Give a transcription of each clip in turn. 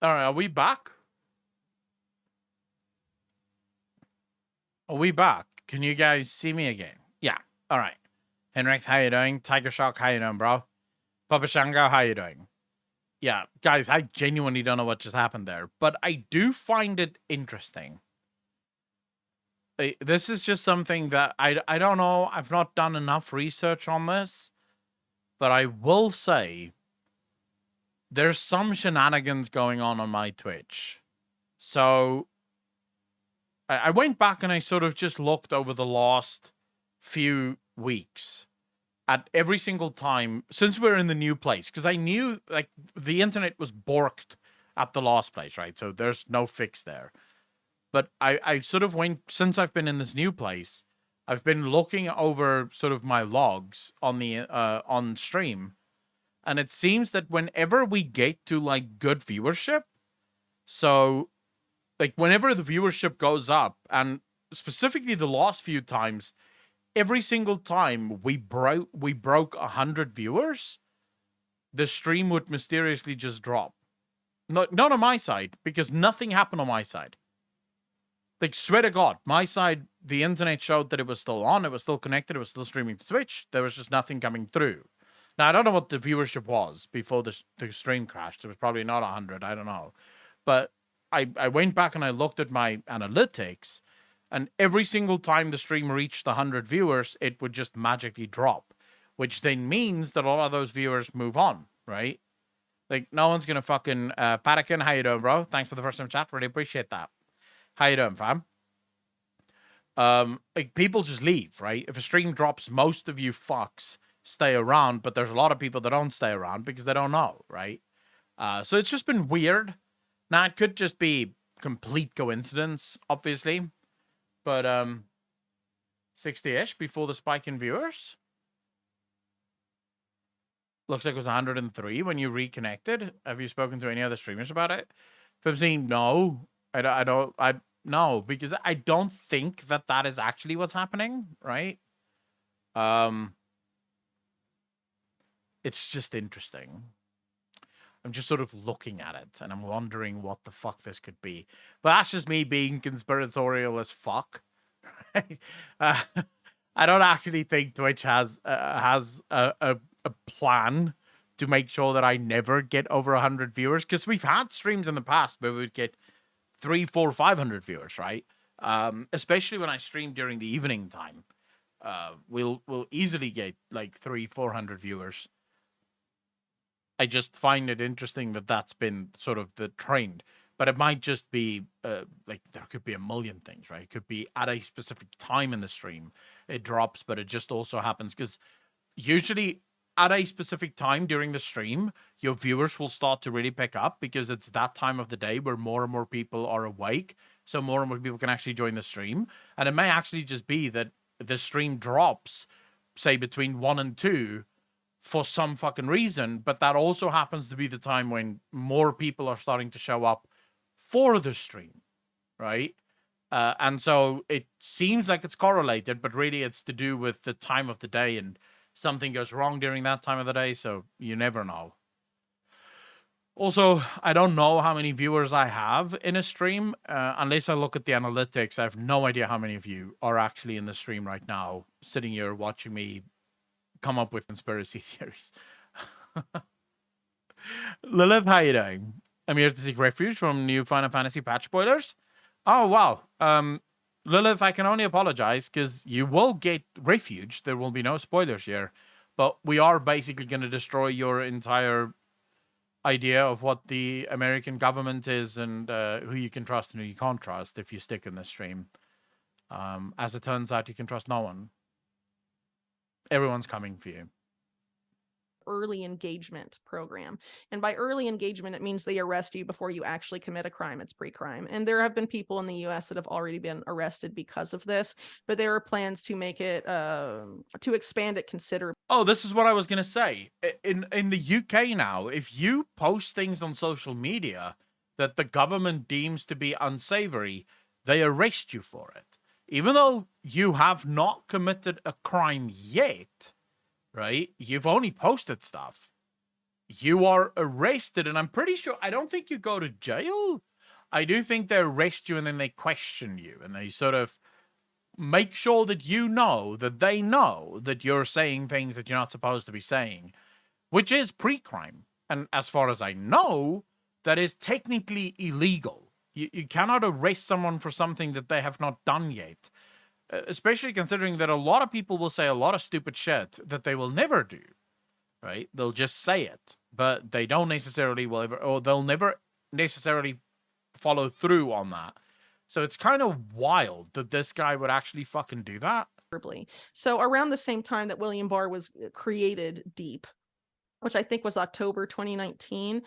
All right, are we back? Are we back? Can you guys see me again? Yeah. All right. Henrik, how you doing? Tiger Shark, how you doing, bro? Papa Shango, how you doing? Yeah, guys, I genuinely don't know what just happened there, but I do find it interesting. This is just something that I don't know. I've not done enough research on this, but I will say there's some shenanigans going on my Twitch. So I went back and I sort of just looked over the last few weeks at every single time since we're in the new place, because I knew like the internet was borked at the last place, right? So there's no fix there. But I sort of went, since I've been in this new place, I've been looking over sort of my logs on the on stream, and it seems that whenever we get to like good viewership, so like whenever the viewership goes up, and specifically the last few times, every single time we broke 100 viewers, the stream would mysteriously just drop. Not on my side, because nothing happened on my side. Like, swear to God, my side, the internet showed that it was still on, it was still connected, it was still streaming to Twitch. There was just nothing coming through. Now, I don't know what the viewership was before the stream crashed. It was probably not 100, I don't know. But I went back and I looked at my analytics, and every single time the stream reached 100 viewers, it would just magically drop, which then means that a lot of those viewers move on, right? Like, no one's gonna fucking... Patakin, how you doing, bro? Thanks for the first time chat. Really appreciate that. How you doing, fam? Like, people just leave, right? If a stream drops, most of you fucks stay around, but there's a lot of people that don't stay around because they don't know, right? So it's just been weird. Now, it could just be complete coincidence, obviously, but 60-ish before the spike in viewers. Looks like it was 103 when you reconnected. Have you spoken to any other streamers about it? Fibsine, no. No, because I don't think that is actually what's happening, right? It's just interesting. I'm just sort of looking at it and I'm wondering what the fuck this could be. But that's just me being conspiratorial as fuck. Right? I don't actually think Twitch has a plan to make sure that I never get over 100 viewers, because we've had streams in the past where we would get 300, 400, 500 viewers, right? Especially when I stream during the evening time, we'll easily get like 300, 400 viewers. I just find it interesting that that's been sort of the trend, but it might just be like there could be a million things, right? It could be at a specific time in the stream it drops, but it just also happens because usually at a specific time during the stream, your viewers will start to really pick up because it's that time of the day where more and more people are awake. So more and more people can actually join the stream. And it may actually just be that the stream drops, say, between 1 and 2 for some fucking reason. But that also happens to be the time when more people are starting to show up for the stream, right? And so it seems like it's correlated, but really it's to do with the time of the day, and something goes wrong during that time of the day, so you never know. Also, I don't know how many viewers I have in a stream. Unless I look at the analytics, I have no idea how many of you are actually in the stream right now, sitting here watching me come up with conspiracy theories. Lilith, how you doing? I'm here to seek refuge from new Final Fantasy patch spoilers. Oh, wow. Lilith, I can only apologize because you will get refuge. There will be no spoilers here. But we are basically going to destroy your entire idea of what the American government is and who you can trust and who you can't trust if you stick in this stream. As it turns out, you can trust no one. Everyone's coming for you. Early engagement program. And by early engagement, it means they arrest you before you actually commit a crime. It's pre-crime. And there have been people in the US that have already been arrested because of this, but there are plans to make it, to expand it considerably. Oh, this is what I was going to say. In the UK now, if you post things on social media that the government deems to be unsavory, they arrest you for it. Even though you have not committed a crime yet, right? You've only posted stuff. you are arrested, and I'm pretty sure, I don't think you go to jail. I do think they arrest you and then they question you and they sort of make sure that you know that they know that you're saying things that you're not supposed to be saying, which is pre-crime. And as far as I know, that is technically illegal. You cannot arrest someone for something that they have not done yet, especially considering that a lot of people will say a lot of stupid shit that they will never do, right? They'll just say it, but they don't necessarily will ever, or they'll never necessarily follow through on that. So it's kind of wild that this guy would actually fucking do that. So around the same time that William Barr was created, Deep, which I think was October 2019,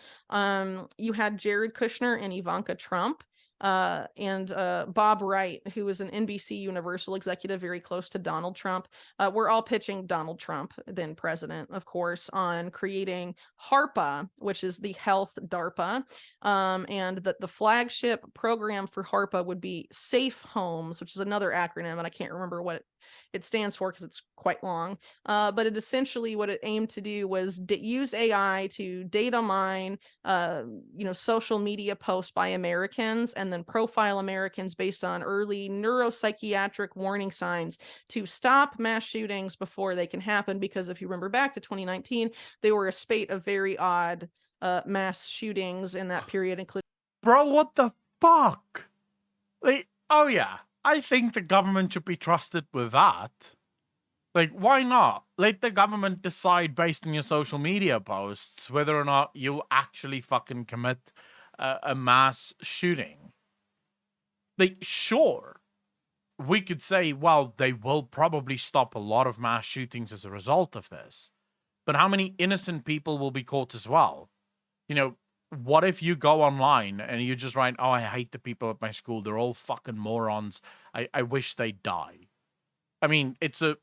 you had Jared Kushner and Ivanka Trump, and Bob Wright, who was an NBC Universal executive very close to Donald Trump. We're all pitching Donald Trump, then president, of course, on creating HARPA, which is the Health DARPA, and the flagship program for HARPA would be Safe Homes, which is another acronym, and I can't remember what it stands for because it's quite long. But it essentially, what it aimed to do was use AI to data mine, social media posts by Americans, and then profile Americans based on early neuropsychiatric warning signs to stop mass shootings before they can happen. Because if you remember back to 2019, they were a spate of very odd mass shootings in that period, including. Bro, what the fuck? Like, oh yeah, I think the government should be trusted with that. Like, why not? Let the government decide based on your social media posts whether or not you actually fucking commit a mass shooting. Like, sure, we could say, well, they will probably stop a lot of mass shootings as a result of this. But how many innocent people will be caught as well? You know, what if you go online and you just write, oh, I hate the people at my school. They're all fucking morons. I wish they'd die. I mean, it's sort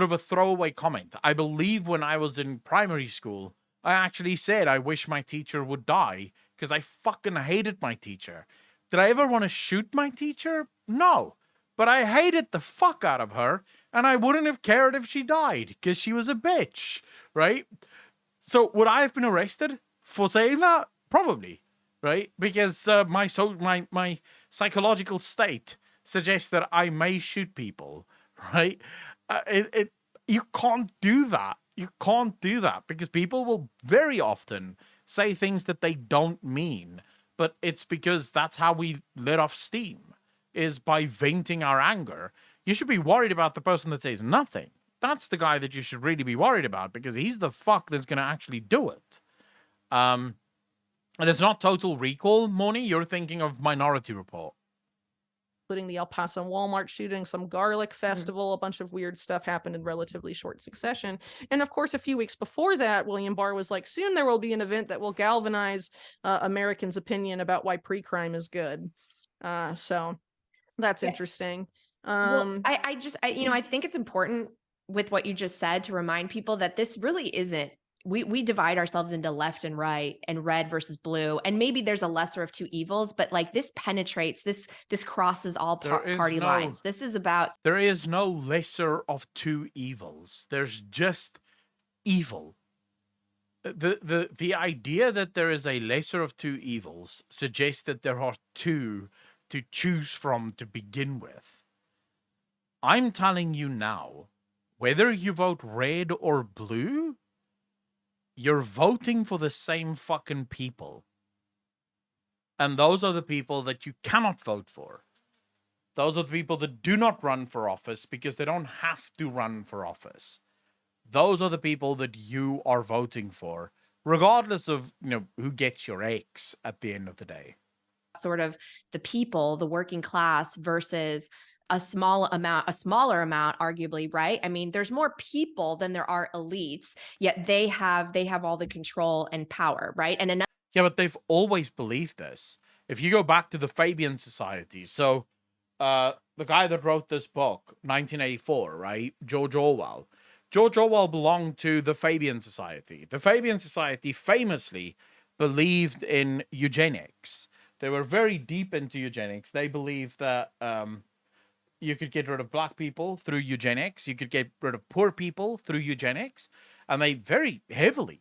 of a throwaway comment. I believe when I was in primary school, I actually said, I wish my teacher would die because I fucking hated my teacher. Did I ever want to shoot my teacher? No. But I hated the fuck out of her, and I wouldn't have cared if she died because she was a bitch, right? So would I have been arrested for saying that? Probably, right? Because my psychological state suggests that I may shoot people, right? You can't do that. You can't do that because people will very often say things that they don't mean, but it's because that's how we let off steam, is by venting our anger. You should be worried about the person that says nothing. That's the guy that you should really be worried about because he's the fuck that's going to actually do it. And it's not Total Recall, Moni. You're thinking of Minority Report. Including the El Paso Walmart shooting, some garlic festival, a bunch of weird stuff happened in relatively short succession. And of course, a few weeks before that, William Barr was like, soon there will be an event that will galvanize Americans' opinion about why pre-crime is good. So that's interesting. Well, I think it's important with what you just said to remind people that this really isn't, we divide ourselves into left and right and red versus blue, and maybe there's a lesser of two evils, but like this penetrates, this crosses all party lines. This is about, there is no lesser of two evils. There's just evil. The idea that there is a lesser of two evils suggests that there are two to choose from to begin with. I'm telling you now, whether you vote red or blue, you're voting for the same fucking people. And those are the people that you cannot vote for. Those are the people that do not run for office because they don't have to run for office. Those are the people that you are voting for, regardless of, who gets your eggs at the end of the day. Sort of the people, the working class versus a smaller amount, arguably, right? I mean, there's more people than there are elites, yet they have all the control and power, right? And yeah, but they've always believed this. If you go back to the Fabian Society, so the guy that wrote this book, 1984, right? George Orwell belonged to the Fabian Society. The Fabian Society famously believed in eugenics. They were very deep into eugenics. They believed that you could get rid of black people through eugenics. You could get rid of poor people through eugenics. and they very heavily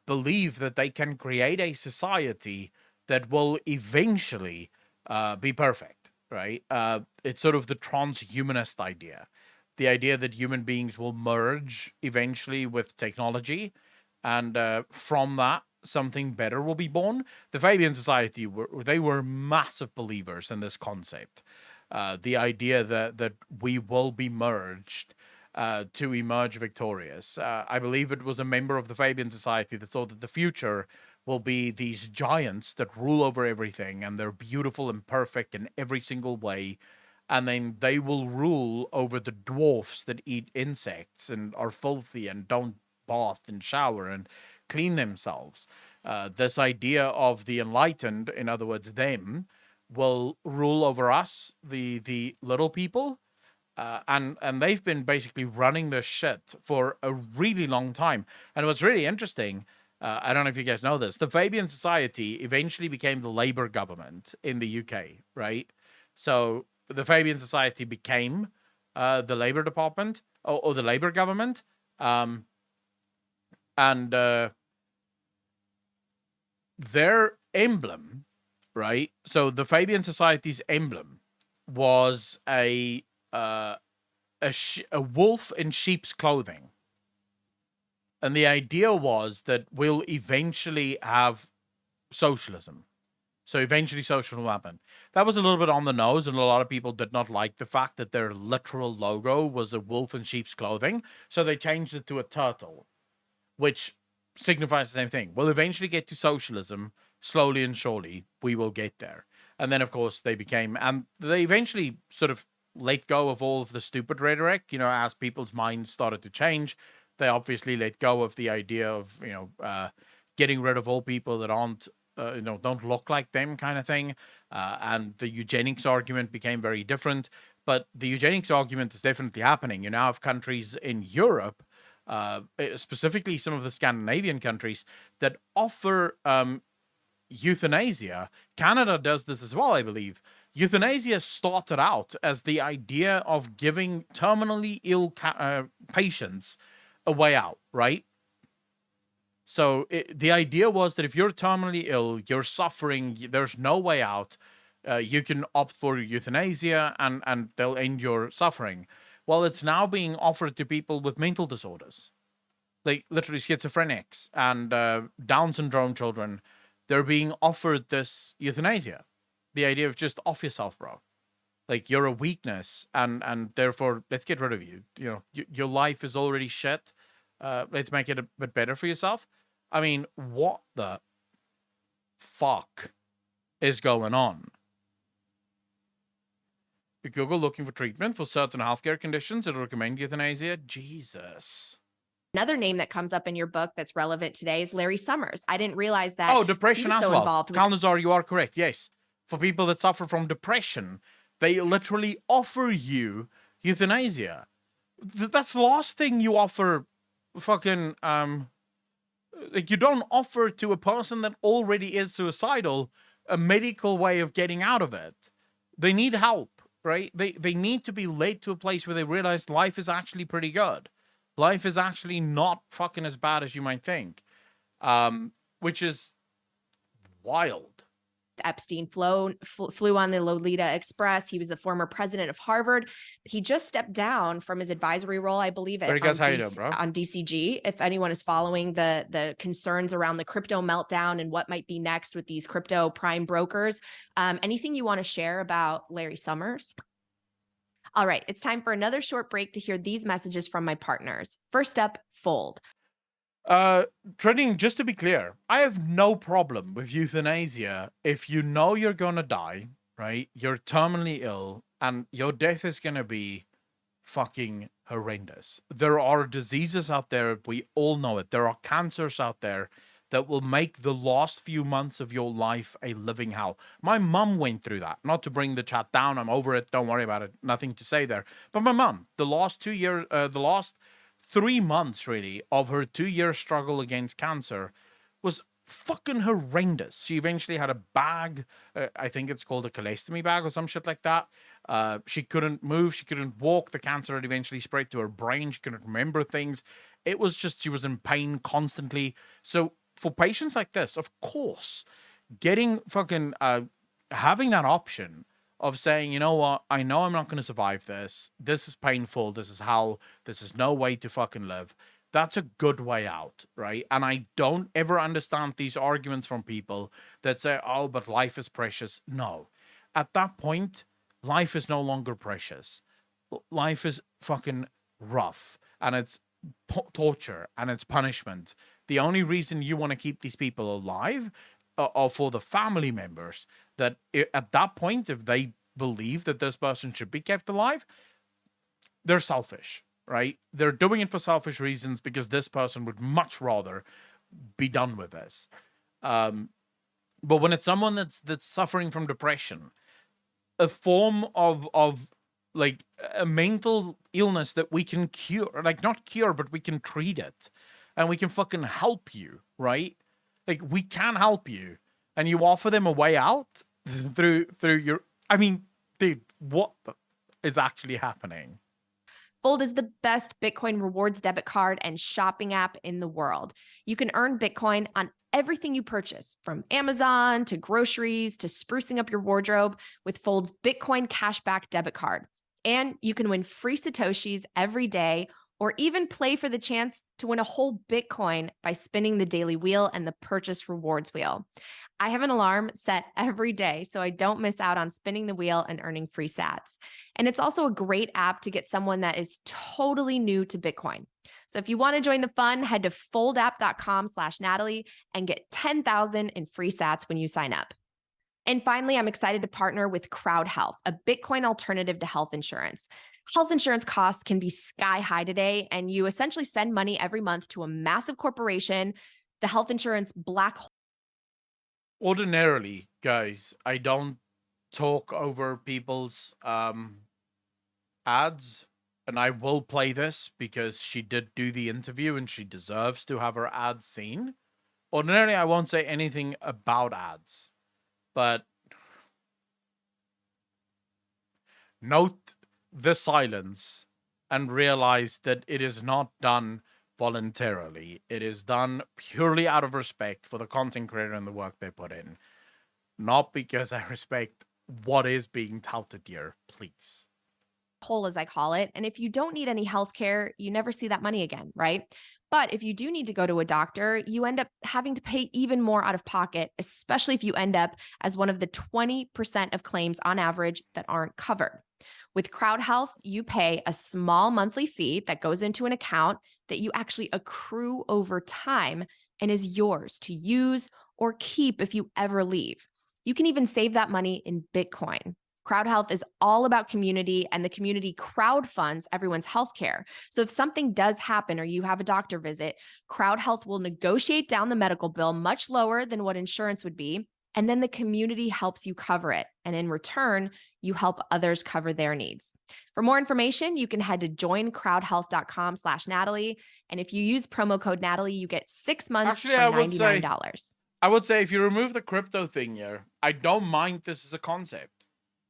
believe that they can create a society that will eventually be perfect, right? It's sort of the transhumanist idea, the idea that human beings will merge eventually with technology, and from that, something better will be born. The Fabian Society were massive believers in this concept, the idea that we will be merged to emerge victorious. I believe it was a member of the Fabian Society that thought that the future will be these giants that rule over everything, and they're beautiful and perfect in every single way. And then they will rule over the dwarfs that eat insects and are filthy and don't bath and shower and clean themselves. This idea of the enlightened, in other words, them, will rule over us, the little people. And they've been basically running this shit for a really long time. And what's really interesting, I don't know if you guys know this, the Fabian Society eventually became the Labour government in the UK, right? So the Fabian Society became the Labour department, or the Labour government. And their emblem, right? So the Fabian Society's emblem was a wolf in sheep's clothing. And the idea was that we'll eventually have socialism. So eventually socialism will happen. That was a little bit on the nose, and a lot of people did not like the fact that their literal logo was a wolf in sheep's clothing. So they changed it to a turtle, which signifies the same thing. We'll eventually get to socialism. Slowly and surely, we will get there. And then, of course, they eventually sort of let go of all of the stupid rhetoric, as people's minds started to change. They obviously let go of the idea of, getting rid of all people that aren't, don't look like them, kind of thing. And the eugenics argument became very different. But the eugenics argument is definitely happening. You now have countries in Europe, specifically some of the Scandinavian countries, that offer euthanasia. Canada does this as well, I believe. Euthanasia started out as the idea of giving terminally ill patients a way out, right? So the idea was that if you're terminally ill, you're suffering, there's no way out, you can opt for euthanasia and they'll end your suffering. Well, it's now being offered to people with mental disorders, like literally schizophrenics and Down syndrome children. They're being offered this euthanasia. The idea of just off yourself, bro. Like, you're a weakness, and therefore, let's get rid of you. Your life is already shit. Let's make it a bit better for yourself. I mean, what the fuck is going on? You Google looking for treatment for certain healthcare conditions, it'll recommend euthanasia. Jesus. Another name that comes up in your book that's relevant today is Larry Summers. I didn't realize that. Oh, depression as so well. Involved with Kalnazar, you are correct. Yes. For people that suffer from depression, they literally offer you euthanasia. That's the last thing you offer. Fucking like, you don't offer to a person that already is suicidal a medical way of getting out of it. They need help, right? They need to be led to a place where they realize life is actually pretty good. Life is actually not fucking as bad as you might think, which is wild. Epstein flew on the Lolita Express. He was the former president of Harvard. He just stepped down from his advisory role, I believe, on DCG. If anyone is following the concerns around the crypto meltdown and what might be next with these crypto prime brokers, anything you want to share about Larry Summers? All right, it's time for another short break to hear these messages from my partners. First up, Fold. Trading, just to be clear, I have no problem with euthanasia if you know you're gonna die, right? You're terminally ill, and your death is gonna be fucking horrendous. There are diseases out there, we all know it. There are cancers out there that will make the last few months of your life a living hell. My mum went through that. Not to bring the chat down, I'm over it, don't worry about it, nothing to say there. But my mum, the last 3 months really of her 2-year struggle against cancer was fucking horrendous. She eventually had a bag, I think it's called a colostomy bag or some shit like that. She couldn't move, she couldn't walk. The cancer had eventually spread to her brain. She couldn't remember things. It was just, she was in pain constantly. So for patients like this, of course, getting fucking, having that option of saying, you know what, I know I'm not going to survive this. This is painful. This is hell. This is no way to fucking live. That's a good way out, right? And I don't ever understand these arguments from people that say, oh, but life is precious. No. At that point, life is no longer precious. Life is fucking rough, and it's torture, and it's punishment. The only reason you want to keep these people alive are for the family members that at that point, if they believe that this person should be kept alive, they're selfish. Right? They're doing it for selfish reasons because this person would much rather be done with this. But when it's someone that's suffering from depression, a form of like a mental illness that we can cure, like not cure, but we can treat it, and we can fucking help you, right? Like we can help you, and you offer them a way out through your. I mean, dude, what is actually happening? Fold is the best Bitcoin rewards debit card and shopping app in the world. You can earn Bitcoin on everything you purchase, from Amazon to groceries to sprucing up your wardrobe with Fold's Bitcoin cashback debit card. And you can win free Satoshis every day, or even play for the chance to win a whole Bitcoin by spinning the daily wheel and the purchase rewards wheel. I have an alarm set every day so I don't miss out on spinning the wheel and earning free sats. And it's also a great app to get someone that is totally new to Bitcoin. So if you want to join the fun, head to foldapp.com/Natalie and get 10,000 in free sats when you sign up. And finally, I'm excited to partner with Crowd Health, a Bitcoin alternative to health insurance. Health insurance costs can be sky high today, and you essentially send money every month to a massive corporation, the health insurance black hole. Ordinarily, guys, I don't talk over people's ads, and I will play this because she did do the interview and she deserves to have her ads seen. Ordinarily, I won't say anything about ads, but note the silence and realize that it is not done voluntarily. It is done purely out of respect for the content creator and the work they put in. Not because I respect what is being touted here, please. Hole, as I call it. And if you don't need any healthcare, you never see that money again, right? But if you do need to go to a doctor, you end up having to pay even more out of pocket, especially if you end up as one of the 20% of claims on average that aren't covered. With Crowd Health, you pay a small monthly fee that goes into an account that you actually accrue over time and is yours to use or keep if you ever leave. You can even save that money in Bitcoin. Crowd Health is all about community, and the community crowdfunds everyone's healthcare. So if something does happen or you have a doctor visit, Crowd Health will negotiate down the medical bill much lower than what insurance would be, and then the community helps you cover it. And in return, you help others cover their needs. For more information, you can head to joincrowdhealth.com/Natalie. And if you use promo code Natalie, you get 6 months Actually, for I would say- $99. I would say if you remove the crypto thing here, I don't mind this as a concept.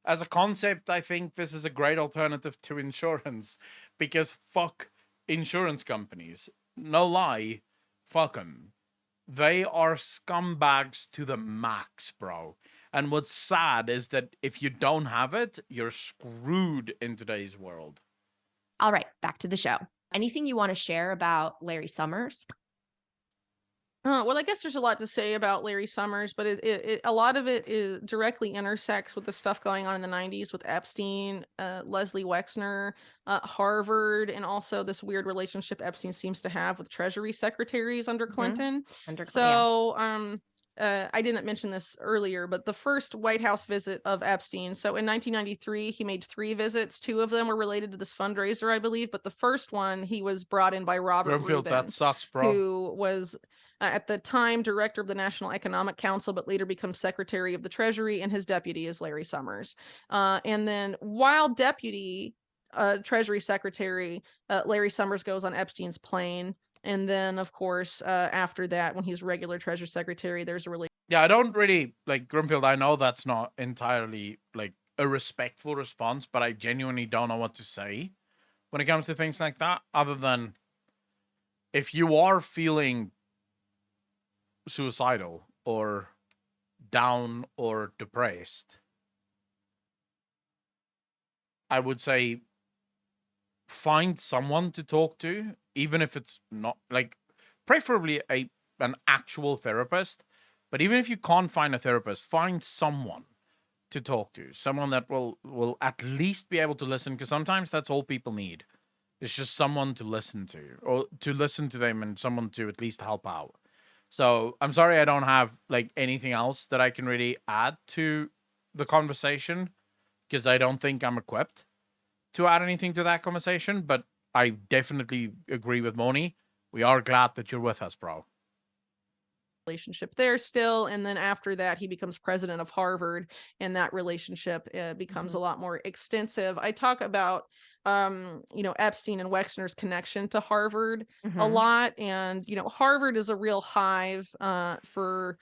As a concept, I think this is a great alternative to insurance, because fuck insurance companies. No lie, fuck them. They are scumbags to the max, bro. And what's sad is that if you don't have it, you're screwed in today's world. All right, back to the show. Anything you want to share about Larry Summers? Well, I guess there's a lot to say about Larry Summers, but a lot of it is directly intersects with the stuff going on in the 90s with Epstein, Leslie Wexner, Harvard, and also this weird relationship Epstein seems to have with Treasury secretaries under Clinton. So, I didn't mention this earlier, but the first White House visit of Epstein. So in 1993, he made 3 visits. 2 of them were related to this fundraiser, I believe. But the first one, he was brought in by Robert Grimfield, Rubin, that sucks, bro. who was at the time director of the National Economic Council, but later becomes Secretary of the Treasury, and his deputy is Larry Summers. And then while deputy Treasury Secretary, Larry Summers goes on Epstein's plane And then, of course, after that, when he's regular Treasury Secretary, there's a Yeah, I don't really like Grimfield. I know that's not entirely like a respectful response, but I genuinely don't know what to say when it comes to things like that, other than if you are feeling suicidal or down or depressed, I would say find someone to talk to, even if it's not like preferably an actual therapist. But even if you can't find a therapist, find someone to talk to, someone that will at least be able to listen, because sometimes that's all people need. It's just someone to listen to, or to listen to them, and someone to at least help out. So I'm sorry I don't have like anything else that I can really add to the conversation, because I don't think I'm equipped to add anything to that conversation, but I definitely agree with Moni. We are glad that you're with us, bro. relationship there still. And then after that, he becomes president of Harvard, and that relationship becomes a lot more extensive. I talk about Epstein and Wexner's connection to Harvard a lot, and Harvard is a real hive for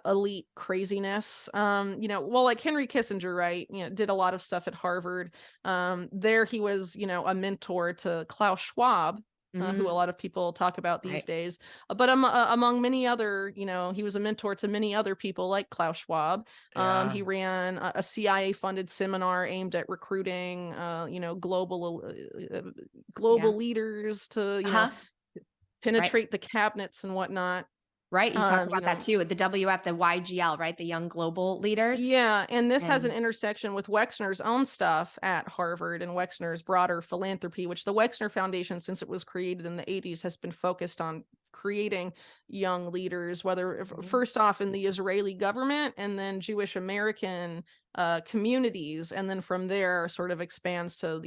elite craziness. Well, like Henry Kissinger, right, did a lot of stuff at Harvard. There he was a mentor to Klaus Schwab, who a lot of people talk about these Right. days. But among many other, he was a mentor to many other people like Klaus Schwab. Yeah. He ran a CIA-funded seminar aimed at recruiting, global Yeah. leaders to, Uh-huh. penetrate the cabinets and whatnot. Right. You talk You about that know, too with the WF, the YGL, right? The Young Global Leaders. Yeah, and this has an And intersection with Wexner's own stuff at Harvard and Wexner's broader philanthropy, which the Wexner Foundation, since it was created in the 80s, has been focused on creating young leaders, whether first off in the Israeli government and then Jewish American communities, and then from there sort of expands to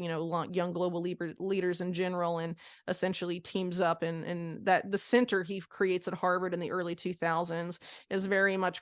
young global leaders in general, and essentially teams up, and that the center he creates at Harvard in the early 2000s is very much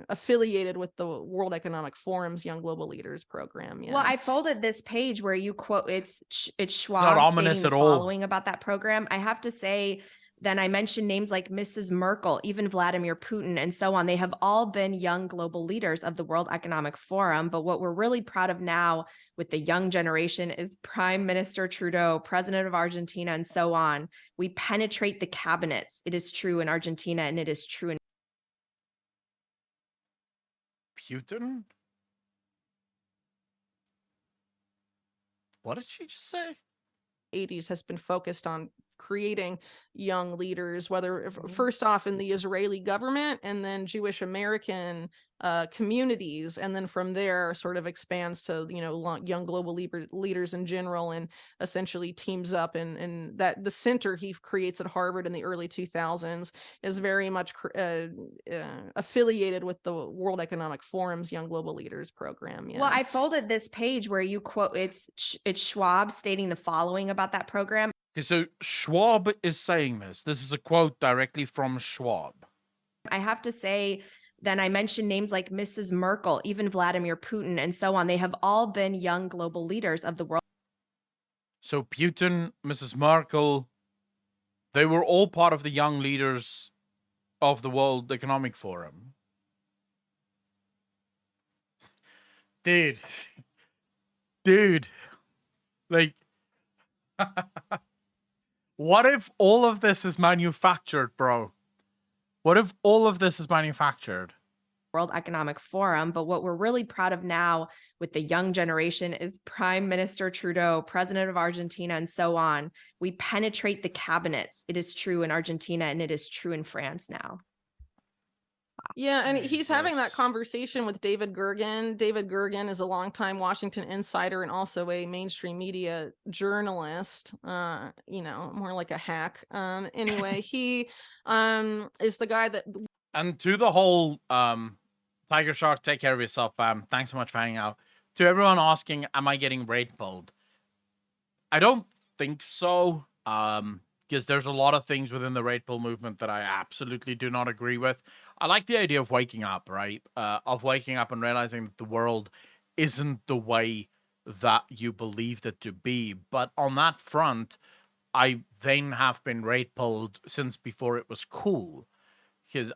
affiliated with the World Economic Forum's Young Global Leaders program. well, I folded this page where you quote it's not Schwab ominous stating the at all. following about that program. I have to say, then I mentioned names like Mrs. Merkel, even Vladimir Putin, and so on. They have all been young global leaders of the World Economic Forum. But what we're really proud of now with the young generation is Prime Minister Trudeau, President of Argentina, and so on. We penetrate the cabinets. It is true in Argentina, and it is true in Putin? What did she just say? 80s has been focused on creating young leaders, whether first off in the Israeli government and then Jewish American communities, and then from there sort of expands to young global leaders in general, and essentially teams up, and that the center he creates at Harvard in the early 2000s is very much affiliated with the World Economic Forum's Young Global Leaders program. Well, I folded this page where you quote it's Schwab stating the following about that program. Okay, so Schwab is saying this. This is a quote directly from Schwab. I have to say, then I mentioned names like Mrs. Merkel, even Vladimir Putin, and so on. They have all been young global leaders of the world. So Putin, Mrs. Merkel, they were all part of the young leaders of the World Economic Forum. Dude. Dude. Like, what if all of this is manufactured, bro? What if all of this is manufactured? World Economic Forum. But what we're really proud of now with the young generation is Prime Minister Trudeau, President of Argentina, and so on. We penetrate the cabinets. It is true in Argentina, and it is true in France now. Yeah, and he's having that Jesus. conversation with David Gergen. David Gergen is a longtime Washington insider and also a mainstream media journalist. More like a hack. Anyway, he is the guy that. And to the whole Tiger Shark, take care of yourself, fam. Thanks so much for hanging out. To everyone asking, am I getting rate pulled? I don't think so. Because there's a lot of things within the rate pull movement that I absolutely do not agree with. I like the idea of waking up, right? Of waking up and realizing that the world isn't the way that you believed it to be. But on that front, I then have been rate pulled since before it was cool. Because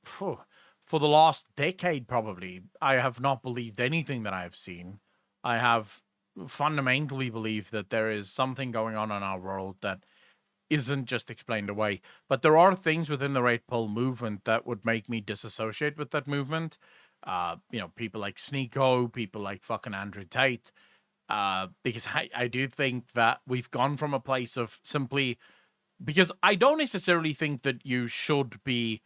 phew, for the last decade probably, I have not believed anything that I have seen. I have fundamentally believed that there is something going on in our world that isn't just explained away. But there are things within the rate pull movement that would make me disassociate with that movement. People like Sneeko, people like fucking Andrew Tate. Because I do think that we've gone from a place of simply, because I don't necessarily think that you should be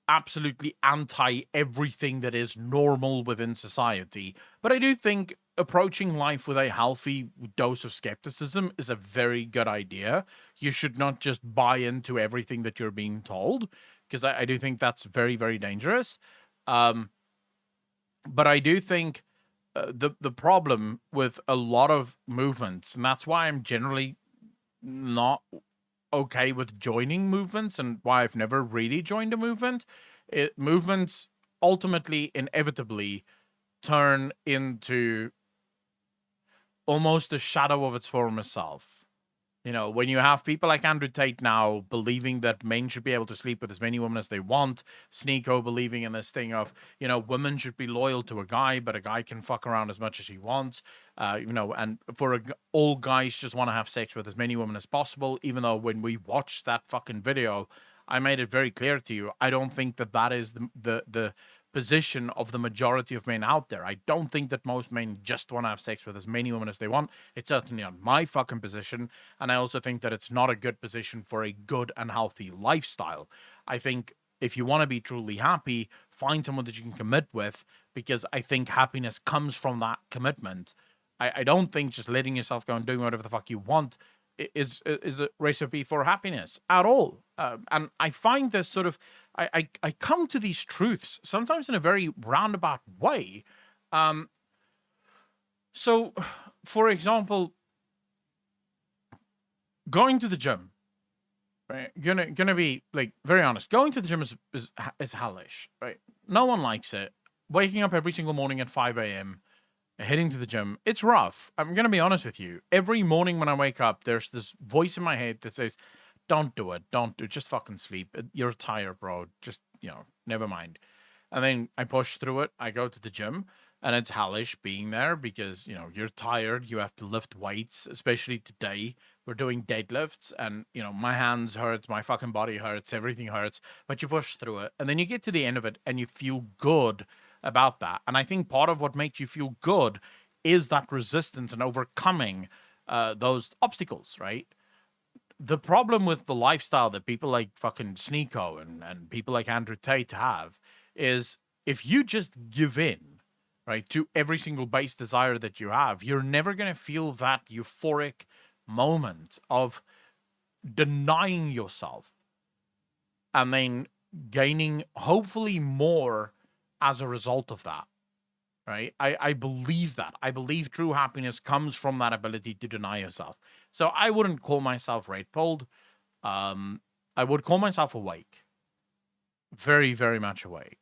absolutely anti everything that is normal within society, but I do think approaching life with a healthy dose of skepticism is a very good idea. You should not just buy into everything that you're being told, because I do think that's very, very dangerous. But I do think the problem with a lot of movements, and that's why I'm generally not okay with joining movements and why I've never really joined a movement. Movements ultimately, inevitably turn into almost a shadow of its former self. When you have people like Andrew Tate now believing that men should be able to sleep with as many women as they want, Sneeko believing in this thing of, women should be loyal to a guy, but a guy can fuck around as much as he wants, and all guys just want to have sex with as many women as possible, even though when we watched that fucking video, I made it very clear to you, I don't think that is the position of the majority of men out there. I don't think that most men just want to have sex with as many women as they want. It's certainly not my fucking position. And I also think that it's not a good position for a good and healthy lifestyle. I think if you want to be truly happy, find someone that you can commit with, because I think happiness comes from that commitment. I don't think just letting yourself go and doing whatever the fuck you want is a recipe for happiness at all. And I find this sort of, I come to these truths sometimes in a very roundabout way. So, for example, going to the gym, right? Gonna be like very honest. Going to the gym is hellish, right? No one likes it. Waking up every single morning at 5 a.m., heading to the gym, it's rough. I'm gonna be honest with you. Every morning when I wake up, there's this voice in my head that says, don't do it. Just fucking sleep. You're tired, bro. Just, never mind. And then I push through it. I go to the gym, and it's hellish being there because, you're tired. You have to lift weights, especially today. We're doing deadlifts, and, my hands hurt. My fucking body hurts. Everything hurts. But you push through it. And then you get to the end of it, and you feel good about that. And I think part of what makes you feel good is that resistance and overcoming those obstacles, right? The problem with the lifestyle that people like fucking Sneeko and people like Andrew Tate have is if you just give in, right, to every single base desire that you have, you're never going to feel that euphoric moment of denying yourself and then gaining hopefully more as a result of that. Right? I believe that. I believe true happiness comes from that ability to deny yourself. So I wouldn't call myself rate pulled. I would call myself awake. Very, very much awake.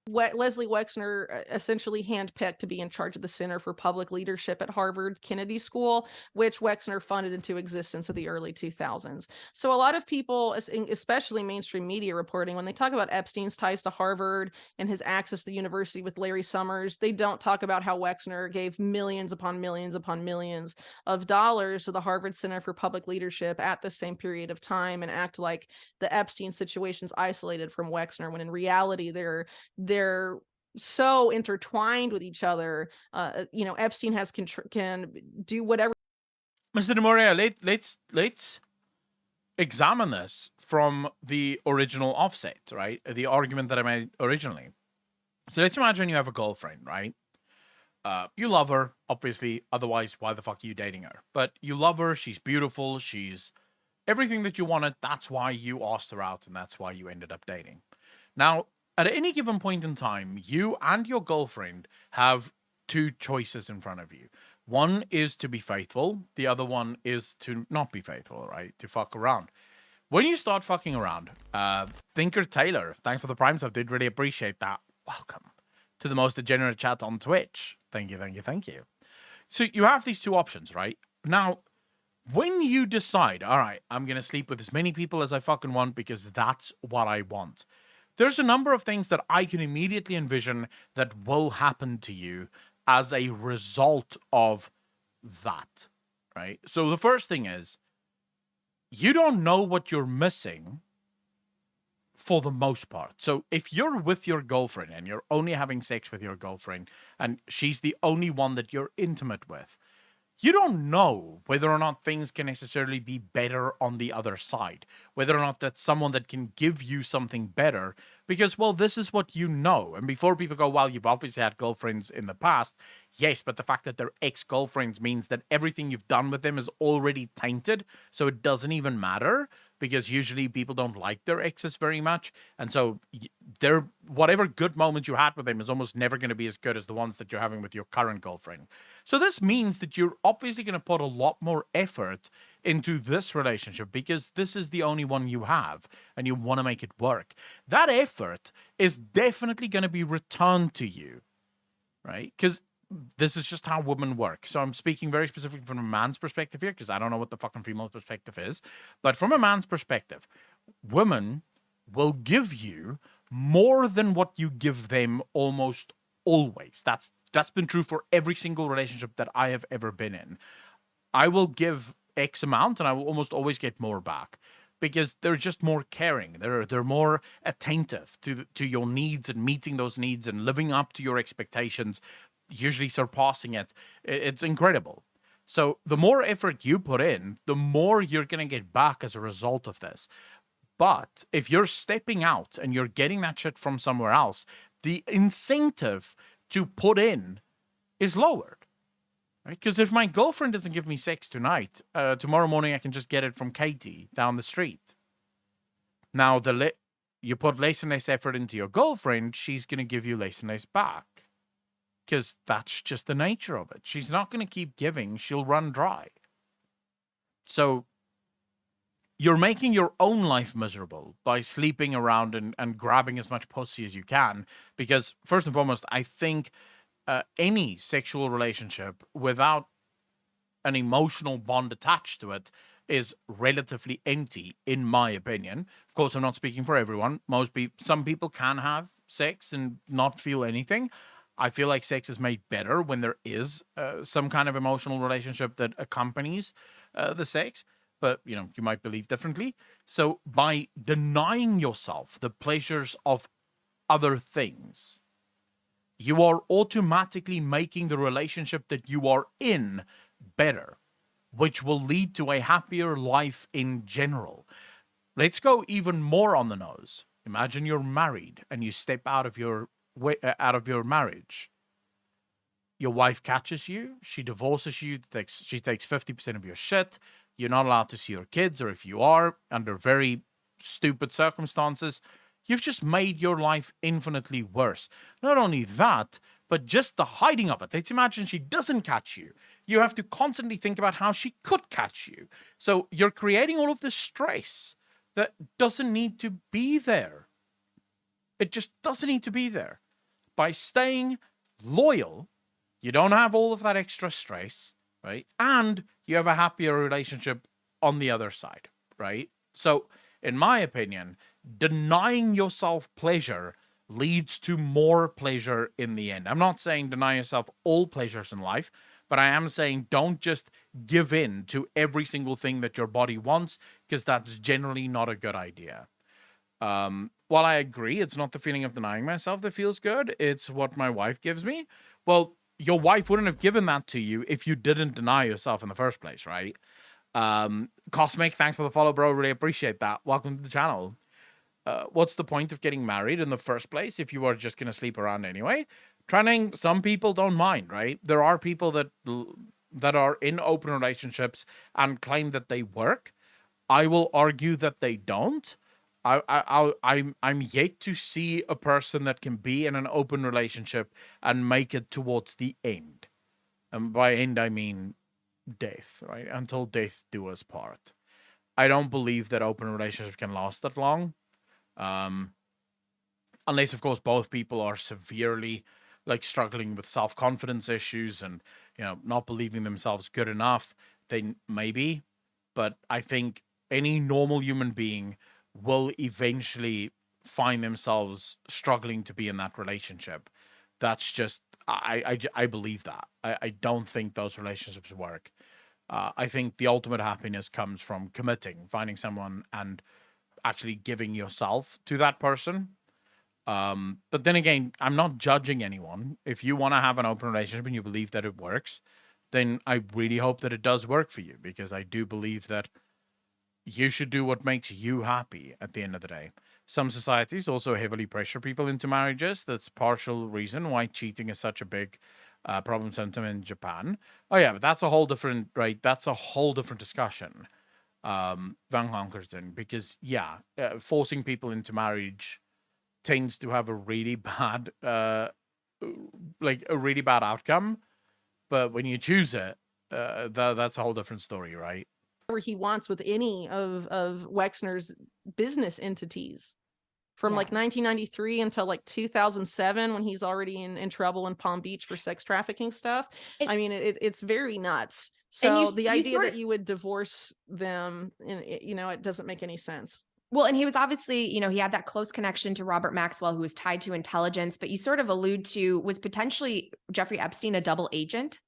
Leslie Wexner essentially handpicked to be in charge of the Center for Public Leadership at Harvard Kennedy School, which Wexner funded into existence in the early 2000s. So a lot of people, especially mainstream media reporting, when they talk about Epstein's ties to Harvard and his access to the university with Larry Summers, they don't talk about how Wexner gave millions upon millions upon millions of dollars to the Harvard Center for Public Leadership at the same period of time and act like the Epstein situation's isolated from Wexner, when in reality they're so intertwined with each other. Epstein can do whatever. Mr. DeMoria, let's examine this from the original offset, right? The argument that I made originally. So let's imagine you have a girlfriend, right? You love her, obviously. Otherwise, why the fuck are you dating her? But you love her. She's beautiful. She's everything that you wanted. That's why you asked her out, and that's why you ended up dating. Now, at any given point in time, you and your girlfriend have two choices in front of you. One is to be faithful. The other one is to not be faithful, right? To fuck around. When you start fucking around, Thinker Taylor, thanks for the prime sub, did really appreciate that. Welcome to the most degenerate chat on Twitch. Thank you. So you have these two options, right? Now, when you decide, all right, I'm going to sleep with as many people as I fucking want because that's what I want, there's a number of things that I can immediately envision that will happen to you as a result of that, right? So the first thing is, you don't know what you're missing for the most part. So if you're with your girlfriend and you're only having sex with your girlfriend and she's the only one that you're intimate with, you don't know whether or not things can necessarily be better on the other side, whether or not that's someone that can give you something better, because, well, this is what you know. And before people go, well, you've obviously had girlfriends in the past. Yes, but the fact that they're ex-girlfriends means that everything you've done with them is already tainted, so it doesn't even matter, because usually people don't like their exes very much. And so they're, whatever good moments you had with them is almost never going to be as good as the ones that you're having with your current girlfriend. So this means that you're obviously going to put a lot more effort into this relationship because this is the only one you have and you want to make it work. That effort is definitely going to be returned to you, right? Because this is just how women work. So I'm speaking very specifically from a man's perspective here because I don't know what the fucking female perspective is. But from a man's perspective, women will give you more than what you give them almost always. That's been true for every single relationship that I have ever been in. I will give X amount and I will almost always get more back because they're just more caring. They're more attentive to your needs and meeting those needs and living up to your expectations, usually surpassing it. It's incredible. So the more effort you put in, the more you're going to get back as a result of this. But if you're stepping out and you're getting that shit from somewhere else, the incentive to put in is lowered. Right? Because if my girlfriend doesn't give me sex tonight, tomorrow morning I can just get it from Katie down the street. Now, you put less and less effort into your girlfriend, she's going to give you less and less back. Because that's just the nature of it. She's not going to keep giving. She'll run dry. So you're making your own life miserable by sleeping around and grabbing as much pussy as you can. Because first and foremost, I think any sexual relationship without an emotional bond attached to it is relatively empty, in my opinion. Of course, I'm not speaking for everyone. Some people can have sex and not feel anything. I feel like sex is made better when there is some kind of emotional relationship that accompanies the sex. But, you might believe differently. So by denying yourself the pleasures of other things, you are automatically making the relationship that you are in better, which will lead to a happier life in general. Let's go even more on the nose. Imagine you're married and you step out of your marriage. Your wife catches you, she divorces you, she takes 50% of your shit. You're not allowed to see your kids, or if you are, under very stupid circumstances, you've just made your life infinitely worse. Not only that, but just the hiding of it. Let's imagine she doesn't catch you. You have to constantly think about how she could catch you. So you're creating all of this stress that doesn't need to be there. It just doesn't need to be there. By staying loyal, you don't have all of that extra stress, right? And you have a happier relationship on the other side, right? So, in my opinion, denying yourself pleasure leads to more pleasure in the end. I'm not saying deny yourself all pleasures in life, but I am saying don't just give in to every single thing that your body wants, because that's generally not a good idea. While I agree, it's not the feeling of denying myself that feels good, it's what my wife gives me. Well, your wife wouldn't have given that to you if you didn't deny yourself in the first place, right? Cosmic, thanks for the follow, bro. Really appreciate that. Welcome to the channel. What's the point of getting married in the first place if you are just going to sleep around anyway? Some people don't mind, right? There are people that are in open relationships and claim that they work. I will argue that they don't. I'm yet to see a person that can be in an open relationship and make it towards the end. And by end, I mean death, right? Until death do us part. I don't believe that open relationships can last that long. Unless, of course, both people are severely struggling with self-confidence issues and, not believing themselves good enough. then maybe. But I think any normal human being will eventually find themselves struggling to be in that relationship. That's just, I believe that. I don't think those relationships work. I think the ultimate happiness comes from committing, finding someone and actually giving yourself to that person. But then again, I'm not judging anyone. If you want to have an open relationship and you believe that it works, then I really hope that it does work for you, because I do believe that you should do what makes you happy at the end of the day. Some societies also heavily pressure people into marriages. That's partial reason why cheating is such a big problem symptom in Japan. Oh yeah, but that's a whole different, right? That's a whole different discussion, Van Honkerton, because yeah, forcing people into marriage tends to have a really bad, like a really bad outcome. But when you choose it, that's a whole different story, right? Where he wants with any of Wexner's business entities from Yeah. like 1993 until like 2007, when he's already in trouble in Palm Beach for sex trafficking stuff. It- I mean, it's very nuts. And So the idea that you would divorce them, and it doesn't make any sense. well, and he was obviously, he had that close connection to Robert Maxwell, who was tied to intelligence, but you sort of allude to, was potentially Jeffrey Epstein a double agent?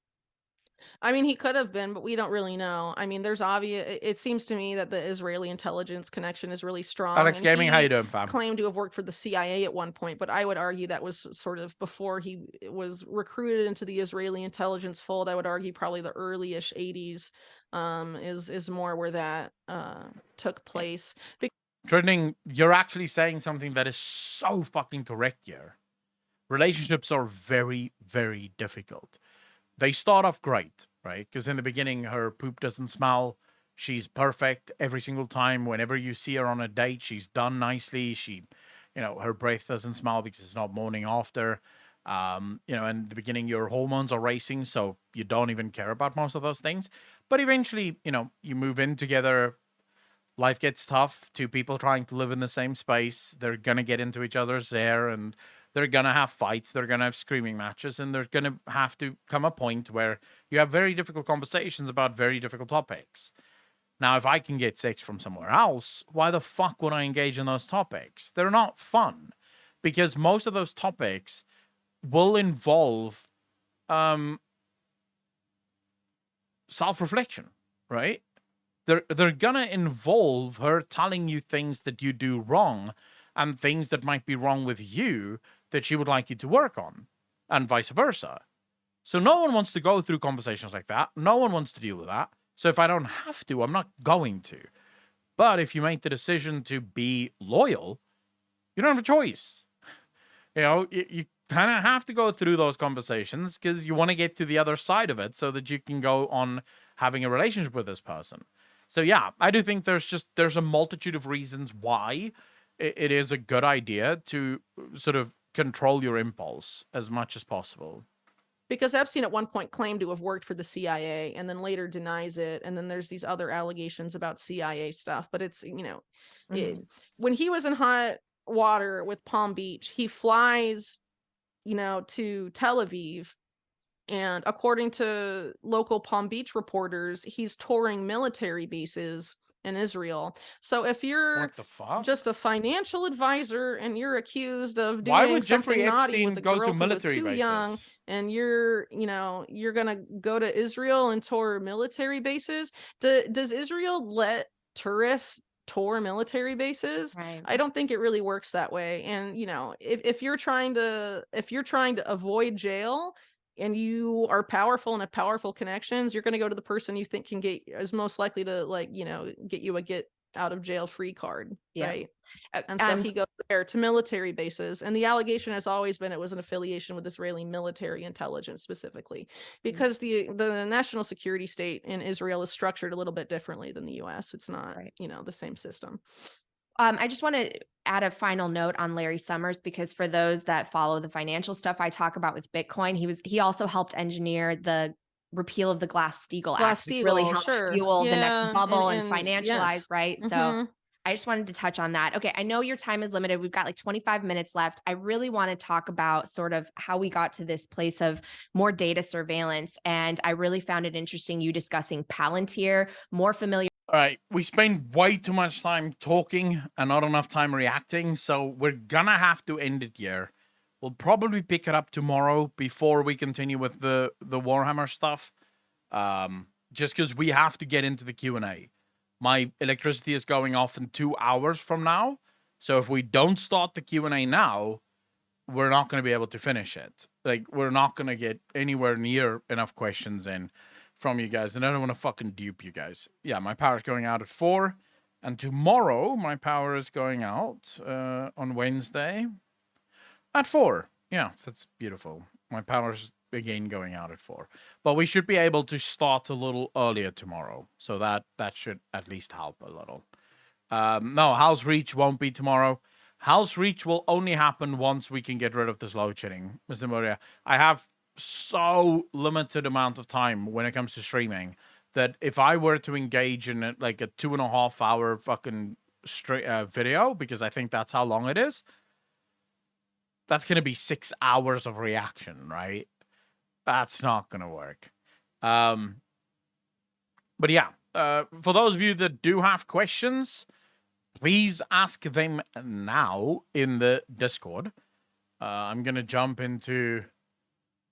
I mean, he could have been, but we don't really know. I mean, there's obvious. It seems to me that the Israeli intelligence connection is really strong. Alex and Gaming, how he you doing, fam? claimed to have worked for the CIA at one point, but I would argue that was sort of before he was recruited into the Israeli intelligence fold. I would argue probably the early-ish 80s is more where that took place. Trending, you're actually saying something that is so fucking correct here. Relationships are very, very difficult. They start off great, right? Because in the beginning, her poop doesn't smell. She's perfect every single time. Whenever you see her on a date, she's done nicely. Her breath doesn't smell because it's not morning after. In the beginning, your hormones are racing, so you don't even care about most of those things. But eventually, you move in together. Life gets tough. Two people trying to live in the same space. They're going to get into each other's hair, and they're going to have fights. They're going to have screaming matches. And there's going to have to come a point where you have very difficult conversations about very difficult topics. Now, if I can get sex from somewhere else, why the fuck would I engage in those topics? They're not fun, because most of those topics will involve self-reflection, right? They're gonna involve her telling you things that you do wrong and things that might be wrong with you that she would like you to work on, and vice versa. So no one wants to go through conversations like that. No one wants to deal with that. So if I don't have to, I'm not going to. But if you make the decision to be loyal, you don't have a choice. You kind of have to go through those conversations because you want to get to the other side of it so that you can go on having a relationship with this person. So yeah, I do think there's a multitude of reasons why it is a good idea to sort of control your impulse as much as possible. Because Epstein at one point claimed to have worked for the CIA and then later denies it. And then there's these other allegations about CIA stuff. But it's, when he was in hot water with Palm Beach, he flies, to Tel Aviv. And according to local Palm Beach reporters, he's touring military bases in Israel. So if you're What the fuck? just a financial advisor and you're accused of doing Why would something Jeffrey naughty Epstein with a go girl to who was military too bases? young, and you're gonna go to Israel and tour military bases, does Israel let tourists tour military bases? Right. I don't think it really works that way. And if you're trying to avoid jail and you are powerful and have powerful connections, you're going to go to the person you think is most likely to get you a get out of jail free card. Yeah. Right. And so he goes there to military bases. And the allegation has always been it was an affiliation with Israeli military intelligence specifically, because the national security state in Israel is structured a little bit differently than the US. It's not, Right. the same system. I just want to add a final note on Larry Summers, because for those that follow the financial stuff I talk about with Bitcoin, he also helped engineer the repeal of the Glass-Steagall Act, which really helped fuel the next bubble and financialize, yes. right? Mhm. So I just wanted to touch on that. Okay, I know your time is limited. We've got like 25 minutes left. I really want to talk about sort of how we got to this place of more data surveillance. And I really found it interesting you discussing Palantir, more familiar. All right, we spent way too much time talking and not enough time reacting, so we're gonna have to end it here. We'll probably pick it up tomorrow before we continue with the Warhammer stuff. Just because we have to get into the Q&A. My electricity is going off in 2 hours from now, so if we don't start the Q&A now, we're not going to be able to finish it. Like, we're not going to get anywhere near enough questions in from you guys, and I don't want to fucking dupe you guys. Yeah, my power's going out at 4, and tomorrow my power is going out on Wednesday at 4. Yeah, that's beautiful. My power's again going out at 4, but we should be able to start a little earlier tomorrow, so that should at least help a little. No, House Reach won't be tomorrow. House Reach will only happen once we can get rid of this load shedding, Mr. Moria. I have so limited amount of time when it comes to streaming that if I were to engage in it like a 2.5 hour fucking straight video, because I think that's how long it is, that's gonna be 6 hours of reaction, right? That's not gonna work. But yeah, for those of you that do have questions, please ask them now in the Discord. I'm gonna jump into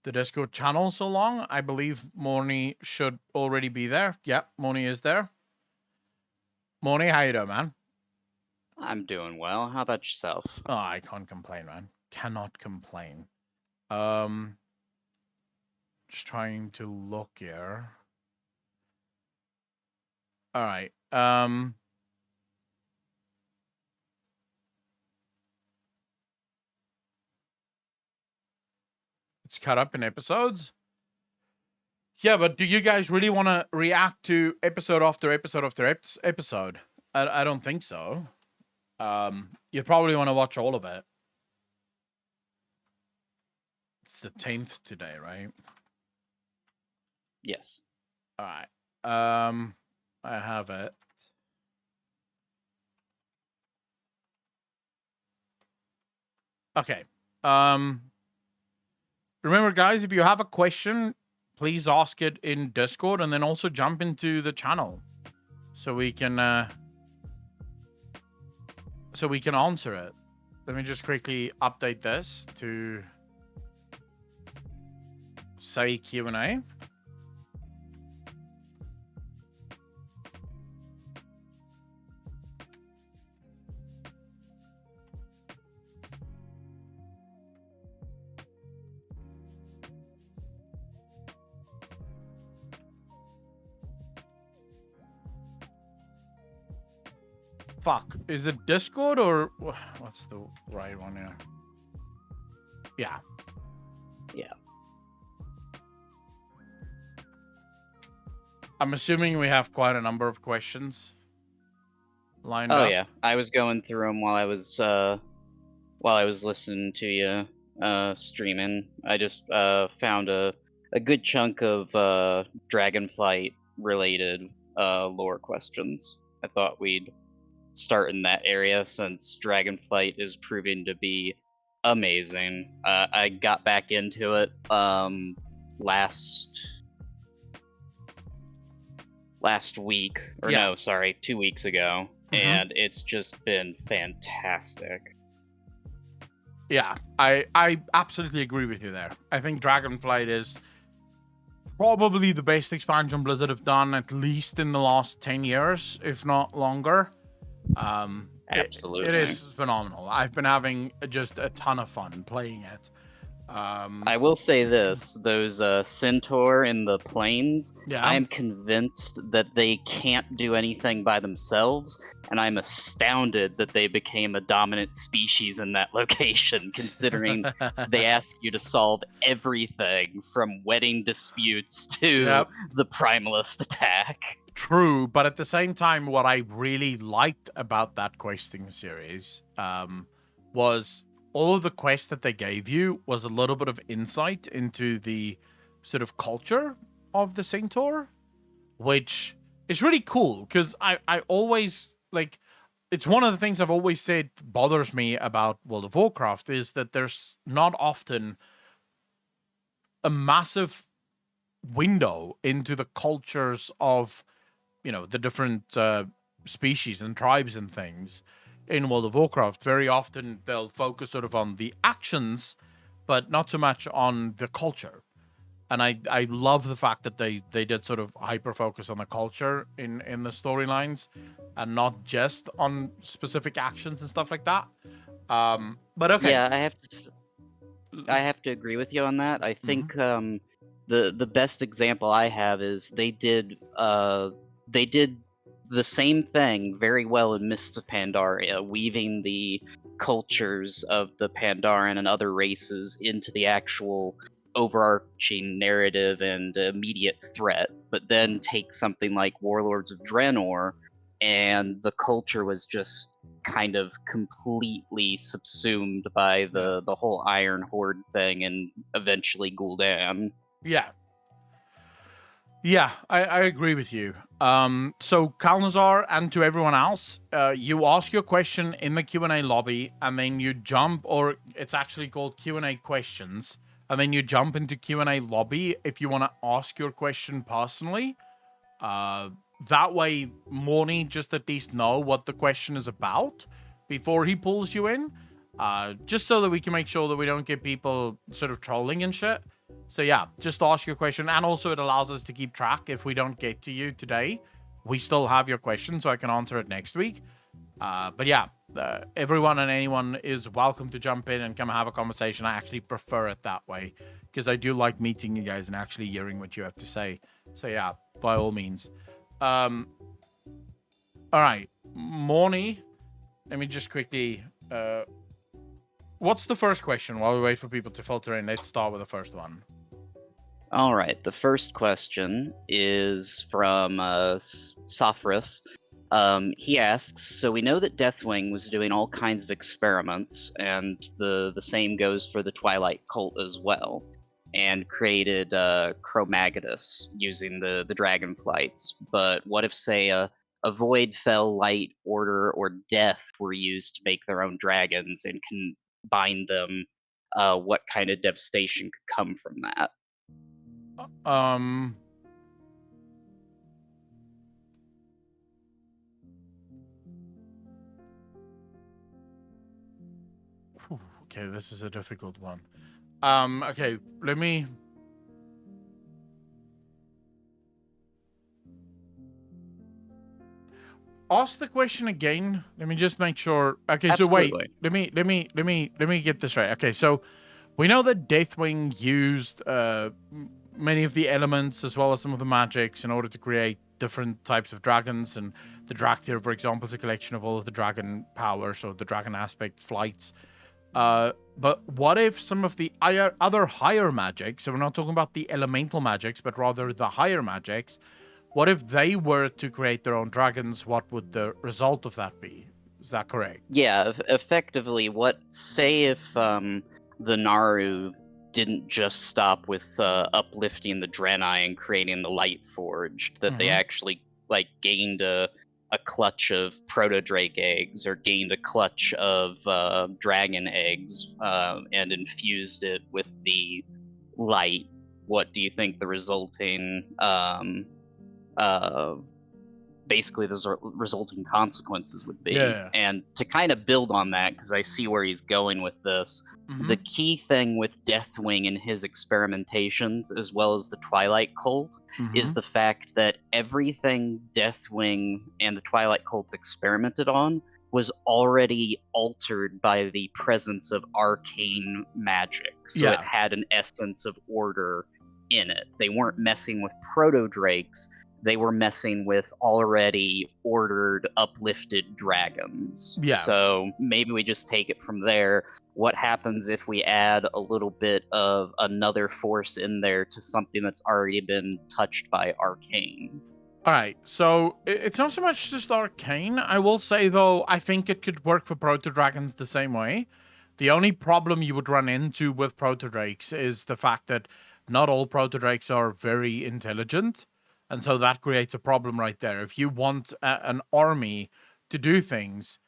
the Discord channel so long. I believe Morny should already be there. Yep, Morny is there. Morny, how you doing, man? I'm doing well. How about yourself? Oh, I can't complain, man. Cannot complain. Just trying to look here. All right. It's cut up in episodes. Yeah, but do you guys really want to react to episode after episode after episode? I don't think so. You probably want to watch all of it. It's the 10th today, right? Yes. All right. I have it. Okay. Remember, guys, if you have a question, please ask it in Discord, and then also jump into the channel so we can answer it. Let me just quickly update this to say Q&A. Fuck. Is it Discord or what's the right one here? Yeah. Yeah. I'm assuming we have quite a number of questions lined up. Oh yeah. I was going through them while I was listening to you streaming. I just found a good chunk of Dragonflight related lore questions. I thought we'd start in that area since Dragonflight is proving to be amazing. I got back into it last week, or Yeah. no, sorry, 2 weeks ago, and it's just been fantastic. Yeah, I absolutely agree with you there. I think Dragonflight is probably the best expansion Blizzard have done, at least in the last 10 years, if not longer. Absolutely. It is phenomenal. I've been having just a ton of fun playing it. I will say this, those Centaur in the plains, Yeah. I am convinced that they can't do anything by themselves, and I'm astounded that they became a dominant species in that location, considering they ask you to solve everything from wedding disputes to Yep. the Primalist attack. True, but at the same time, what I really liked about that questing series was all of the quests that they gave you was a little bit of insight into the sort of culture of the Centaur, which is really cool because I always like it's one of the things I've always said bothers me about World of Warcraft is that there's not often a massive window into the cultures of, the different species and tribes and things in World of Warcraft. Very often they'll focus sort of on the actions, but not so much on the culture. And I love the fact that they did sort of hyper focus on the culture in the storylines and not just on specific actions and stuff like that. But okay. Yeah, I have to agree with you on that. I think the best example I have is they did the same thing very well in Mists of Pandaria, weaving the cultures of the Pandaren and other races into the actual overarching narrative and immediate threat, but then take something like Warlords of Draenor, and the culture was just kind of completely subsumed by the whole Iron Horde thing and eventually Gul'dan. Yeah. Yeah, I agree with you. So Kalnazar, and to everyone else, you ask your question in the Q&A lobby, and then you jump, or it's actually called Q&A questions, and then you jump into Q&A lobby if you want to ask your question personally. That way, Morny just at least know what the question is about before he pulls you in, just so that we can make sure that we don't get people sort of trolling and shit. So yeah, just ask your question, and also it allows us to keep track. If we don't get to you today, we still have your question, so I can answer it next week. But yeah, everyone and anyone is welcome to jump in and come have a conversation. I actually prefer it that way, because I do like meeting you guys and actually hearing what you have to say. So yeah, by all means. All right, Morny, let me just quickly... what's the first question while we wait for people to filter in? Let's start with the first one. All right, the first question is from Sophris. He asks, so we know that Deathwing was doing all kinds of experiments, and the same goes for the Twilight Cult as well, and created Chromaggus using the Dragonflights. But what if, say, a Void, Fel, Light, Order, or Death were used to make their own dragons and combine them? What kind of devastation could come from that? Okay, this is a difficult one. Okay, let me... ask the question again. Let me just make sure. Okay, Absolutely. So wait. Let me get this right. Okay, so we know that Deathwing used many of the elements as well as some of the magics in order to create different types of dragons, and the Draktyr, for example, is a collection of all of the dragon powers, so the dragon aspect, flights. But what if some of the other higher magics, so we're not talking about the elemental magics, but rather the higher magics, what if they were to create their own dragons? What would the result of that be? Is that correct? Yeah, effectively, say if the Naaru didn't just stop with uplifting the Draenei and creating the Light Forged, that they actually gained a clutch of proto-drake eggs, or gained a clutch of dragon eggs, and infused it with the light. What do you think the resulting basically the resulting consequences would be? Yeah. And to kind of build on that, because I see where he's going with this, the key thing with Deathwing and his experimentations, as well as the Twilight Cult, is the fact that everything Deathwing and the Twilight Cults experimented on was already altered by the presence of arcane magic. So it had an essence of order in it. They weren't messing with proto-drakes, they were messing with already ordered, uplifted dragons. Yeah. So maybe we just take it from there. What happens if we add a little bit of another force in there to something that's already been touched by arcane? All right, so it's not so much just arcane. I will say, though, I think it could work for proto-dragons the same way. The only problem you would run into with proto-drakes is the fact that not all proto-drakes are very intelligent. And so that creates a problem right there. If you want an army to do things,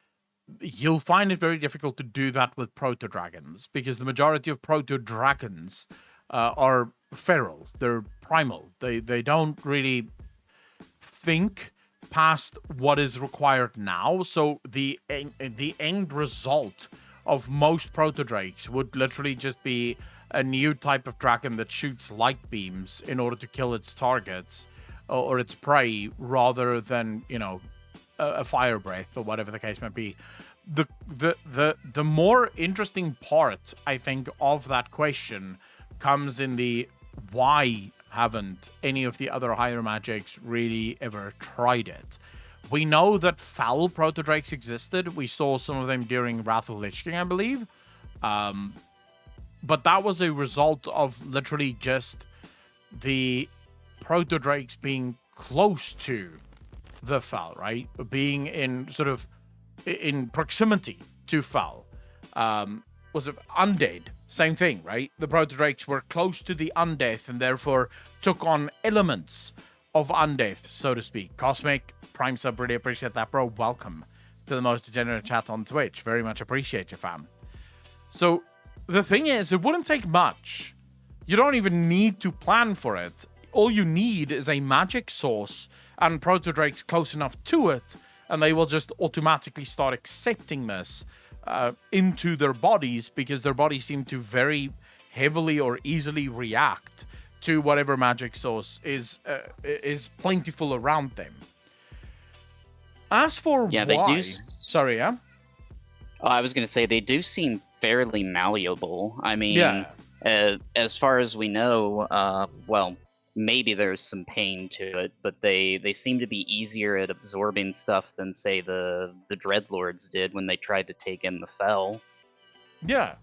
you'll find it very difficult to do that with proto-dragons, because the majority of proto-dragons are feral. They're primal. They don't really think past what is required now. So the end result of most proto-drakes would literally just be a new type of dragon that shoots light beams in order to kill its targets or its prey, rather than, you know, a fire breath or whatever the case might be. The more interesting part, I think, of that question comes in the why haven't any of the other higher magics really ever tried it. We know that foul proto-drakes existed. We saw some of them during Wrath of Lich King, I believe. But that was a result of literally just the proto-drakes being close to the foul, right? Being in sort of in proximity to foul. Was it undead? Same thing, right? The proto-drakes were close to the undeath and therefore took on elements of undeath, so to speak. Cosmic Prime sub, really appreciate that, bro. Welcome to the most degenerate chat on Twitch. Very much appreciate you, fam. So the thing is, it wouldn't take much. You don't even need to plan for it. All you need is a magic source and proto-drakes close enough to it, and they will just automatically start accepting this into their bodies, because their bodies seem to very heavily or easily react to whatever magic source is plentiful around them. As for Yeah, why... they do. Sorry, yeah? Oh, I was going to say they do seem fairly malleable. I mean, Yeah. As far as we know, well, maybe there's some pain to it, but they seem to be easier at absorbing stuff than, say, the Dreadlords did when they tried to take in the Fel. Yeah.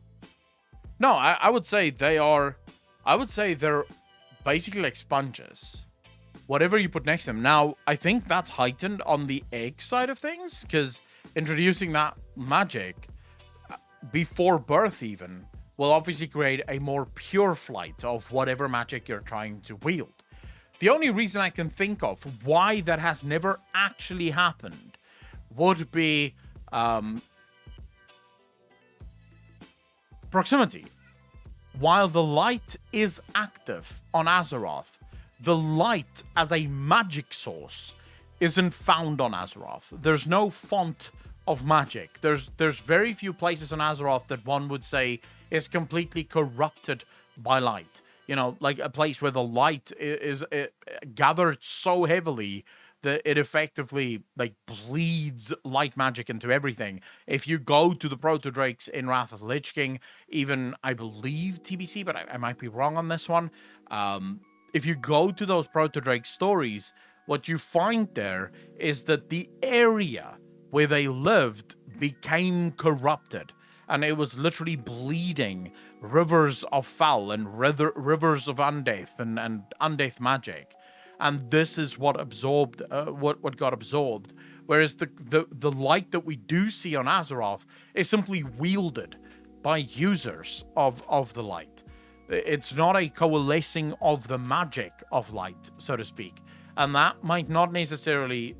No, I would say they are... I would say they're basically like sponges. Whatever you put next to them. Now, I think that's heightened on the egg side of things, because introducing that magic before birth even will obviously create a more pure flight of whatever magic you're trying to wield. The only reason I can think of why that has never actually happened would be proximity. While the light is active on Azeroth, the light as a magic source isn't found on Azeroth. There's no font of magic. There's very few places on Azeroth that one would say is completely corrupted by light. You know, like a place where the light is gathered so heavily that it effectively like bleeds light magic into everything. If you go to the proto-drakes in Wrath of the Lich King, even I believe TBC, but I might be wrong on this one. If you go to those proto-drake stories, what you find there is that the area where they lived became corrupted, and it was literally bleeding rivers of foul and rivers of undeath and undeath magic. And this is what absorbed, what got absorbed. Whereas the light that we do see on Azeroth is simply wielded by users of the light. It's not a coalescing of the magic of light, so to speak. And that might not necessarily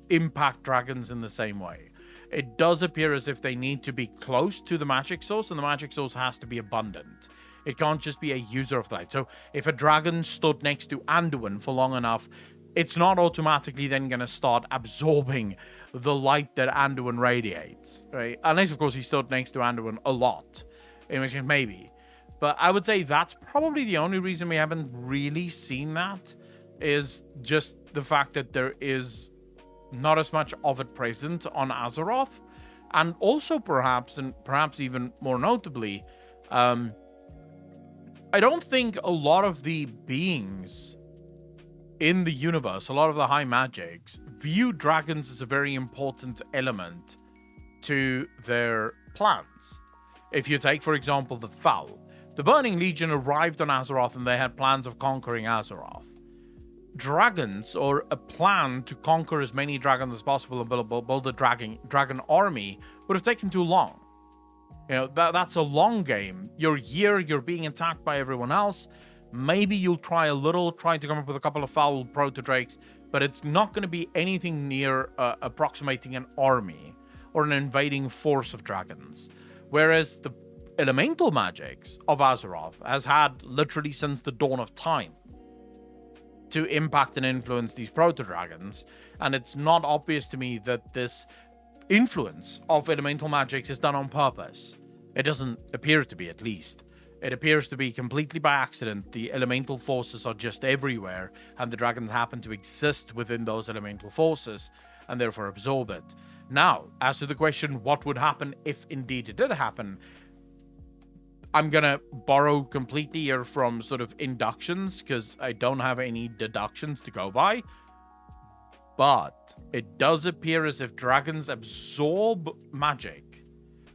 impact dragons in the same way. It does appear as if they need to be close to the magic source, and the magic source has to be abundant. It can't just be a user of the light. So if a dragon stood next to Anduin for long enough, it's not automatically then going to start absorbing the light that Anduin radiates, right? Unless, of course, he stood next to Anduin a lot, in which case maybe. But I would say that's probably the only reason we haven't really seen that, is just the fact that there is not as much of it present on Azeroth. And also perhaps even more notably, I don't think a lot of the beings in the universe, a lot of the high magics, view dragons as a very important element to their plans. If you take, for example, the Foul, the Burning Legion arrived on Azeroth and they had plans of conquering Azeroth. Dragons, or a plan to conquer as many dragons as possible and build a dragon army, would have taken too long. You know, that's a long game. You're here, you're being attacked by everyone else. Maybe you'll try to come up with a couple of foul proto-drakes, but it's not going to be anything near approximating an army. or an invading force of dragons. Whereas the elemental magics of Azeroth has had literally since the dawn of time to impact and influence these proto-dragons, and it's not obvious to me that this influence of elemental magics is done on purpose. It doesn't appear to be, at least. It appears to be completely by accident. The elemental forces are just everywhere, and the dragons happen to exist within those elemental forces, and therefore absorb it. Now, as to the question, what would happen if indeed it did happen? I'm gonna borrow completely here from sort of inductions, because I don't have any deductions to go by. But it does appear as if dragons absorb magic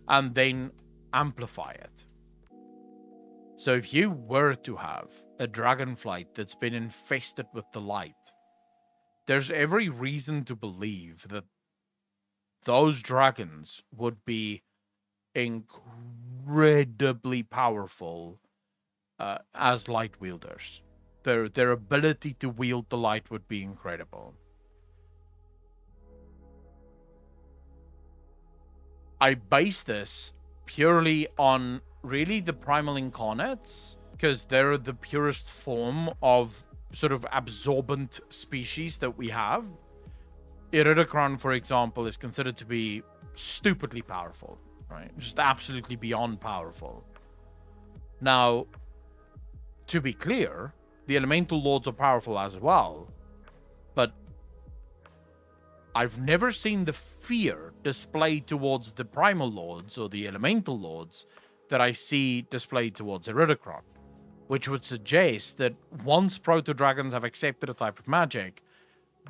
and then amplify it. So if you were to have a dragonflight that's been infested with the light, there's every reason to believe that those dragons would be incredibly powerful as light wielders. Their ability to wield the light would be incredible. I base this purely on really the primal incarnates, because they're the purest form of sort of absorbent species that we have. Iridacron, for example, is considered to be stupidly powerful, right? Just absolutely beyond powerful. Now, to be clear, the elemental lords are powerful as well, but I've never seen the fear displayed towards the primal lords or the elemental lords that I see displayed towards Iridacron, which would suggest that once proto-dragons have accepted a type of magic,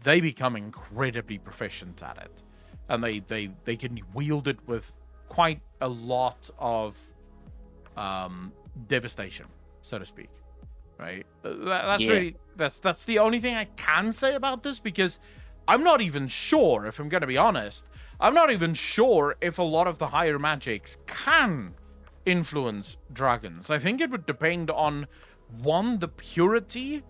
they become incredibly proficient at it, and they can wield it with quite a lot of devastation, so to speak. Right? That's the only thing I can say about this, because I'm not even sure, if I'm going to be honest, I'm not even sure if a lot of the higher magics can influence dragons. I think it would depend on, one, the purity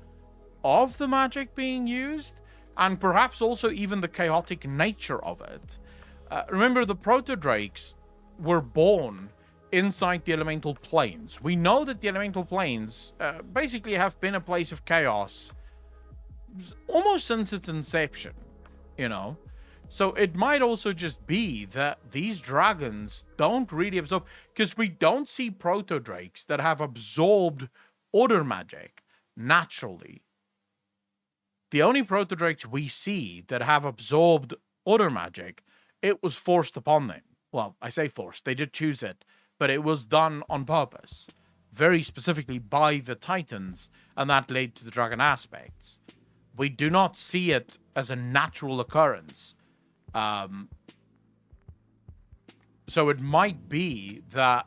of the magic being used, and perhaps also even the chaotic nature of it. Remember, the proto-drakes were born inside the elemental planes. We know that the elemental planes basically have been a place of chaos almost since its inception, you know? So it might also just be that these dragons don't really absorb, because we don't see proto-drakes that have absorbed order magic naturally. The only proto-drakes we see that have absorbed order magic, it was forced upon them. Well, I say forced, they did choose it, but it was done on purpose, very specifically by the Titans, and that led to the dragon aspects. We do not see it as a natural occurrence. So it might be that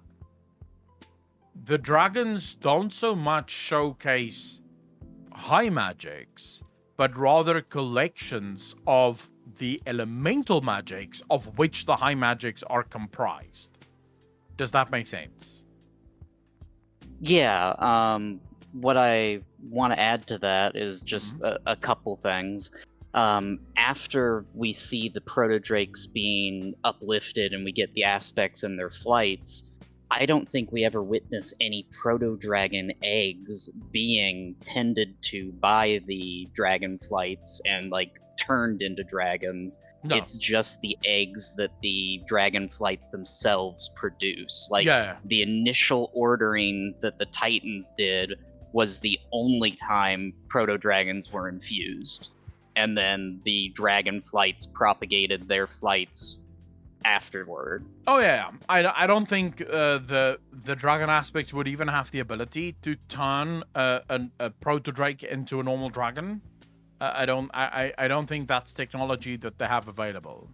the dragons don't so much showcase high magics, but rather collections of the elemental magics of which the high magics are comprised. Does that make sense? Yeah, what I want to add to that is just a couple things. After we see the proto-drakes being uplifted and we get the aspects in their flights, I don't think we ever witness any proto-dragon eggs being tended to by the dragon flights and, like, turned into dragons. No. It's just the eggs that the dragon flights themselves produce. Like, the initial ordering that the Titans did was the only time proto-dragons were infused. And then the dragon flights propagated their flights afterward. Oh yeah, I don't think the dragon aspects would even have the ability to turn a proto-drake into a normal dragon. I don't think that's technology that they have available.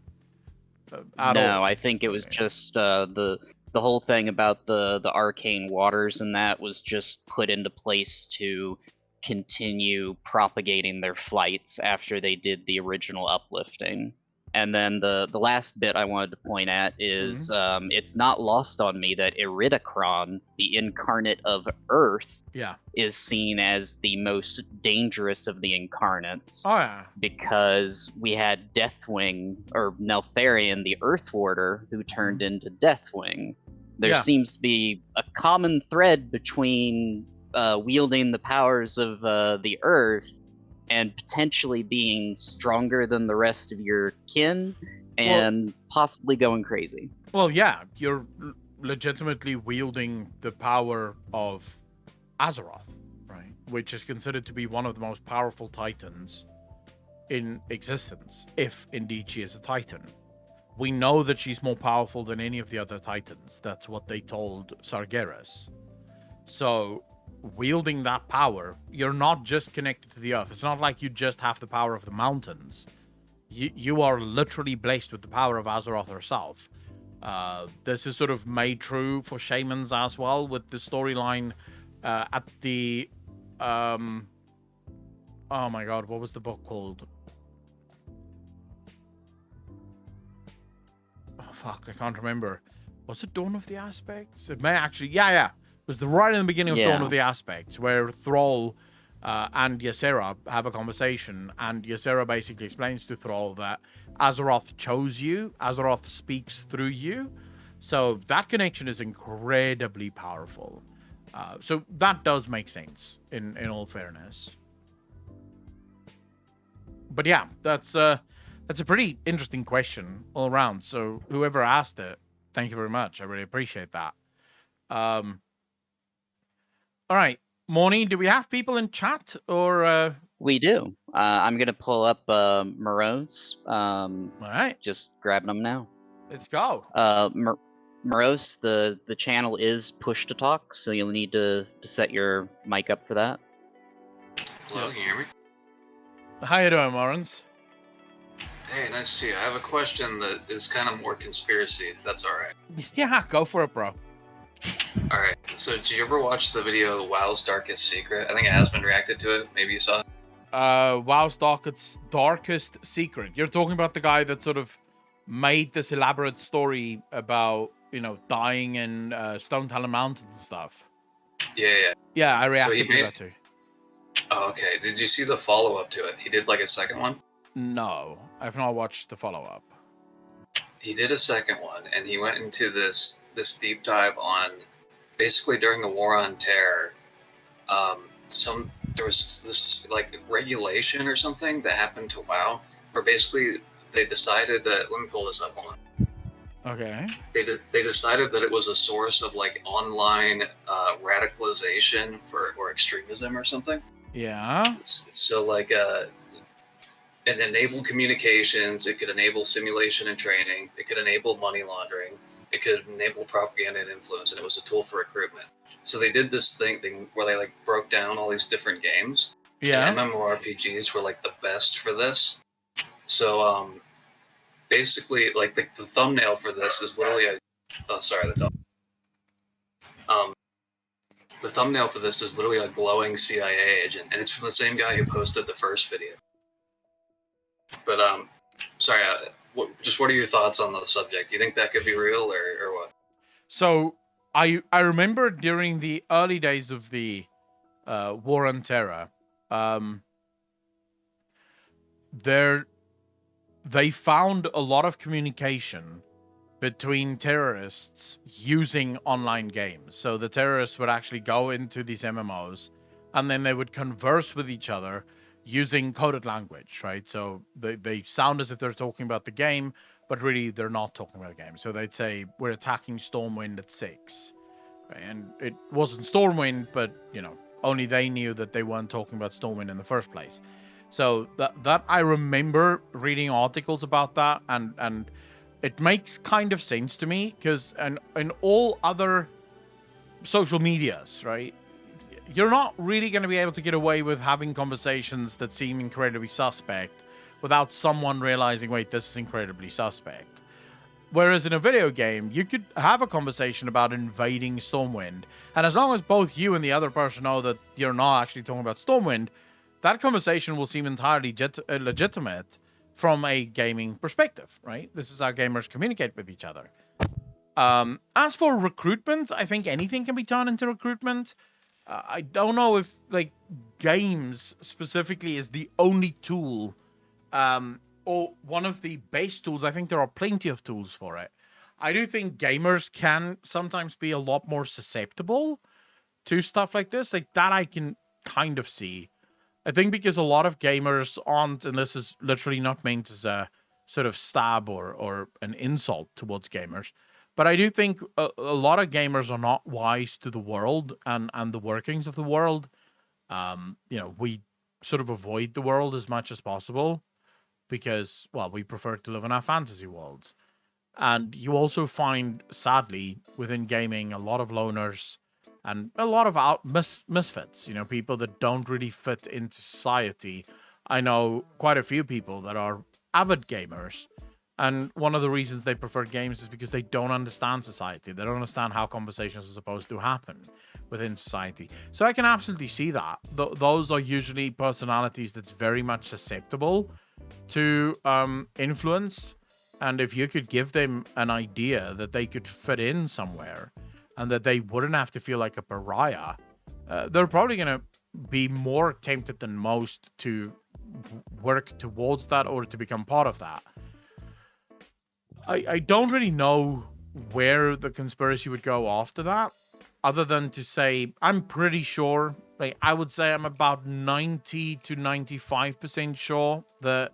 At all. I think it was just the whole thing about the arcane waters, and that was just put into place to continue propagating their flights after they did the original uplifting. And then the last bit I wanted to point at is it's not lost on me that Iridikron, the incarnate of Earth, Yeah. is seen as the most dangerous of the incarnates. Oh yeah. Because we had Deathwing, or Neltharion, the Earth Warder, who turned into Deathwing. There Yeah. seems to be a common thread between wielding the powers of the Earth and potentially being stronger than the rest of your kin and possibly going crazy. Well, yeah, you're legitimately wielding the power of Azeroth, right? Which is considered to be one of the most powerful titans in existence, if indeed she is a titan. We know that she's more powerful than any of the other titans. That's what they told Sargeras. So, wielding that power, you're not just connected to the earth. It's not like you just have the power of the mountains. You are literally blessed with the power of Azeroth herself. This is sort of made true for shamans as well, with the storyline at the oh my god, what was the book called? Oh fuck, I can't remember. Was it Dawn of the Aspects? It may actually, yeah. It was right in the beginning of Dawn of the Aspects, where Thrall and Ysera have a conversation, and Ysera basically explains to Thrall that Azeroth chose you, Azeroth speaks through you, so that connection is incredibly powerful. So that does make sense, in all fairness. But yeah, that's a pretty interesting question all around, so whoever asked it, thank you very much, I really appreciate that. All right, Morny, do we have people in chat or? We do. I'm gonna pull up Morose. All right, just grabbing them now. Let's go. Morose, the channel is push to talk, so you'll need to set your mic up for that. Hello, can you hear me? How you doing, Morans? Hey, nice to see you. I have a question that is kind of more conspiracy, if that's alright. Yeah, go for it, bro. Alright, so did you ever watch the video WoW's Darkest Secret? I think Asmon reacted to it. Maybe you saw it. WoW's Darkest Secret. You're talking about the guy that sort of made this elaborate story about, dying in Stone Talon Mountains and stuff. Yeah. Yeah, I reacted to that too. Oh, okay. Did you see the follow-up to it? He did like a second one? No, I've not watched the follow-up. He did a second one, and he went into this deep dive on, basically during the War on Terror, there was this like regulation or something that happened to WoW, where basically they decided that, let me pull this up on. Okay. They decided that it was a source of like online radicalization or extremism or something. Yeah. So like it enabled communications, it could enable simulation and training, it could enable money laundering, it could enable propaganda and influence, and it was a tool for recruitment. So they did this thing where they like broke down all these different games. Yeah. And MMORPGs were like the best for this. So basically like the thumbnail for this is literally the thumbnail for this is literally a glowing CIA agent, and it's from the same guy who posted the first video. But sorry, what are your thoughts on the subject? Do you think that could be real or what? So I remember during the early days of the War on Terror, they found a lot of communication between terrorists using online games. So the terrorists would actually go into these MMOs, and then they would converse with each other using coded language, right? So they sound as if they're talking about the game, but really they're not talking about the game. So they'd say, we're attacking Stormwind at 6. Right? And it wasn't Stormwind, but, only they knew that they weren't talking about Stormwind in the first place. So that I remember reading articles about that, and it makes kind of sense to me, because in all other social medias, right, you're not really going to be able to get away with having conversations that seem incredibly suspect without someone realizing, wait, this is incredibly suspect. Whereas in a video game, you could have a conversation about invading Stormwind, and as long as both you and the other person know that you're not actually talking about Stormwind, that conversation will seem entirely legitimate, from a gaming perspective, right? This is how gamers communicate with each other. As for recruitment, I think anything can be turned into recruitment. I don't know if like games specifically is the only tool, or one of the best tools. I think there are plenty of tools for it. I do think gamers can sometimes be a lot more susceptible to stuff like this. Like that I can kind of see. I think because a lot of gamers aren't, and this is literally not meant as a sort of stab or an insult towards gamers, but I do think a lot of gamers are not wise to the world and the workings of the world. We sort of avoid the world as much as possible because, well, we prefer to live in our fantasy worlds. And you also find, sadly, within gaming, a lot of loners and a lot of misfits, people that don't really fit into society. I know quite a few people that are avid gamers, and one of the reasons they prefer games is because they don't understand society. They don't understand how conversations are supposed to happen within society. So I can absolutely see that. Those are usually personalities that's very much susceptible to influence. And if you could give them an idea that they could fit in somewhere and that they wouldn't have to feel like a pariah, they're probably going to be more tempted than most to work towards that or to become part of that. I don't really know where the conspiracy would go after that, other than to say, I'm pretty sure, like I would say I'm about 90 to 95% sure that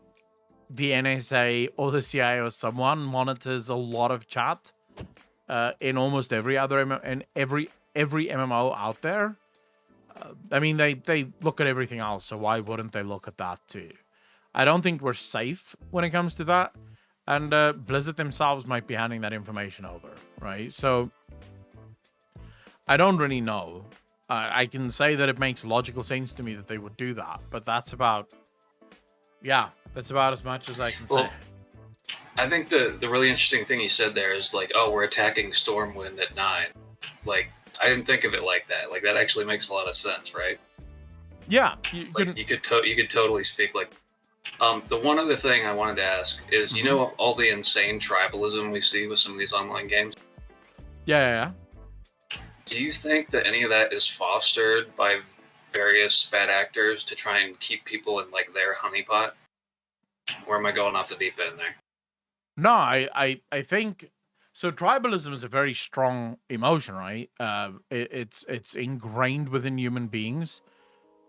the NSA or the CIA or someone monitors a lot of chat in almost every other every MMO out there. I mean, they look at everything else, so why wouldn't they look at that too? I don't think we're safe when it comes to that, and Blizzard themselves might be handing that information over, right? So I don't really know. I can say that it makes logical sense to me that they would do that, but that's about as much as I can say. Well, I think the really interesting thing you said there is like, oh, we're attacking Stormwind at 9. Like, I didn't think of it like that. Like, that actually makes a lot of sense, right? Yeah, you could totally speak like. The one other thing I wanted to ask is, you know, all the insane tribalism we see with some of these online games. Yeah. Do you think that any of that is fostered by various bad actors to try and keep people in like their honeypot? Or am I going off the deep end there? No, I think so. Tribalism is a very strong emotion, right? It's ingrained within human beings.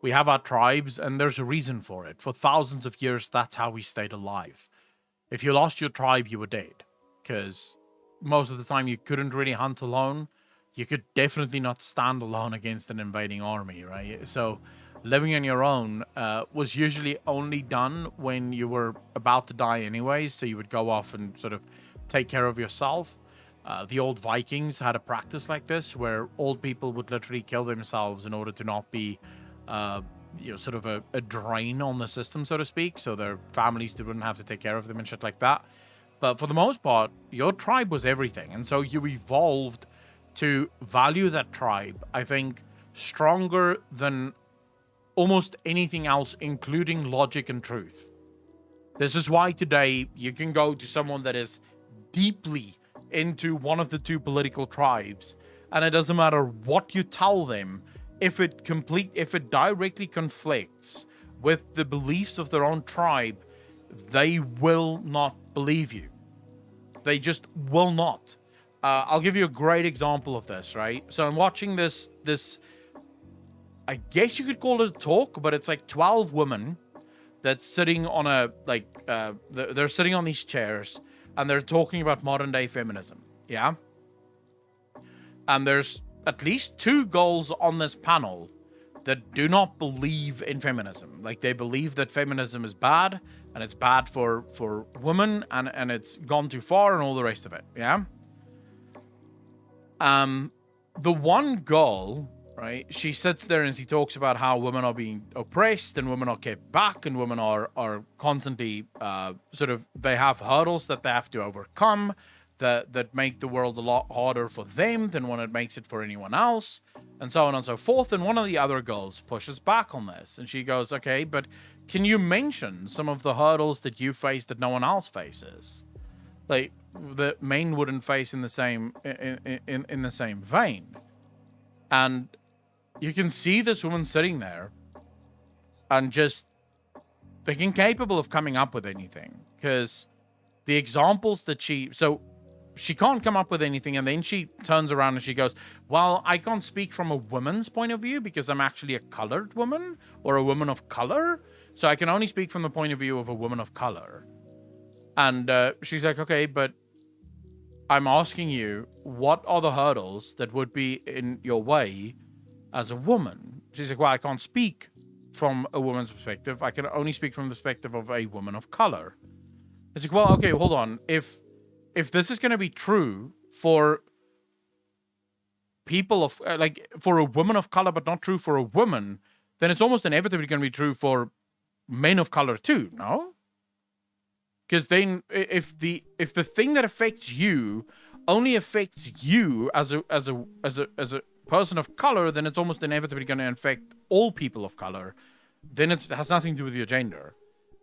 We have our tribes, and there's a reason for it. For thousands of years, that's how we stayed alive. If you lost your tribe, you were dead, because most of the time you couldn't really hunt alone. You could definitely not stand alone against an invading army, right? So living on your own was usually only done when you were about to die anyway, so you would go off and sort of take care of yourself. The old Vikings had a practice like this, where old people would literally kill themselves in order to not be sort of a drain on the system, so to speak, so their families wouldn't have to take care of them and shit like that. But for the most part, your tribe was everything, and so you evolved to value that tribe, I think, stronger than almost anything else, including logic and truth. This is why today you can go to someone that is deeply into one of the two political tribes, and it doesn't matter what you tell them, if it directly conflicts with the beliefs of their own tribe, they will not believe you. They just will not. I'll give you a great example of this, right? So I'm watching this, I guess you could call it a talk, but it's like 12 women that's sitting on they're sitting on these chairs, and they're talking about modern day feminism, yeah? And there's at least 2 girls on this panel that do not believe in feminism. Like, they believe that feminism is bad, and it's bad for women, and it's gone too far, and all the rest of it, yeah? The one girl, right, she sits there and she talks about how women are being oppressed, and women are kept back, and women are constantly they have hurdles that they have to overcome that make the world a lot harder for them than when it makes it for anyone else, and so on and so forth. And one of the other girls pushes back on this, and she goes, okay, but can you mention some of the hurdles that you face that no one else faces? Like, that Maine wouldn't face in the same in the same vein. And you can see this woman sitting there and just being incapable of coming up with anything, because the examples that she can't come up with anything, and then she turns around and she goes, well, I can't speak from a woman's point of view because I'm actually a colored woman or a woman of color, so I can only speak from the point of view of a woman of color. And she's like, okay, but I'm asking you, what are the hurdles that would be in your way as a woman? She's like, well, I can't speak from a woman's perspective. I can only speak from the perspective of a woman of color. It's like, well, okay, hold on. If this is going to be true for people of, for a woman of color, but not true for a woman, then it's almost inevitably going to be true for men of color too, no? Because then, if the thing that affects you only affects you as a person of color, then it's almost inevitably going to affect all people of color. Then it has nothing to do with your gender,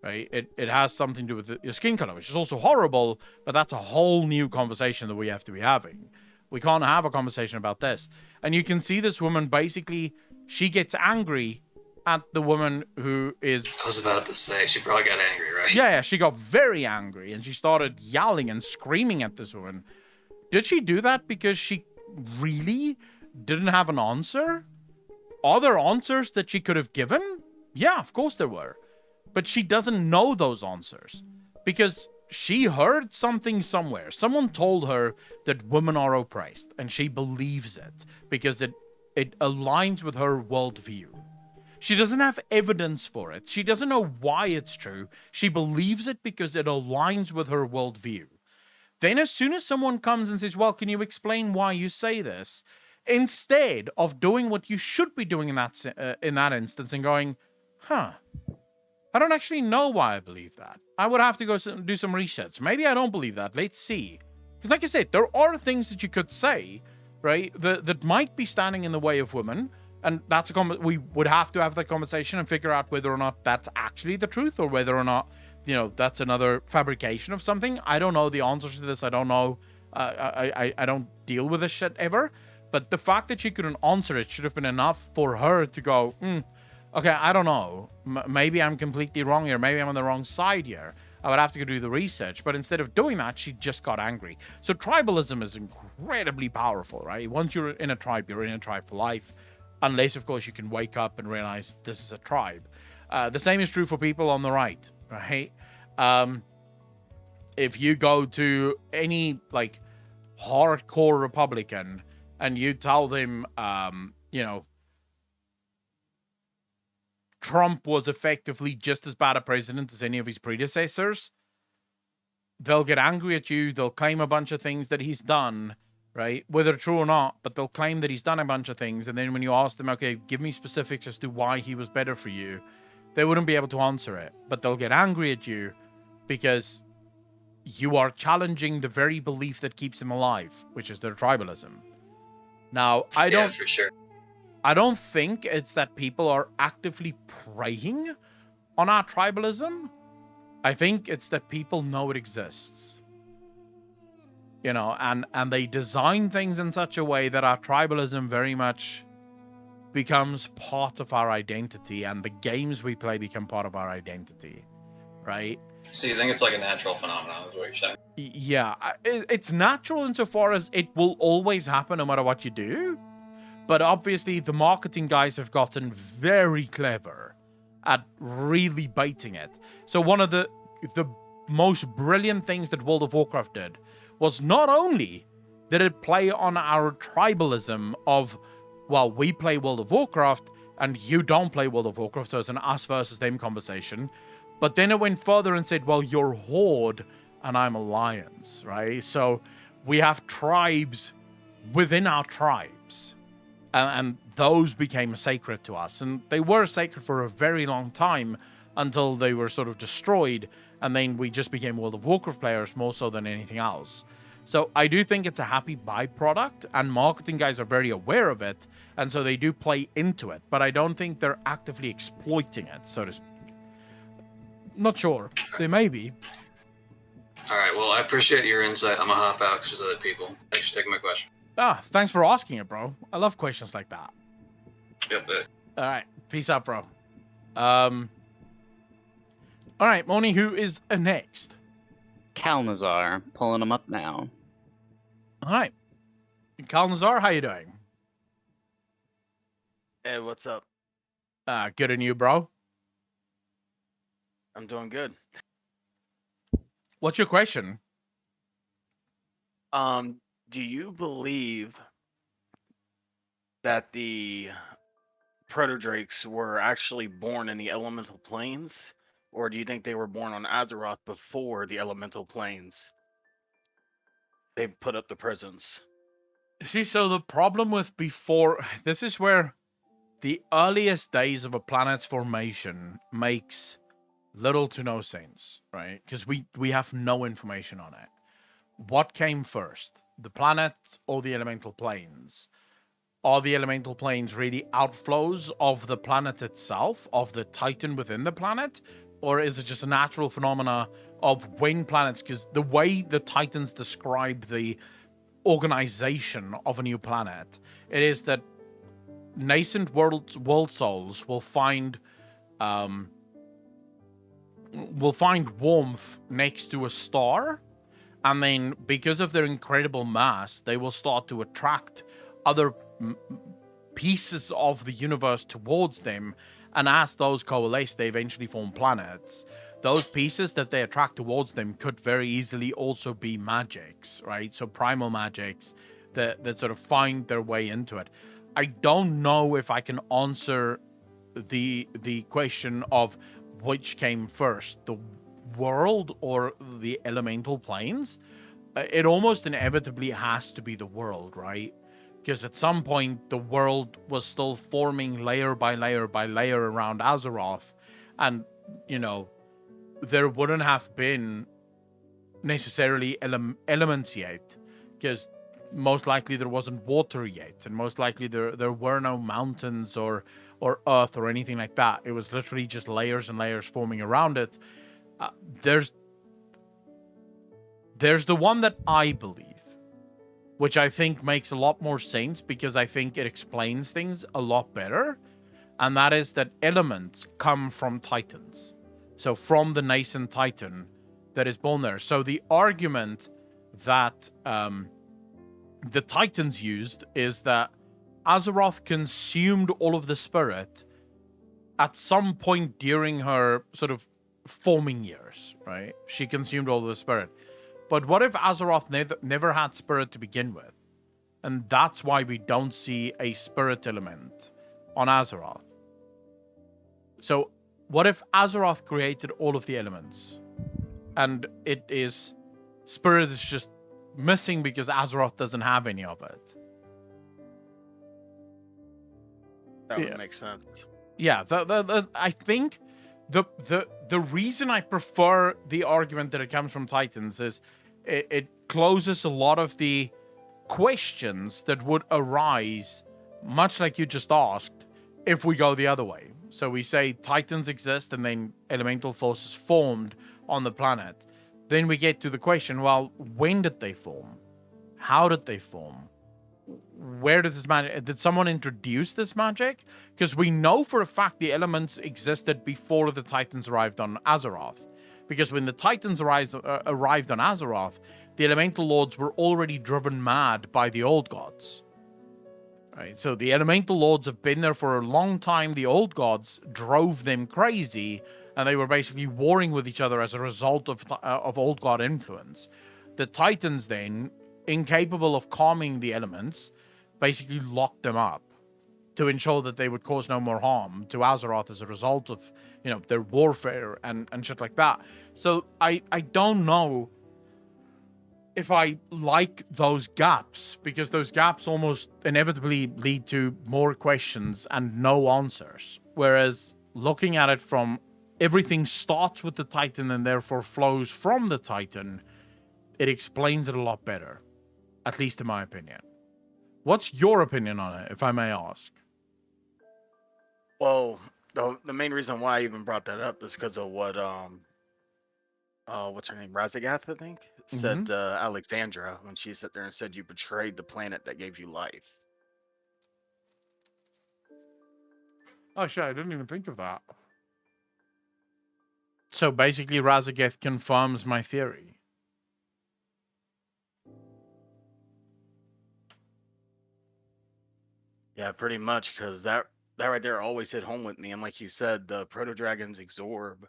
right? It has something to do with your skin color, which is also horrible. But that's a whole new conversation that we have to be having. We can't have a conversation about this. And you can see this woman basically, she gets angry at the woman who is... I was about to say, she probably got angry, right? Yeah, she got very angry and she started yelling and screaming at this woman. Did she do that because she really didn't have an answer? Are there answers that she could have given? Yeah, of course there were. But she doesn't know those answers because she heard something somewhere. Someone told her that women are oppressed and she believes it because it aligns with her worldview. She doesn't have evidence for it. She doesn't know why it's true. She believes it because it aligns with her worldview. Then as soon as someone comes and says, well, can you explain why you say this? Instead of doing what you should be doing in that instance and going, I don't actually know why I believe that. I would have to go do some research. Maybe I don't believe that. Let's see. Because like I said, there are things that you could say, right, that might be standing in the way of women. And that's we would have to have that conversation and figure out whether or not that's actually the truth or whether or not, that's another fabrication of something. I don't know the answers to this. I don't know. I don't deal with this shit ever. But the fact that she couldn't answer it should have been enough for her to go, okay, I don't know. Maybe I'm completely wrong here. Maybe I'm on the wrong side here. I would have to go do the research. But instead of doing that, she just got angry. So tribalism is incredibly powerful, right? Once you're in a tribe, you're in a tribe for life. Unless, of course, you can wake up and realize this is a tribe. The same is true for people on the right, right? If you go to any, hardcore Republican and you tell them, Trump was effectively just as bad a president as any of his predecessors, they'll get angry at you. They'll claim a bunch of things that he's done, right? Whether true or not, but they'll claim that he's done a bunch of things. And then when you ask them, okay, give me specifics as to why he was better for you, they wouldn't be able to answer it. But they'll get angry at you because you are challenging the very belief that keeps them alive, which is their tribalism. Now, Yeah, for sure. I don't think it's that people are actively preying on our tribalism. I think it's that people know it exists. And they design things in such a way that our tribalism very much becomes part of our identity, and the games we play become part of our identity, right? So you think it's like a natural phenomenon, is what you're saying? Yeah, it's natural insofar as it will always happen no matter what you do. But obviously, the marketing guys have gotten very clever at really baiting it. So one of the most brilliant things that World of Warcraft did was not only did it play on our tribalism of, well, we play World of Warcraft and you don't play World of Warcraft, so it's an us versus them conversation, but then it went further and said, well, you're Horde and I'm Alliance, right? So we have tribes within our tribes. And those became sacred to us. And they were sacred for a very long time until they were sort of destroyed. And then we just became World of Warcraft players more so than anything else. So I do think it's a happy byproduct. And marketing guys are very aware of it. And so they do play into it. But I don't think they're actively exploiting it, so to speak. Not sure. They may be. All right. Well, I appreciate your insight. I'm gonna hop out because there's other people. Thanks for taking my question. Thanks for asking it, bro. I love questions like that. Yep. All right. Peace out, bro. All right, Moni, who is next? Kalnazar, pulling him up now. All right. Kalnazar, how you doing? Hey, what's up? Good and you, bro? I'm doing good. What's your question? Do you believe that the Protodrakes were actually born in the elemental planes, or do you think they were born on Azeroth before the elemental planes? They put up the presence. See, so the problem with before, this is where the earliest days of a planet's formation makes little to no sense, right? Because we have no information on it. What came first, the planet or the elemental planes? Are the elemental planes really outflows of the planet itself, of the Titan within the planet? Or is it just a natural phenomena of when planets, because the way the Titans describe the organization of a new planet, it is that nascent world souls will find warmth next to a star, and then because of their incredible mass, they will start to attract other pieces of the universe towards them, and as those coalesce, they eventually form planets. Those pieces that they attract towards them could very easily also be magics, right? So primal magics that sort of find their way into it. I don't know if I can answer the question of which came first, the world or the elemental planes. It almost inevitably has to be the world, right? Because at some point the world was still forming layer by layer by layer around Azeroth, and there wouldn't have been necessarily elements yet, because most likely there wasn't water yet, and most likely there were no mountains or earth or anything like that. It was literally just layers and layers forming around it. There's the one that I believe, which I think makes a lot more sense because I think it explains things a lot better, and that is that elements come from Titans. So from the nascent Titan that is born there. So the argument that the Titans used is that Azeroth consumed all of the spirit at some point during her sort of forming years, right? She consumed all of the spirit. But what if Azeroth never had spirit to begin with? And that's why we don't see a spirit element on Azeroth. So what if Azeroth created all of the elements, and spirit is just missing because Azeroth doesn't have any of it? That would make sense. Yeah, I think the reason I prefer the argument that it comes from Titans is it closes a lot of the questions that would arise, much like you just asked, if we go the other way. So we say Titans exist and then elemental forces formed on the planet. Then we get to the question, well, when did they form? How did they form? Where did this magic... Did someone introduce this magic? Because we know for a fact the elements existed before the Titans arrived on Azeroth. Because when the Titans arrived on Azeroth, the elemental lords were already driven mad by the old gods. Right? So the elemental lords have been there for a long time. The old gods drove them crazy, and they were basically warring with each other as a result of old god influence. The Titans then, incapable of calming the elements, basically locked them up to ensure that they would cause no more harm to Azeroth as a result of, their warfare and shit like that. So I don't know if I like those gaps, because those gaps almost inevitably lead to more questions and no answers. Whereas looking at it from everything starts with the Titan and therefore flows from the Titan, it explains it a lot better, at least in my opinion. What's your opinion on it, if I may ask? Well, the main reason why I even brought that up is because of what what's her name? Razagath, I think, said to Alexandra when she sat there and said, "You betrayed the planet that gave you life." Oh shit, I didn't even think of that. So basically, Razageth confirms my theory. Yeah, pretty much, because that right there always hit home with me. And like you said, the proto dragons absorb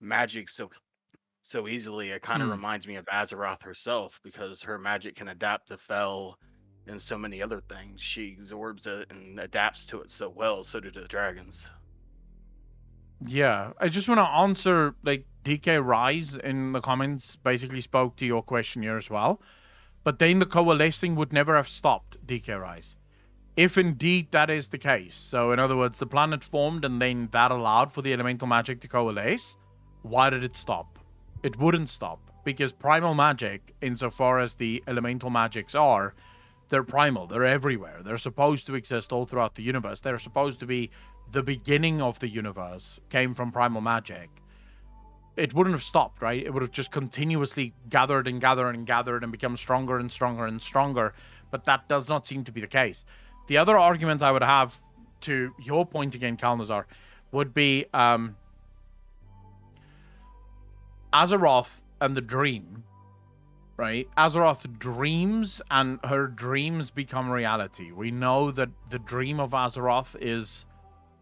magic so easily. It kind of reminds me of Azeroth herself, because her magic can adapt to Fel and so many other things. She absorbs it and adapts to it so well. So do the dragons. Yeah, I just want to answer, like, DK Rise in the comments basically spoke to your question here as well. But then the coalescing would never have stopped, DK Rise. If indeed that is the case. So in other words, the planet formed and then that allowed for the elemental magic to coalesce. Why did it stop? It wouldn't stop. Because primal magic, insofar as the elemental magics are, they're primal. They're everywhere. They're supposed to exist all throughout the universe. They're supposed to be the beginning of the universe, came from primal magic. It wouldn't have stopped, right? It would have just continuously gathered and gathered and gathered and become stronger and stronger and stronger. But that does not seem to be the case. The other argument I would have to your point again, Kalnazar, would be Azeroth and the dream, right? Azeroth dreams and her dreams become reality. We know that the dream of Azeroth is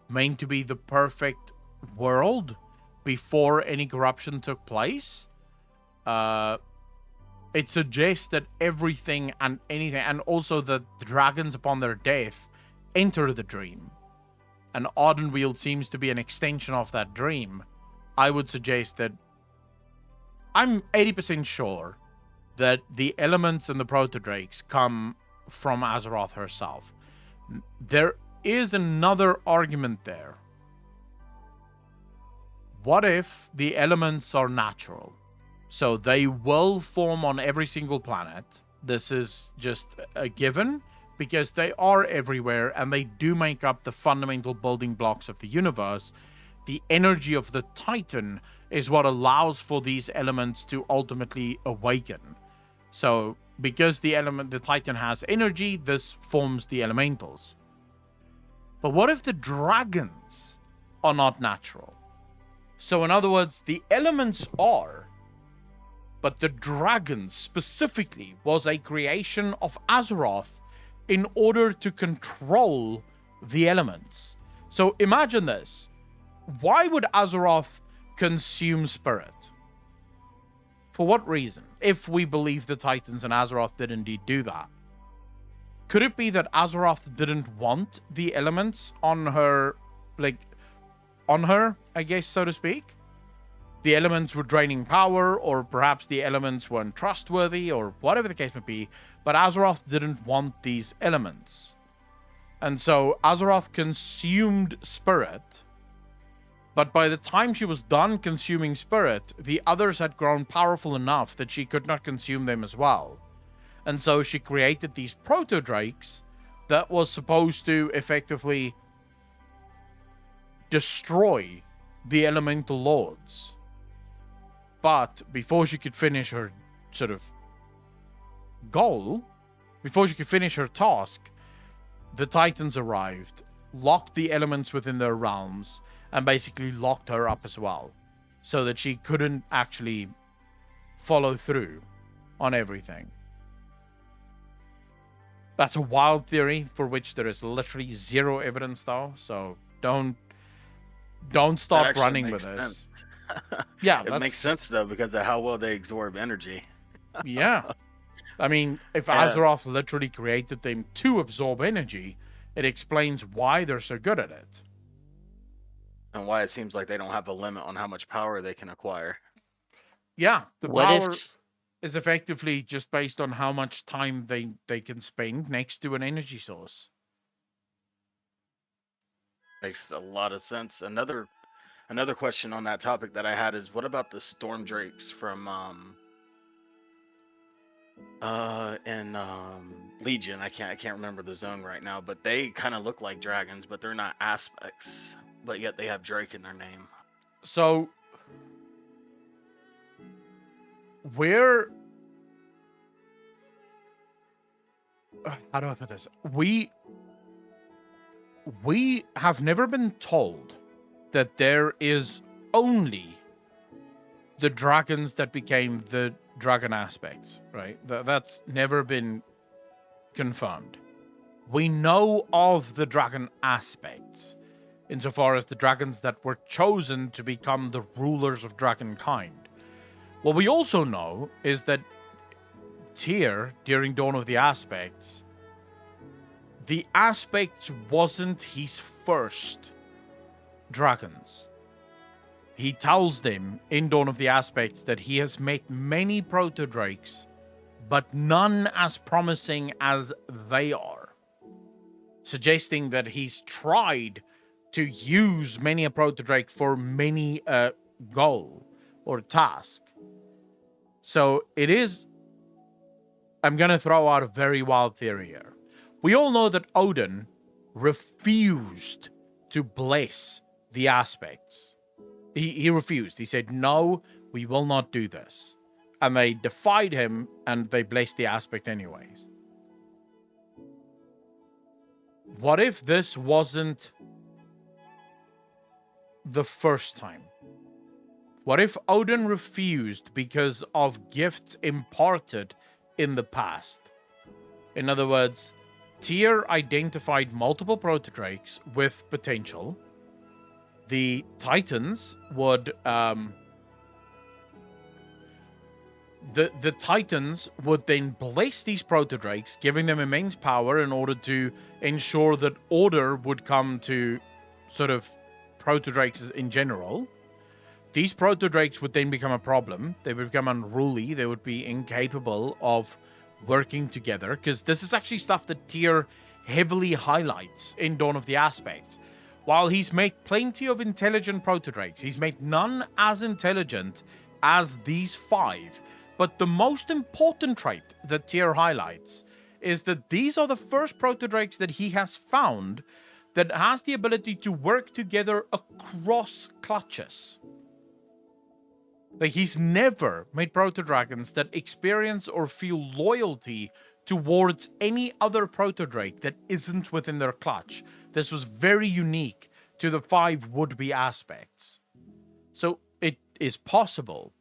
meant to be the perfect world before any corruption took place. It suggests that everything and anything, and also that the dragons upon their death enter the dream. And Ardenweald seems to be an extension of that dream. I would suggest that I'm 80% sure that the elements and the proto-drakes come from Azeroth herself. There is another argument there. What if the elements are natural? So they will form on every single planet. This is just a given because they are everywhere and they do make up the fundamental building blocks of the universe. The energy of the Titan is what allows for these elements to ultimately awaken. So because the Titan has energy, this forms the elementals. But what if the dragons are not natural? So in other words, the elements are, but the dragons specifically was a creation of Azeroth in order to control the elements. So imagine this. Why would Azeroth consume spirit? For what reason? If we believe the Titans and Azeroth did indeed do that. Could it be that Azeroth didn't want the elements on her, I guess, so to speak? The elements were draining power, or perhaps the elements weren't trustworthy, or whatever the case may be, but Azeroth didn't want these elements. And so Azeroth consumed spirit, but by the time she was done consuming spirit, the others had grown powerful enough that she could not consume them as well. And so she created these proto-drakes that was supposed to effectively destroy the elemental lords. But before she could finish her sort of goal, before she could finish her task, the Titans arrived, locked the elements within their realms, and basically locked her up as well, so that she couldn't actually follow through on everything. That's a wild theory for which there is literally zero evidence, though. So don't start running with this. Yeah, it makes sense though because of how well they absorb energy. Yeah, I mean, if Azeroth literally created them to absorb energy, it explains why they're so good at it. And why it seems like they don't have a limit on how much power they can acquire. Yeah, the What power if is effectively just based on how much time they can spend next to an energy source. Makes a lot of sense. Another question on that topic that I had is, what about the storm drakes from in Legion? I can't remember the zone right now, but they kind of look like dragons, but they're not aspects, but yet they have Drake in their name. So we're how do I put this? We have never been told that there is only the dragons that became the dragon aspects, right? That's never been confirmed. We know of the dragon aspects, insofar as the dragons that were chosen to become the rulers of dragonkind. What we also know is that Tyr, during Dawn of the Aspects wasn't his first dragons. He tells them in Dawn of the Aspects that he has made many proto-drakes, but none as promising as they are, suggesting that he's tried to use many a proto-drake for many a goal or task. So it is... I'm going to throw out a very wild theory here. We all know that Odin refused to bless the aspects. He refused. He said, no, we will not do this. And they defied him, and they blessed the aspect anyways. What if this wasn't the first time? What if Odin refused because of gifts imparted in the past? In other words, Tyr identified multiple proto-drakes with potential. The Titans would the Titans would then bless these proto-drakes, giving them immense power in order to ensure that order would come to sort of proto-drakes in general. These proto-drakes would then become a problem. They would become unruly. They would be incapable of working together, because this is actually stuff that Tyr heavily highlights in Dawn of the Aspects. While he's made plenty of intelligent proto-drakes, he's made none as intelligent as these 5. But the most important trait that Tyr highlights is that these are the first proto-drakes that he has found that has the ability to work together across clutches. Like, he's never made proto-dragons that experience or feel loyalty towards any other proto-drake that isn't within their clutch. This was very unique to the 5 would-be aspects. So it is possible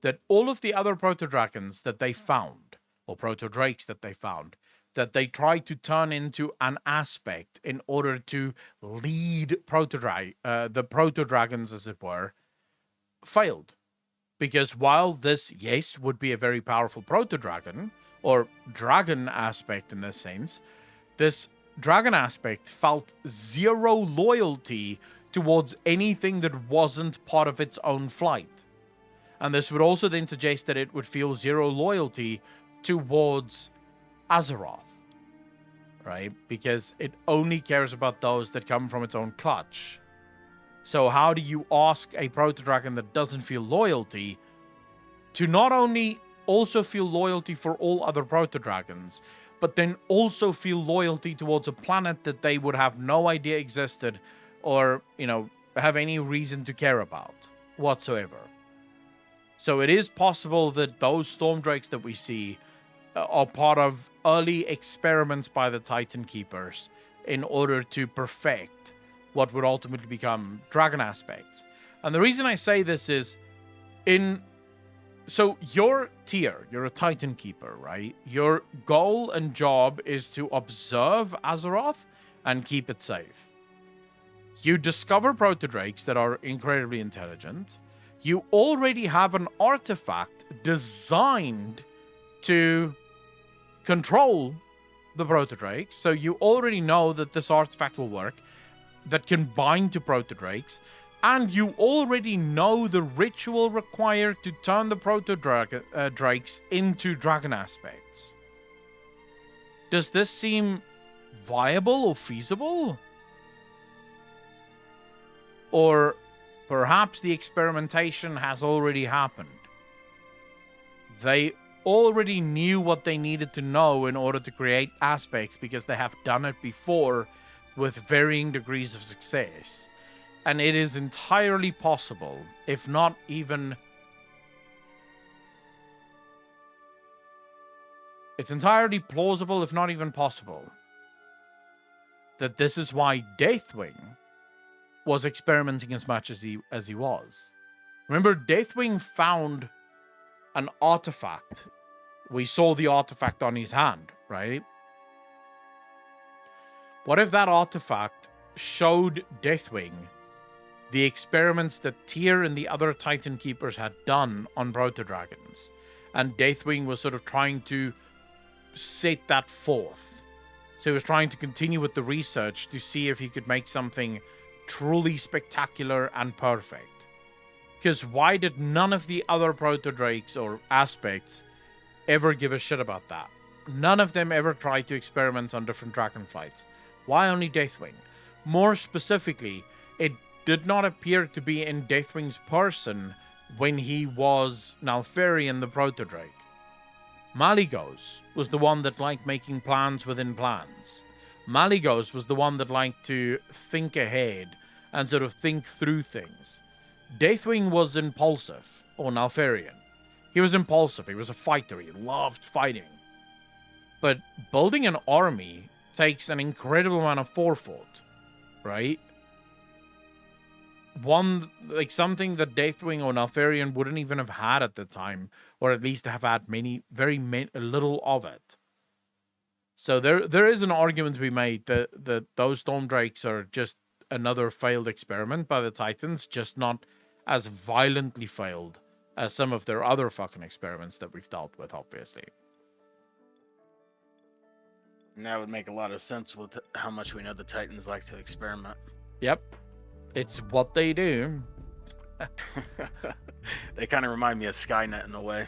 that all of the other proto-dragons that they found, or proto-drakes that they found, that they tried to turn into an aspect in order to lead the proto-dragons, as it were, failed. Because while this, yes, would be a very powerful proto-dragon, or dragon aspect in this sense, this dragon aspect felt zero loyalty towards anything that wasn't part of its own flight. And this would also then suggest that it would feel zero loyalty towards Azeroth, right? Because it only cares about those that come from its own clutch. So how do you ask a proto-dragon that doesn't feel loyalty to not only also feel loyalty for all other proto-dragons, but then also feel loyalty towards a planet that they would have no idea existed or, have any reason to care about whatsoever? So it is possible that those storm drakes that we see are part of early experiments by the Titan Keepers in order to perfect what would ultimately become dragon aspects. And the reason I say this is, so you're Tyr, you're a Titan Keeper, right? Your goal and job is to observe Azeroth and keep it safe. You discover proto-drakes that are incredibly intelligent. You already have an artifact designed to control the proto-drake, so you already know that this artifact will work, that can bind to proto-drakes, and you already know the ritual required to turn the proto-drakes into dragon aspects. Does this seem viable or feasible? Or perhaps the experimentation has already happened. They already knew what they needed to know in order to create aspects because they have done it before with varying degrees of success. And it is entirely possible, if not even it's entirely plausible, if not even possible, that this is why Deathwing was experimenting as much as he was. Remember, Deathwing found an artifact. We saw the artifact on his hand, right? What if that artifact showed Deathwing the experiments that Tyr and the other Titan Keepers had done on proto-dragons, and Deathwing was sort of trying to set that forth? So he was trying to continue with the research to see if he could make something truly spectacular and perfect. Because why did none of the other proto-drakes or aspects ever give a shit about that? None of them ever tried to experiment on different dragonflights. Why only Deathwing? More specifically, it did not appear to be in Deathwing's person when he was Nalfarian the proto-drake. Malygos was the one that liked making plans within plans. Malygos was the one that liked to think ahead and sort of think through things. Deathwing was impulsive, or Nalfarian. He was impulsive, he was a fighter, he loved fighting. But building an army takes an incredible amount of forethought, right? Something that Deathwing or Nalfarian wouldn't even have had at the time, or at least have had little of it. So there is an argument to be made that those Storm Drakes are just another failed experiment by the Titans, just not as violently failed as some of their other fucking experiments that we've dealt with, obviously. And that would make a lot of sense with how much we know the Titans like to experiment. Yep. It's what they do. They kind of remind me of Skynet in a way.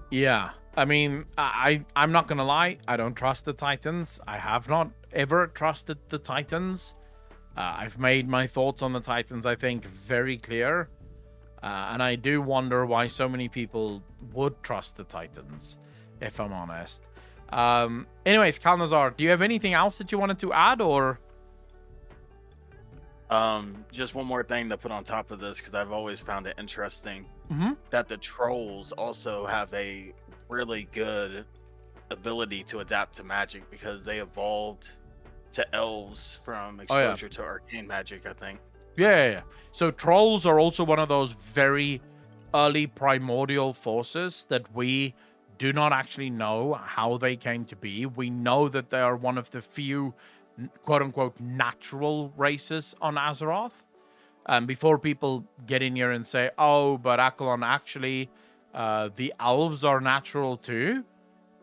Yeah. I mean, I'm not going to lie. I don't trust the Titans. I have not ever trusted the Titans. I've made my thoughts on the Titans, I think, very clear. And I do wonder why so many people would trust the Titans, if I'm honest. Anyways, Kalnazar, do you have anything else that you wanted to add, or? Just one more thing to put on top of this, because I've always found it interesting Mm-hmm. that the trolls also have a really good ability to adapt to magic, because they evolved to elves from exposure to arcane magic, I think. Yeah. So trolls are also one of those very early primordial forces that we do not actually know how they came to be. We know that they are one of the few quote-unquote natural races on Azeroth. Before people get in here and say, oh, but Akalon, actually, the elves are natural too.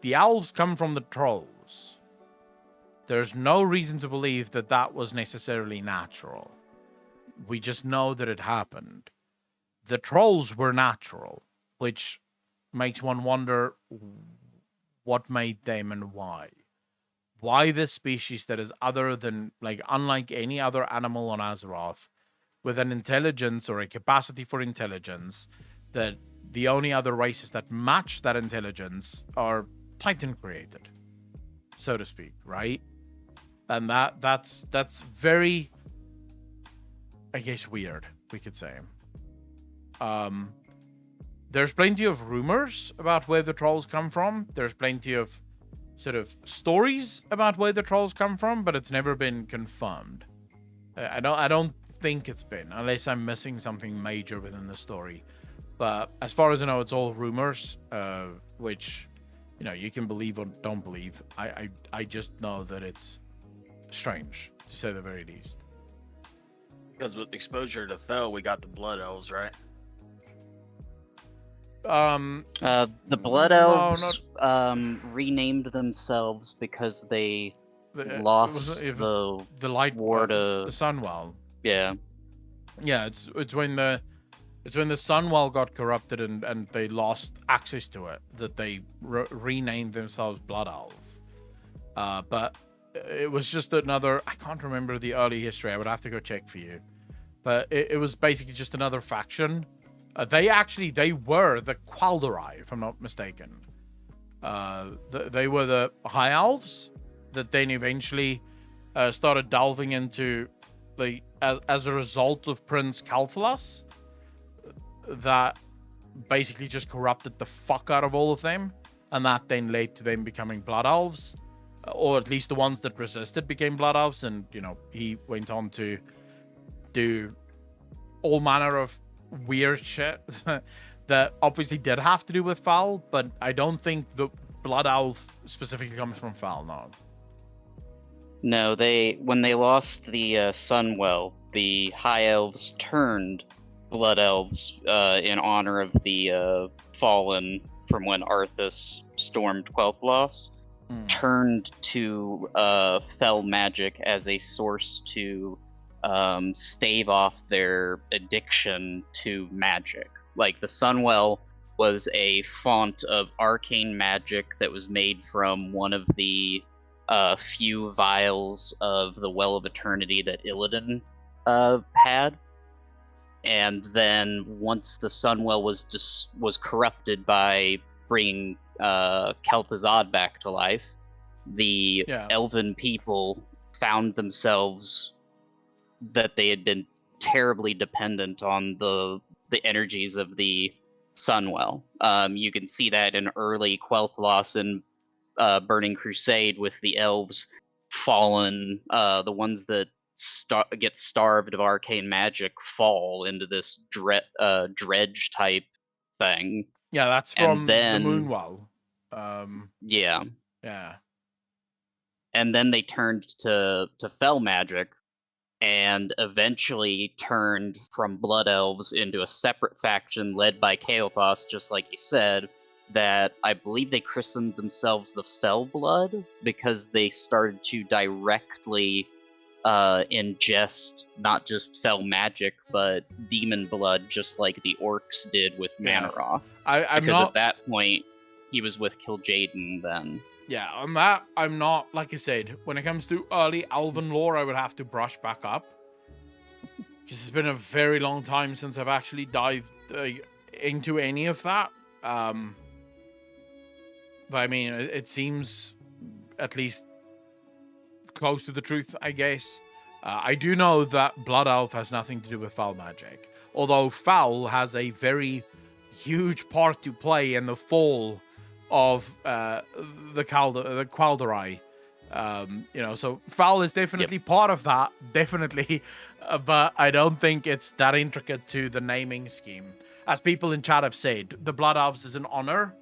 The elves come from the trolls. There's no reason to believe that that was necessarily natural. We just know that it happened. The trolls were natural, which makes one wonder what made them and why. Why this species that is other than, unlike any other animal on Azeroth, with an intelligence or a capacity for intelligence, that the only other races that match that intelligence are Titan created, so to speak, right? And that's very, I guess, weird, we could say. There's plenty of rumors about where the trolls come from. There's plenty of sort of stories about where the trolls come from, but it's never been confirmed. I don't think it's been, unless I'm missing something major within the story. But as far as I know, it's all rumors, which, you can believe or don't believe. I just know that it's strange, to say the very least. Because with exposure to Fel, we got the Blood Elves, right? The Blood no, Elves renamed themselves because they it lost was the light war the to Sunwell. yeah. Yeah, it's when the Sunwell got corrupted and they lost access to it that they renamed themselves Blood Elf. But it was just another. I can't remember the early history. I would have to go check for you. But it was basically just another faction. They were the Qualderai, if I'm not mistaken. They were the High Elves that then eventually started delving into, as a result of Prince Kalthalas, that basically just corrupted the fuck out of all of them. and that then led to them becoming blood elves, or at least the ones that resisted became blood elves, and he went on to do all manner of weird shit that obviously did have to do with Val, but I don't think the blood elf specifically comes from Val, no. No, when they lost the Sunwell, the High Elves turned Blood Elves in honor of the fallen from when Arthas stormed Quel'Thalas, turned to Fel magic as a source to stave off their addiction to magic. Like the Sunwell was a font of arcane magic that was made from one of the few vials of the Well of Eternity that Illidan had, and then once the Sunwell was corrupted by bringing Kel'Thuzad back to life, the Elven people found themselves that they had been terribly dependent on the energies of the Sunwell. You can see that in early Quel'Thalas and Burning Crusade with the elves fallen, the ones that get starved of arcane magic fall into this dredge type thing. Yeah, that's from the Moonwell. Yeah. And then they turned to Fel magic, and eventually turned from Blood Elves into a separate faction led by Kael'thas, just like you said, that I believe they christened themselves the Fel Blood because they started to directly ingest not just Fel magic, but demon blood, just like the orcs did with Manaroth. Because at that point, he was with Kil'jaeden then. Yeah, on that, I'm not, like I said, when it comes to early Elven lore, I would have to brush back up. Because it's been a very long time since I've actually dived into any of that. But I mean, it seems at least close to the truth, I guess. I do know that Blood Elf has nothing to do with Fel magic. Although Fel has a very huge part to play in the fall of the Qual'Dari. So Fel is definitely part of that, definitely. But I don't think it's that intricate to the naming scheme. As people in chat have said, the Blood Elves is in honor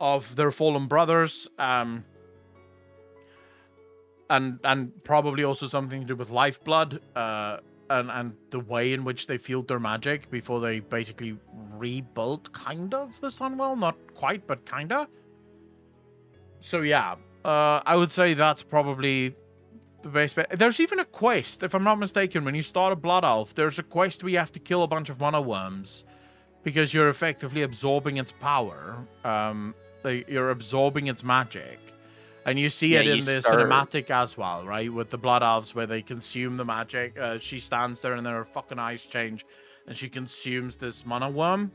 of their fallen brothers, and probably also something to do with lifeblood, and the way in which they fueled their magic before they basically rebuilt kind of the Sunwell. Not quite, but kinda. So yeah, I would say that's probably the best bet. There's even a quest, if I'm not mistaken, when you start a Blood Elf, there's a quest where you have to kill a bunch of mana worms because you're effectively absorbing its power. You're absorbing its magic. And you see it in the cinematic as well, right? With the Blood Elves where they consume the magic. She stands there and then her fucking eyes change and she consumes this mana worm.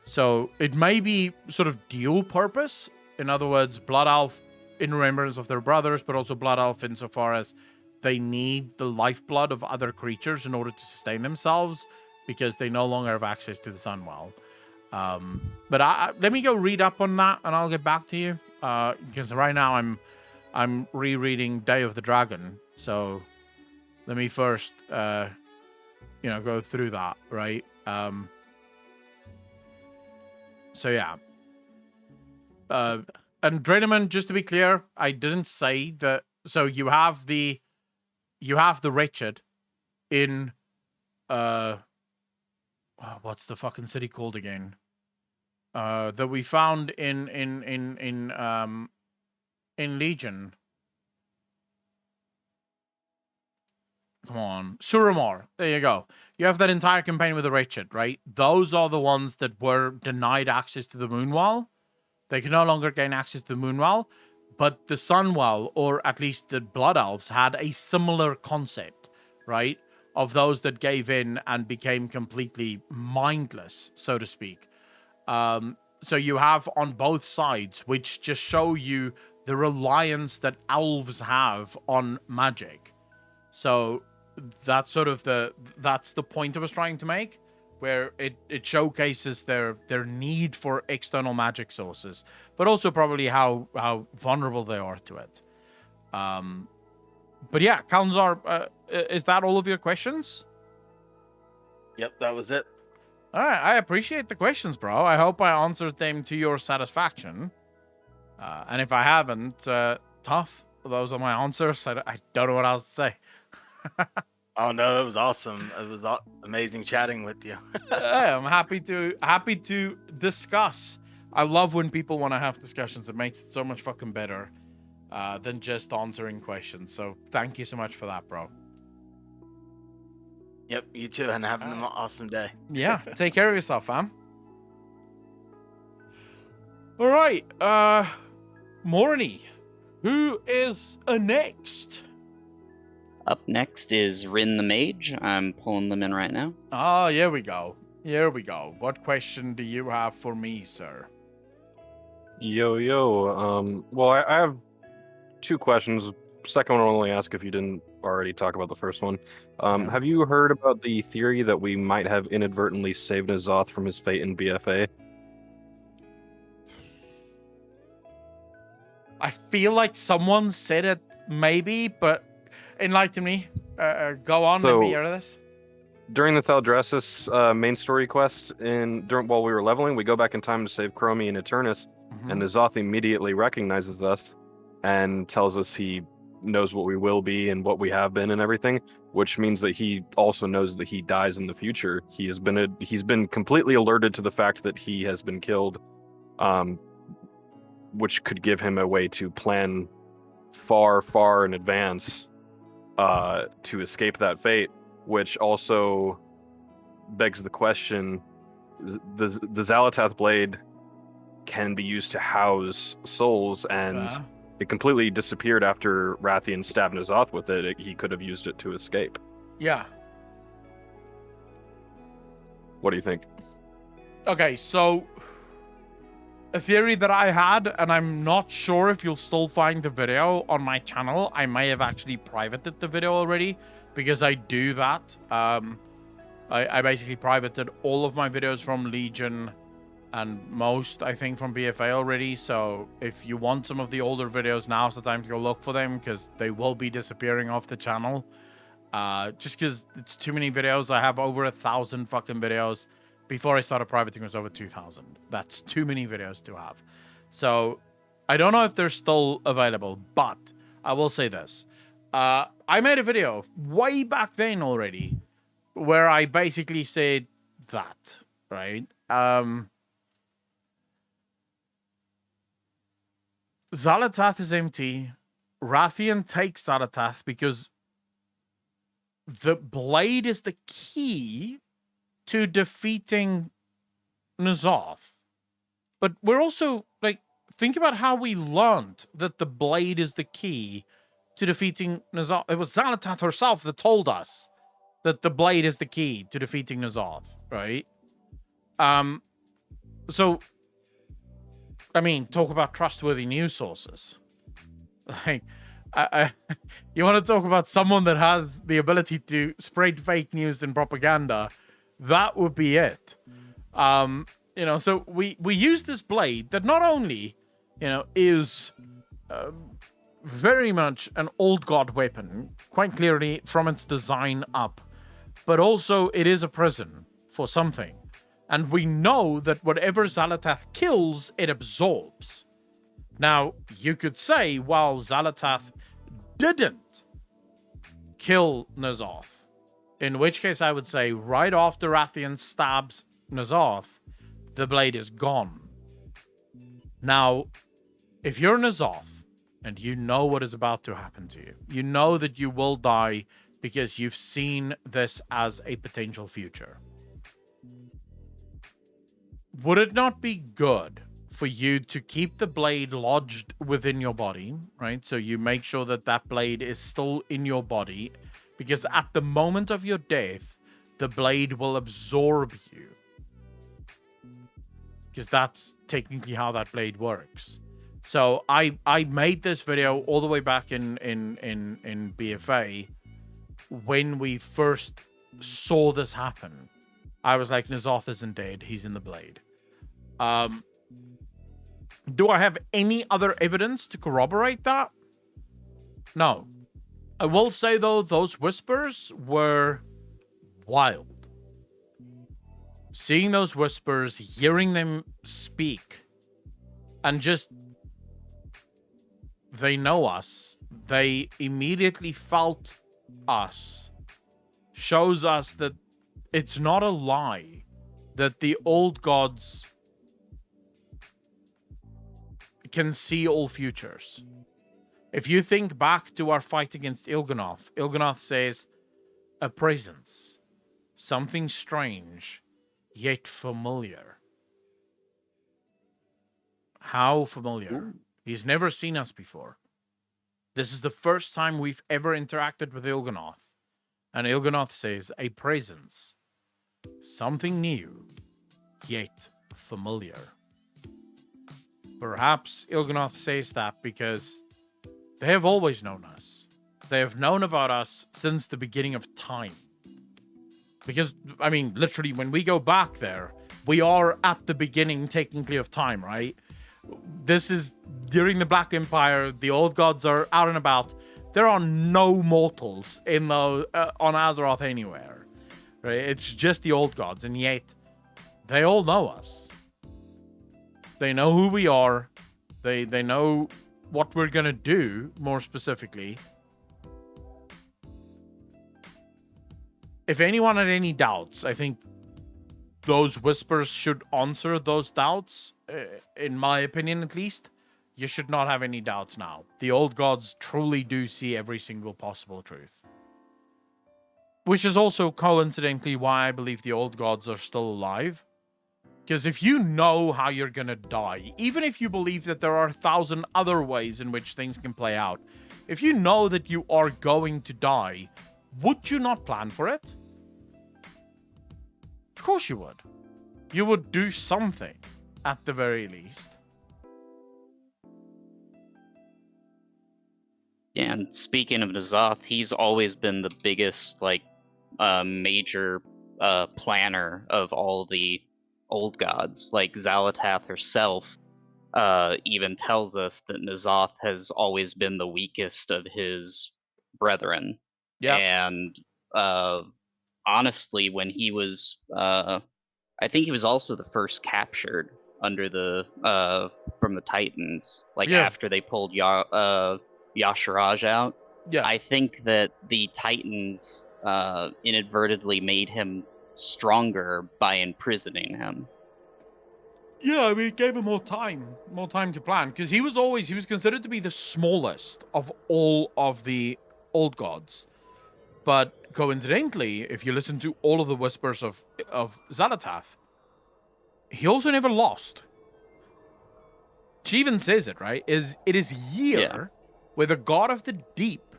So it may be sort of dual purpose. In other words, Blood Elf in remembrance of their brothers, but also Blood Elf insofar as they need the lifeblood of other creatures in order to sustain themselves because they no longer have access to the Sunwell. But let me go read up on that and I'll get back to you. Because right now I'm rereading Day of the Dragon. So let me first go through that, right? So yeah. And Draenor, just to be clear, I didn't say that. So you have the wretched in what's the fucking city called again? That we found in Legion. Come on, Suramar. There you go. You have that entire campaign with the wretched, right? Those are the ones that were denied access to the Moonwell. They can no longer gain access to the Moonwell, but the Sunwell, or at least the Blood Elves, had a similar concept, right? Of those that gave in and became completely mindless, so to speak. So you have on both sides, which just show you the reliance that elves have on magic. So that's sort of that's the point I was trying to make. where it showcases their need for external magic sources, but also probably how vulnerable they are to it. But yeah, Kalnzar, is that all of your questions? Yep, that was it. All right, I appreciate the questions, bro. I hope I answered them to your satisfaction. And if I haven't, tough. Those are my answers. I don't know what else to say. Oh no, it was awesome. It was amazing chatting with you. I'm happy to discuss. I love when people want to have discussions. It makes it so much fucking better than just answering questions. So thank you so much for that, bro. Yep, you too, and have an awesome day. Yeah, take care of yourself, fam. All right, Morny, who is next? Up next is Rin the Mage. I'm pulling them in right now. Ah, here we go. Here we go. What question do you have for me, sir? Yo. Well, I have two questions. Second one I'll only ask if you didn't already talk about the first one. Yeah. Have you heard about the theory that we might have inadvertently saved N'Zoth from his fate in BFA? I feel like someone said it, maybe, but enlighten me. Go on, let me hear this. During the Thaldraszus main story quest, while we were leveling, we go back in time to save Chromie and Eternus, and N'Zoth immediately recognizes us and tells us he knows what we will be and what we have been and everything, which means that he also knows that he dies in the future. He's been completely alerted to the fact that he has been killed, which could give him a way to plan far in advance to escape that fate, which also begs the question, the Xal'atath blade can be used to house souls, and it completely disappeared after Rathian stabbed N'Zoth with it. He could have used it to escape. Yeah. What do you think? Okay, so a theory that I had, and I'm not sure if you'll still find the video on my channel. I may have actually privated the video already, because I do that. I basically privated all of my videos from Legion and most, I think, from BFA already. So if you want some of the older videos, now's the time to go look for them, because they will be disappearing off the channel. Just because it's too many videos. I have over 1,000 fucking videos. Before I started privating, it was over 2,000. That's too many videos to have. So I don't know if they're still available, but I will say this. I made a video way back then already where I basically said that, right? Xal'atath is empty. Rathian takes Xal'atath because the blade is the key to defeating N'Zoth. But we're also, like, think about how we learned that the blade is the key to defeating N'Zoth. It was Xal'atath herself that told us that the blade is the key to defeating N'Zoth, right? So, I mean, talk about trustworthy news sources. Like, you want to talk about someone that has the ability to spread fake news and propaganda, that would be it. You know, so we use this blade that not only, you know, is very much an old god weapon, quite clearly from its design up, but also it is a prison for something. And we know that whatever Xal'atath kills, it absorbs. Now, you could say, well, Xal'atath didn't kill N'Zoth. In which case, I would say, right after Rathian stabs N'Zoth, the blade is gone. Now, if you're N'Zoth, and you know what is about to happen to you, you know that you will die because you've seen this as a potential future. Would it not be good for you to keep the blade lodged within your body, right? So you make sure that that blade is still in your body, because at the moment of your death, the blade will absorb you. Because that's technically how that blade works. So I made this video all the way back in BFA when we first saw this happen. I was like, N'Zoth isn't dead. He's in the blade. Do I have any other evidence to corroborate that? No. I will say, though, those whispers were wild. Seeing those whispers, hearing them speak, and just... They know us. They immediately felt us. Shows us that it's not a lie that the old gods can see all futures. If you think back to our fight against Il'gynoth, Il'gynoth says, a presence, something strange, yet familiar. How familiar? He's never seen us before. This is the first time we've ever interacted with Il'gynoth. And Il'gynoth says, a presence, something new, yet familiar. Perhaps Il'gynoth says that because they have always known us. They have known about us since the beginning of time. Because, I mean, literally, when we go back there, we are at the beginning, technically, of time, right? This is during the Black Empire. The old gods are out and about. There are no mortals in the on Azeroth anywhere, right? It's just the old gods, and yet they all know us. They know who we are. They know what we're gonna do, more specifically. If anyone had any doubts, I think those whispers should answer those doubts, in my opinion at least. You should not have any doubts now. The old gods truly do see every single possible truth. Which is also coincidentally why I believe the old gods are still alive. Because if you know how you're gonna die, even if you believe that there are 1,000 other ways in which things can play out, if you know that you are going to die, would you not plan for it? Of course you would. You would do something, at the very least. Yeah, and speaking of N'Zoth, he's always been the biggest, major planner of all the old gods. Like, Xal'atath herself even tells us that N'Zoth has always been the weakest of his brethren. Yeah. And honestly, when he was, I think he was also the first captured under the from the Titans. After they pulled Y'Shaarj out. Yeah. I think that the Titans inadvertently made him stronger by imprisoning him. Yeah, I mean, it gave him more time to plan, because he was considered to be the smallest of all of the old gods. But coincidentally, if you listen to all of the whispers of Xal'atath, he also never lost. She even says it, right? It is here where the god of the deep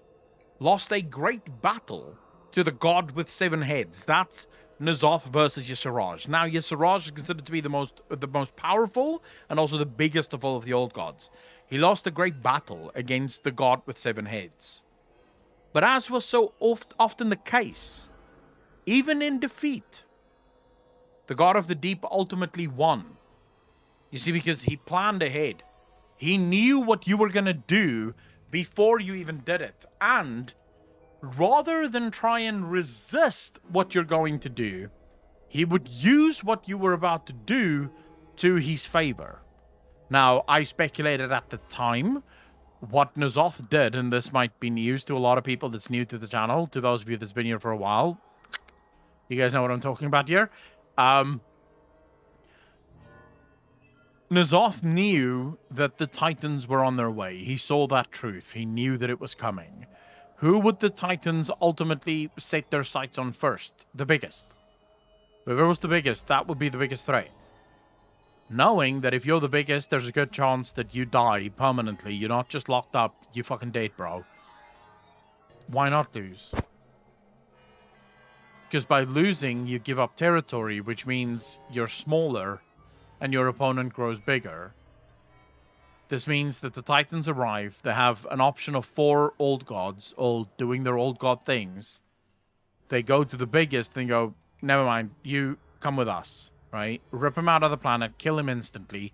lost a great battle to the god with 7 heads. That's N'Zoth versus Y'Shaarj. Now, Y'Shaarj is considered to be the most powerful and also the biggest of all of the old gods. He lost a great battle against the god with 7 heads. But as was so often the case, even in defeat, the god of the deep ultimately won. You see, because he planned ahead. He knew what you were going to do before you even did it. And rather than try and resist what you're going to do, he would use what you were about to do to his favor. Now, I speculated at the time what N'Zoth did, and this might be news to a lot of people that's new to the channel. To those of you that's been here for a while, you guys know what I'm talking about here. N'Zoth knew that the Titans were on their way. He saw that truth. He knew that it was coming. Who would the Titans ultimately set their sights on first? The biggest. Whoever was the biggest, that would be the biggest threat. Knowing that if you're the biggest, there's a good chance that you die permanently. You're not just locked up, you fucking dead, bro. Why not lose? Because by losing, you give up territory, which means you're smaller and your opponent grows bigger. This means that the Titans arrive. They have an option of 4 old gods, all doing their old god things. They go to the biggest and go, never mind, you come with us, right? Rip him out of the planet, kill him instantly.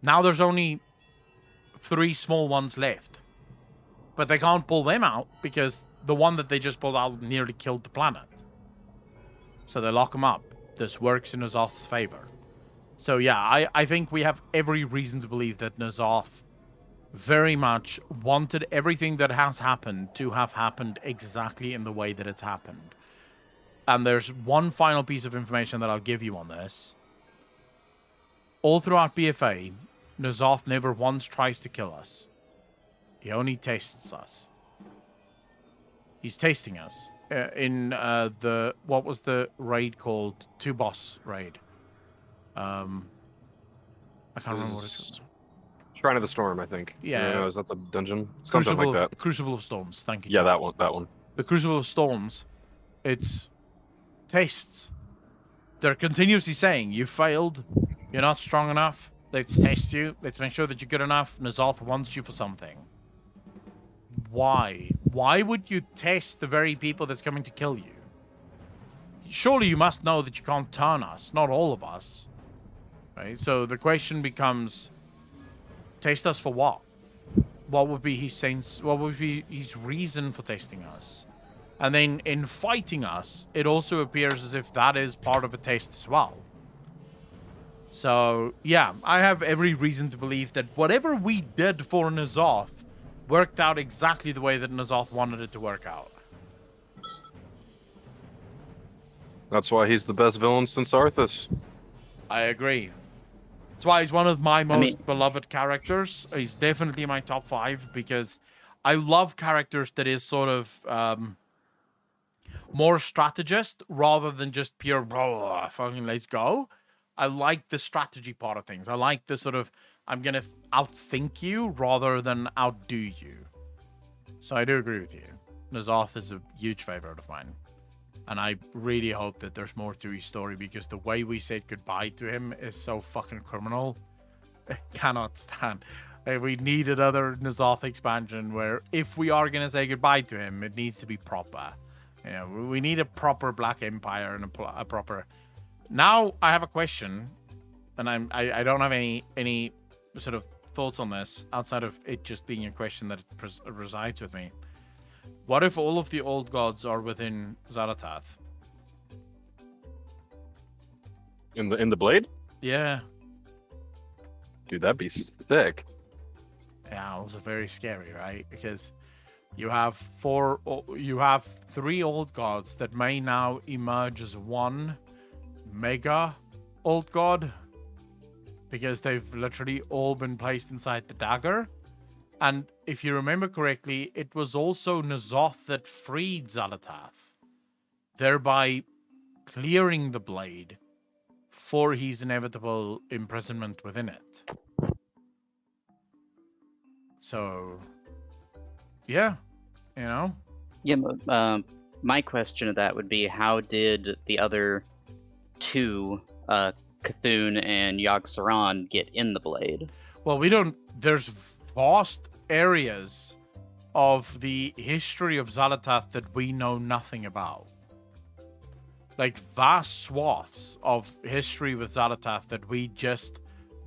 Now there's only 3 small ones left. But they can't pull them out because the one that they just pulled out nearly killed the planet. So they lock him up. This works in N'Zoth's favor. So yeah, I think we have every reason to believe that N'Zoth very much wanted everything that has happened to have happened exactly in the way that it's happened. And there's one final piece of information that I'll give you on this. All throughout BFA, N'Zoth never once tries to kill us. He only tastes us. He's tasting us. In what was the raid called? 2 boss raid. I can't remember what it's called. Shrine of the Storm, I think. Yeah. Is that the dungeon? Something like that. Crucible of Storms, thank you. Yeah, that one. The Crucible of Storms, it's tastes. They're continuously saying, you failed, you're not strong enough, let's test you, let's make sure that you're good enough, N'Zoth wants you for something. Why? Why would you test the very people that's coming to kill you? Surely you must know that you can't turn us, not all of us. Right? So the question becomes, taste us for what? What would be his sense? What would be his reason for tasting us? And then in fighting us, it also appears as if that is part of a taste as well. So yeah, I have every reason to believe that whatever we did for N'Zoth worked out exactly the way that N'Zoth wanted it to work out. That's why he's the best villain since Arthas. I agree. That's why he's one of my most beloved characters. He's definitely in my top 5 because I love characters that is sort of more strategist rather than just pure fucking let's go. I like the strategy part of things. I like the sort of I'm gonna outthink you rather than outdo you. So I do agree with you. N'Zoth is a huge favorite of mine. And I really hope that there's more to his story because the way we said goodbye to him is so fucking criminal. I cannot stand. We need another N'Zoth expansion where if we are going to say goodbye to him, it needs to be proper. You know, we need a proper Black Empire and a proper... Now I have a question, and I don't have any sort of thoughts on this outside of it just being a question that resides with me. What if all of the old gods are within Xal'atath? In the blade? Yeah. Dude, that'd be sick. Yeah, also very scary, right? Because you have 3 old gods that may now emerge as one mega old god because they've literally all been placed inside the dagger. And if you remember correctly, it was also N'Zoth that freed Xal'atath, thereby clearing the blade for his inevitable imprisonment within it. So, yeah, you know? Yeah, but, my question of that would be, how did the other 2, Cthulhu and Yogg-Saron, get in the blade? Well, there's vast areas of the history of Xal'atath that we know nothing about. Like vast swaths of history with Xal'atath that we just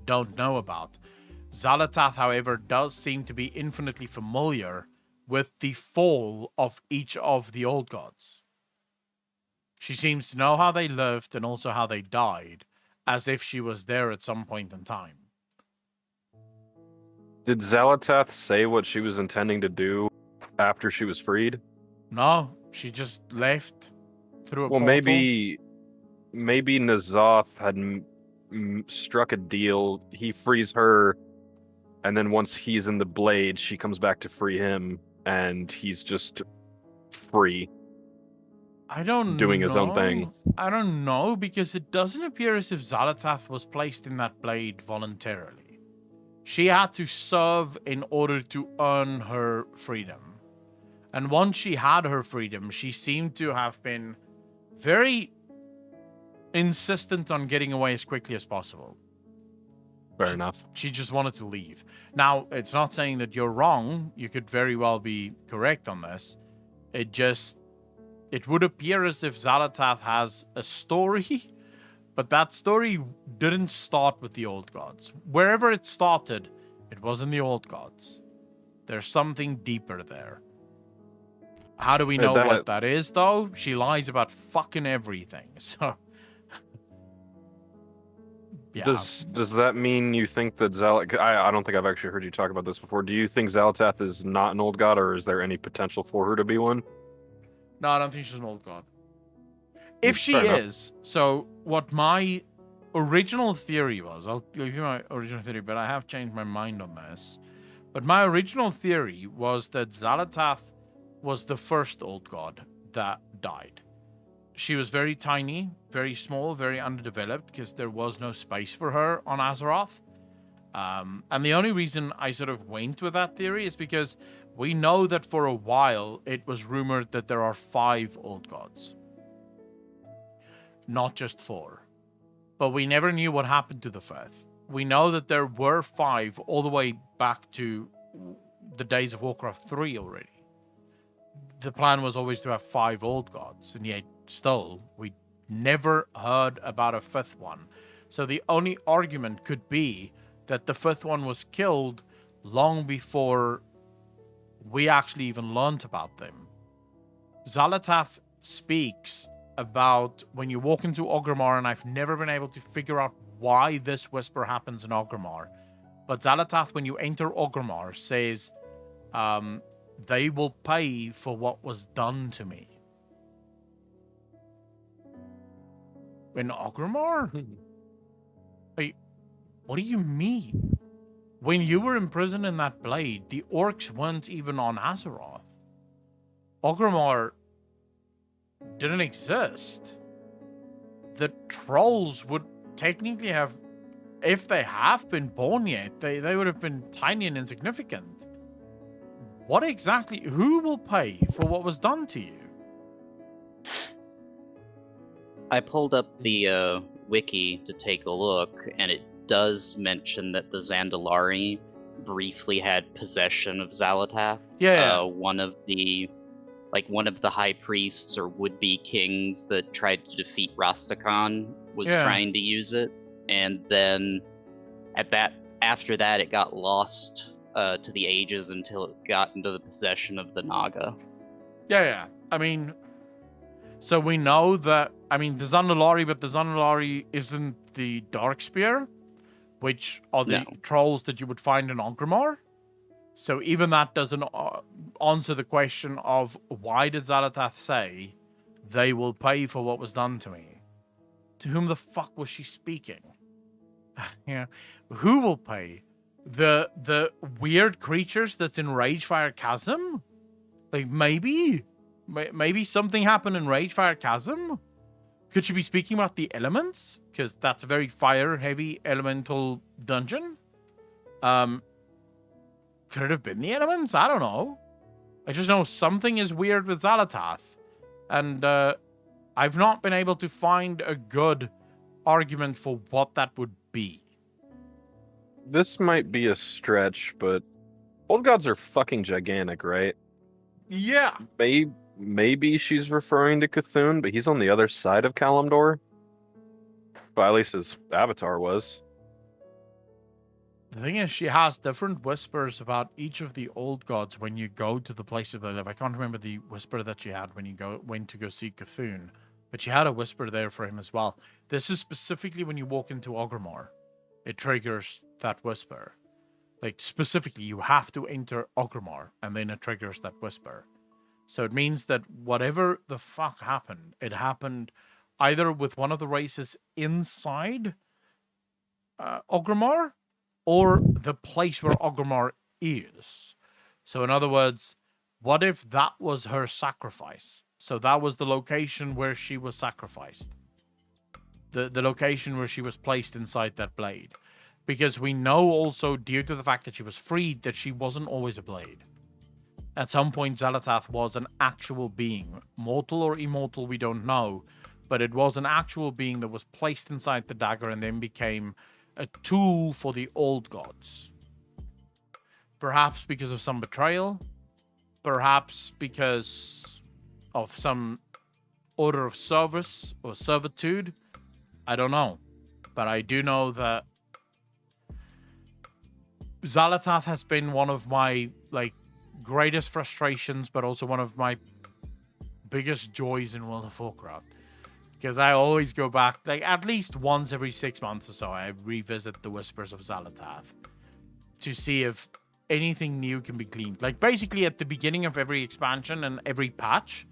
don't know about. Xal'atath, however, does seem to be infinitely familiar with the fall of each of the old gods. She seems to know how they lived and also how they died, as if she was there at some point in time. Did Xal'atath say what she was intending to do after she was freed? No, she just left through a Well, portal. maybe N'Zoth had struck a deal. He frees her, and then once he's in the blade, she comes back to free him, and he's just free. I don't doing his own thing. I don't know, because it doesn't appear as if Xal'atath was placed in that blade voluntarily. She had to serve in order to earn her freedom. And once she had her freedom, she seemed to have been very insistent on getting away as quickly as possible. Fair enough. She just wanted to leave. Now, it's not saying that you're wrong. You could very well be correct on this. It would appear as if Xal'atath has a story But that story didn't start with the old gods. Wherever it started, it was in the old gods. There's something deeper there. How do we know what that is, though? She lies about fucking everything, so... yeah. Does that mean you think that I don't think I've actually heard you talk about this before. Do you think Xal'atath is not an old god, or is there any potential for her to be one? No, I don't think she's an old god. If she Fair enough. is, so what my original theory was, I'll give you my original theory, but I have changed my mind on this. But my original theory was that Xal'atath was the first old god that died. She was very tiny, very small, very underdeveloped, because there was no space for her on Azeroth. And the only reason I sort of went with that theory is because we know that for a while it was rumored that there are 5 old gods. Not just 4. But we never knew what happened to the 5th. We know that there were 5 all the way back to the days of Warcraft 3 already. The plan was always to have 5 old gods, and yet still, we never heard about a 5th one. So the only argument could be that the 5th one was killed long before we actually even learned about them. Xal'atath speaks about when you walk into Orgrimmar, and I've never been able to figure out why this whisper happens in Orgrimmar. But Xal'atath, when you enter Orgrimmar, says, they will pay for what was done to me. In Orgrimmar? Wait, what do you mean? When you were imprisoned in that blade, the orcs weren't even on Azeroth. Orgrimmar didn't exist. The trolls would technically have, if they have been born yet, they would have been tiny and insignificant. What exactly, who will pay for what was done to you? I pulled up the wiki to take a look, and it does mention that the Zandalari briefly had possession of Xal'atath. Yeah. One of the high priests or would-be kings that tried to defeat Rastakhan was trying to use it, and then after that it got lost to the ages until it got into the possession of the Naga. Yeah. I mean, so we know that, the Zandalari, but the Zandalari isn't the Darkspear, which are the trolls that you would find in Orgrimmar. So even that doesn't answer the question of why did Xal'atath say they will pay for what was done to me? To whom the fuck was she speaking? Yeah, who will pay? The weird creatures that's in Ragefire Chasm? Like maybe something happened in Ragefire Chasm? Could she be speaking about the elements? Because that's a very fire-heavy elemental dungeon. Could it have been the elements? I don't know. I just know something is weird with Xal'atath. And I've not been able to find a good argument for what that would be. This might be a stretch, but old gods are fucking gigantic, right? Yeah. Maybe she's referring to Cthulhu, but he's on the other side of Kalimdor. But at least his avatar was. The thing is, she has different whispers about each of the old gods when you go to the places they live. I can't remember the whisper that she had when you went to go see Cthulhu, but she had a whisper there for him as well. This is specifically when you walk into Orgrimmar. It triggers that whisper. Like, specifically, you have to enter Orgrimmar, and then it triggers that whisper. So it means that whatever the fuck happened, it happened either with one of the races inside Orgrimmar, or the place where Orgrimmar is. So in other words, what if that was her sacrifice? So that was the location where she was sacrificed. The location where she was placed inside that blade. Because we know also, due to the fact that she was freed, that she wasn't always a blade. At some point, Xal'atath was an actual being. Mortal or immortal, we don't know. But it was an actual being that was placed inside the dagger and then became a tool for the old gods. Perhaps because of some betrayal. Perhaps because of some order of service or servitude. I don't know. But I do know that Xal'atath has been one of my greatest frustrations, but also one of my biggest joys in World of Warcraft. Because I always go back, at least once every 6 months or so, I revisit the Whispers of Xal'atath to see if anything new can be gleaned. Basically at the beginning of every expansion and every patch,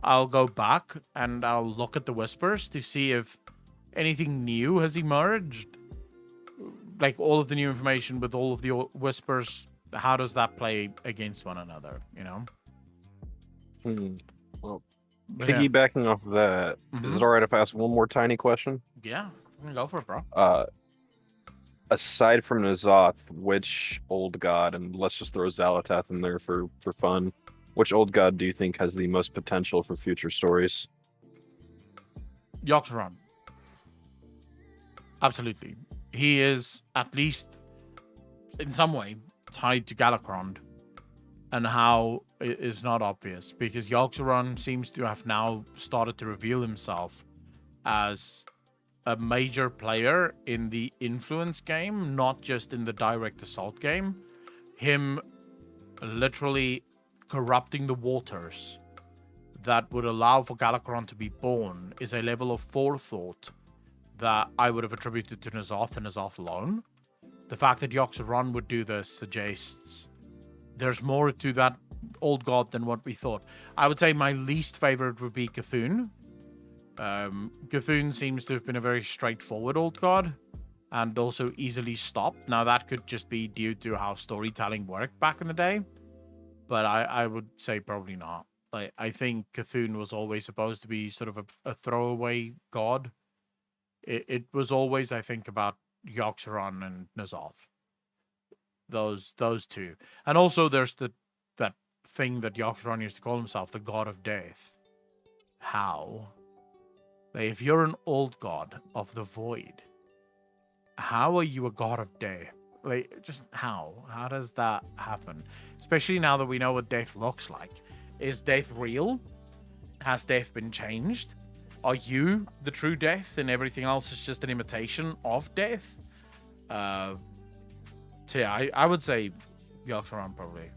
I'll go back and I'll look at the Whispers to see if anything new has emerged. All of the new information with all of the Whispers, how does that play against one another, Well, But yeah. piggybacking off of that, is it all right if I ask one more tiny question? Yeah, go for it, bro. Aside from N'Zoth, which old god, and let's just throw Xal'atath in there for fun, which old god do you think has the most potential for future stories? Yogg-Saron. Absolutely. He is, at least in some way, tied to Galakrond, and how it is not obvious, because Yogg-Saron seems to have now started to reveal himself as a major player in the influence game, not just in the direct assault game. Him literally corrupting the waters that would allow for Galakrond to be born is a level of forethought that I would have attributed to N'Zoth and N'Zoth alone. The fact that Yogg-Saron would do this suggests there's more to that old god than what we thought. I would say my least favorite would be Cthulhu. Cthulhu seems to have been a very straightforward old god and also easily stopped. Now that could just be due to how storytelling worked back in the day, but I would say probably not. I think Cthulhu was always supposed to be sort of a throwaway god. It was always, I think, about Yogg-Saron and N'Zoth. Those two. And also there's that thing that Yogg-Saron used to call himself, the god of death. How? If you're an old god of the void, how are you a god of death? Just how? How does that happen? Especially now that we know what death looks like. Is death real? Has death been changed? Are you the true death and everything else is just an imitation of death? So yeah, I would say Yogg-Saron probably.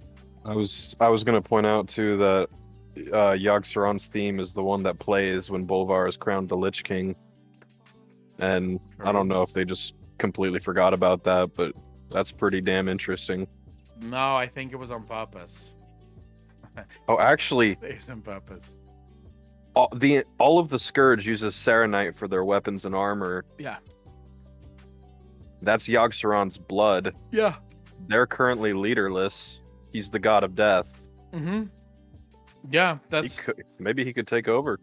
I was going to point out too that Yogg-Saron's theme is the one that plays when Bolvar is crowned the Lich King, and I don't know if they just completely forgot about that, but that's pretty damn interesting. No, I think it was on purpose. Oh, actually, It's on purpose. all of the Scourge uses Serenite for their weapons and armor. Yeah. That's Yogg-Saron's blood. Yeah. They're currently leaderless. He's the god of death. Mm-hmm. Yeah, that's... Maybe he could take over.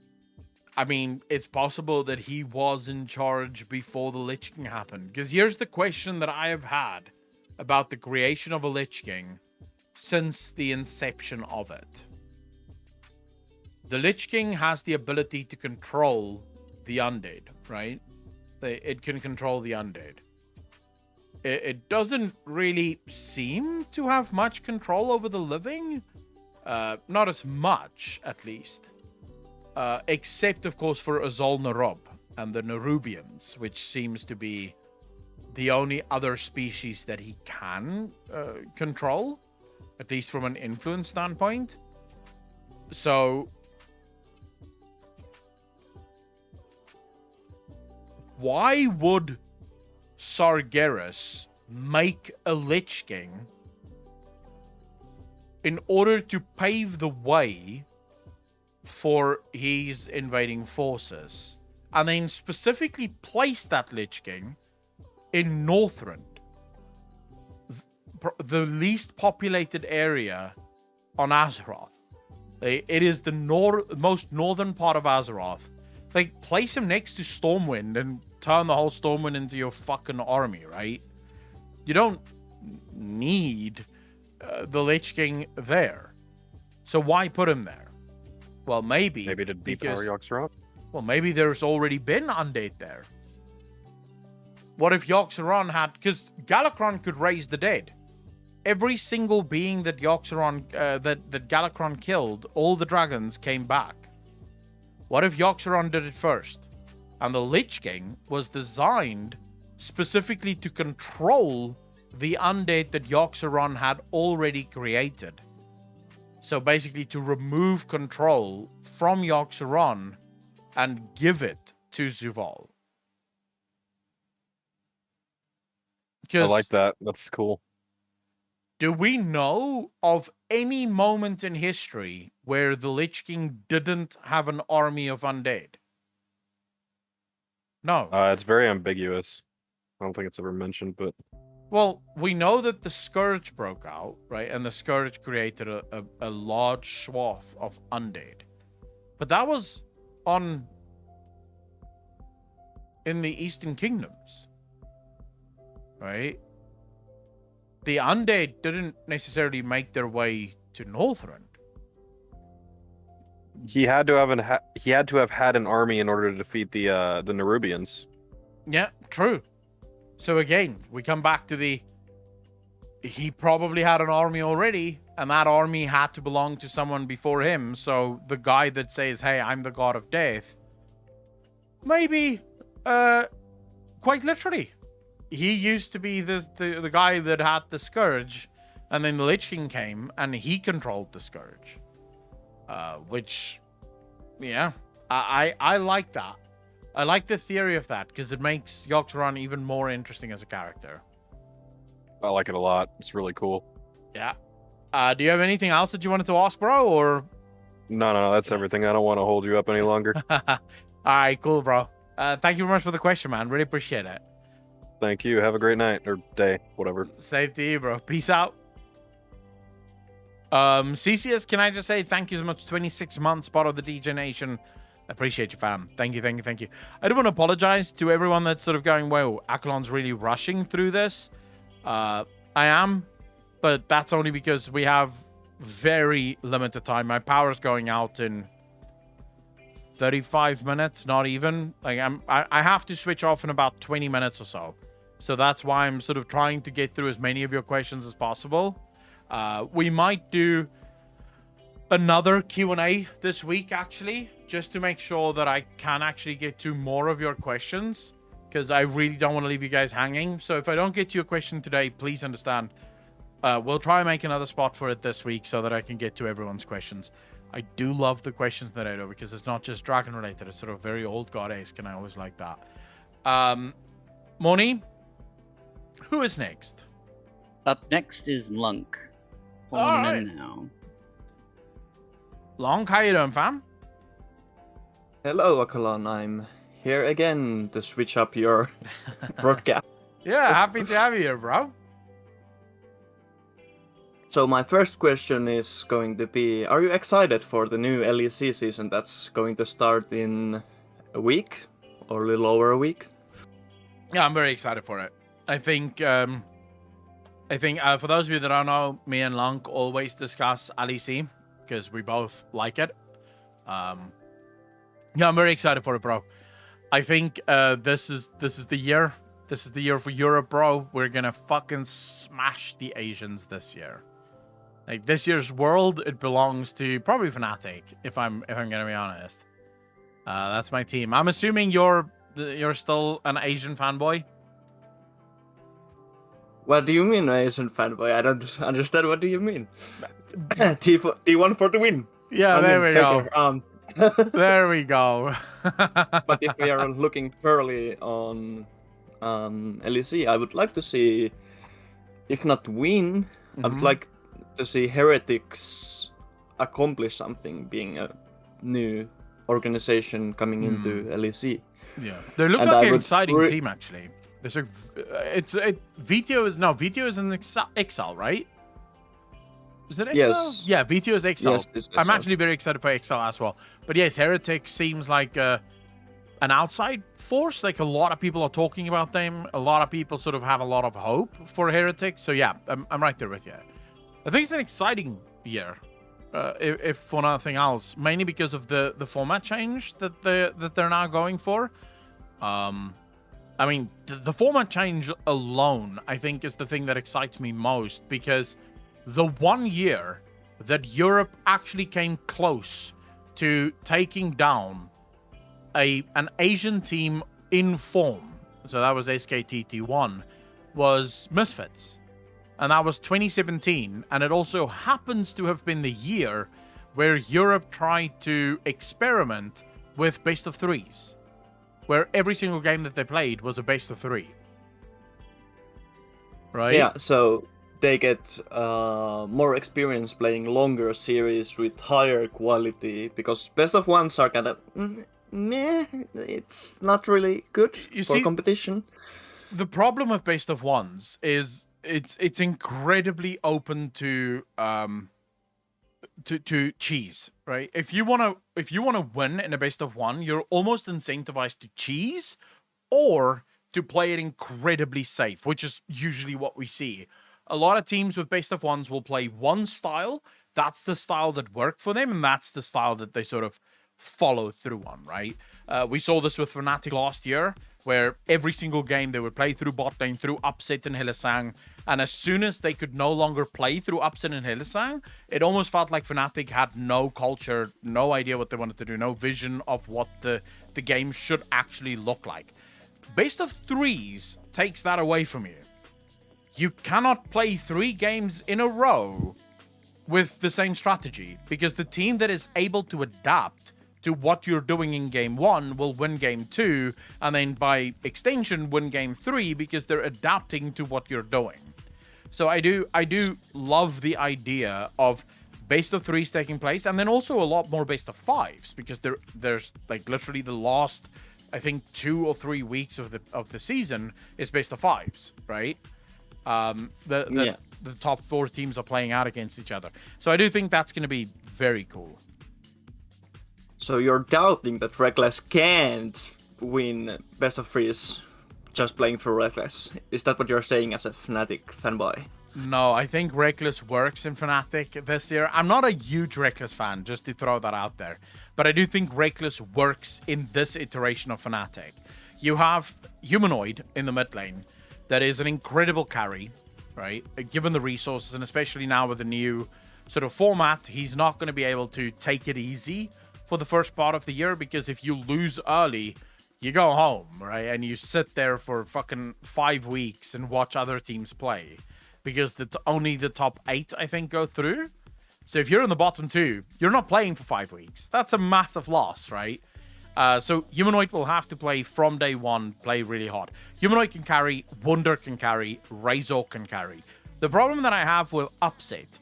I mean, it's possible that he was in charge before the Lich King happened. Because here's the question that I have had about the creation of a Lich King since the inception of it. The Lich King has the ability to control the undead, right? It can control the undead. It doesn't really seem to have much control over the living. Not as much, at least. Except, of course, for Azol Narub and the Nerubians, which seems to be the only other species that he can control, at least from an influence standpoint. So, why would Sargeras make a Lich King in order to pave the way for his invading forces, and then specifically place that Lich King in Northrend, the least populated area on Azeroth? It is the most northern part of Azeroth. Place him next to Stormwind and turn the whole Stormwind into your fucking army, right? You don't need the Lich King there. So why put him there? Well, maybe to depower Yogg-Saron? Well, maybe there's already been undead there. What if Yogg-Saron had... Because Galakrond could raise the dead. Every single being that Yogg-Saron... that Galakrond killed, all the dragons came back. What if Yogg-Saron did it first? And the Lich King was designed specifically to control the undead that Yogg-Saron had already created. So basically to remove control from Yogg-Saron and give it to Zuval. I like that. That's cool. Do we know of any moment in history where the Lich King didn't have an army of undead? No. It's very ambiguous. I don't think it's ever mentioned, but Well, we know that the Scourge broke out, right? And the Scourge created a large swath of undead. But that was in the Eastern Kingdoms, right? The undead didn't necessarily make their way to Northrend. he had to have had an army in order to defeat the Nerubians. Yeah, true. So again, we come back to he probably had an army already, and that army had to belong to someone before him. So the guy that says, hey, I'm the god of death, maybe, quite literally, he used to be the guy that had the Scourge, and then the Lich King came, and he controlled the Scourge. Which, yeah, I like that. I like the theory of that, because it makes Yogg-Saron even more interesting as a character. I like it a lot. It's really cool. Yeah. Do you have anything else that you wanted to ask, bro, or? No, that's everything. I don't want to hold you up any longer. All right, cool, bro. Thank you very much for the question, man. Really appreciate it. Thank you. Have a great night or day, whatever. Same to you, bro. Peace out. CCS, can I just say thank you so much. 26 months, part of the DJ Nation. Appreciate you, fam. Thank you. I do want to apologize to everyone that's sort of going, whoa, Akalon's really rushing through this. I am, but that's only because we have very limited time. My power's going out in 35 minutes, not even. Like I have to switch off in about 20 minutes or so. So that's why I'm sort of trying to get through as many of your questions as possible. We might do another Q&A this week, actually, just to make sure that I can actually get to more of your questions, because I really don't want to leave you guys hanging. So if I don't get to your question today, please understand. We'll try and make another spot for it this week so that I can get to everyone's questions. I do love the questions that I do, because it's not just dragon related. It's sort of very old god-esque, and I always like that. Moni, who is next? Up next is Lunk. All Pulling right. him in now. Long, how you doing, fam? Hello, Akalon. I'm here again to switch up your broadcast. Yeah, happy to have you here, bro. So my first question is going to be, are you excited for the new LEC season that's going to start in a week or a little over a week? Yeah, I'm very excited for it. I think for those of you that don't know, me and Lunk always discuss LEC because we both like it. Yeah, I'm very excited for it, bro. I think this is the year. This is the year for Europe, bro. We're gonna fucking smash the Asians this year. Like this year's world, it belongs to probably Fnatic, if I'm gonna be honest. That's my team. I'm assuming you're still an Asian fanboy. What do you mean, Asian fanboy? I don't understand. What do you mean? T1 for the win. Yeah, there we go. There we go. But if we are looking purely on LEC, I would like to see, if not win, I would like to see Heretics accomplish something, being a new organization coming into LEC. Yeah, they look like an exciting team, actually. There's Vito is in Exile, right? Is it Exile? Yes. Yeah, Vito is Exile. Yes, it's I'm Exile. actually very excited for Exile as well. But yes, Heretic seems like an outside force. Like a lot of people are talking about them. A lot of people sort of have a lot of hope for Heretic. So yeah, I'm right there with you. I think it's an exciting year, if for nothing else, mainly because of the format change that they're now going for. I mean, the format change alone, I think, is the thing that excites me most, because the 1 year that Europe actually came close to taking down an Asian team in form, so that was SKTT1, was Misfits. And that was 2017, and it also happens to have been the year where Europe tried to experiment with best of threes, where every single game that they played was a best of three. Right? Yeah, so they get more experience playing longer series with higher quality, because best of ones are kind of meh. It's not really good You for see, competition. the problem with best of ones is it's incredibly open to cheese, right? If you wanna win in a best of one, you're almost incentivized to cheese or to play it incredibly safe, which is usually what we see. A lot of teams with best of ones will play one style. That's the style that worked for them, and that's the style that they sort of follow through on, right? We saw this with Fnatic last year, where every single game they would play through bot lane, through Upset and Hylissang, and as soon as they could no longer play through Upset and Hylissang, it almost felt like Fnatic had no culture, no idea what they wanted to do, no vision of what the game should actually look like. Best of threes takes that away from you. You cannot play 3 games in a row with the same strategy, because the team that is able to adapt to what you're doing in game 1 will win game 2, and then by extension win game 3, because they're adapting to what you're doing. So I do love the idea of best of 3s taking place, and then also a lot more best of 5s, because there's like literally the last, I think, 2 or 3 weeks of the season is best of 5s, right? The top 4 teams are playing out against each other. So I do think that's going to be very cool. So you're doubting that Reckless can't win best of threes just playing for Reckless? Is that what you're saying as a Fnatic fanboy? No, I think Reckless works in Fnatic this year. I'm not a huge Reckless fan, just to throw that out there. But I do think Reckless works in this iteration of Fnatic. You have Humanoid in the mid lane that is an incredible carry, right? Given the resources, and especially now with the new sort of format, he's not going to be able to take it easy for the first part of the year, because if you lose early, you go home, right? And you sit there for fucking 5 weeks and watch other teams play, because only the top 8, I think, go through. So if you're in the bottom 2, you're not playing for 5 weeks. That's a massive loss, right? So Humanoid will have to play from day 1, play really hard. Humanoid can carry, Wunder can carry, Razor can carry. The problem that I have with Upset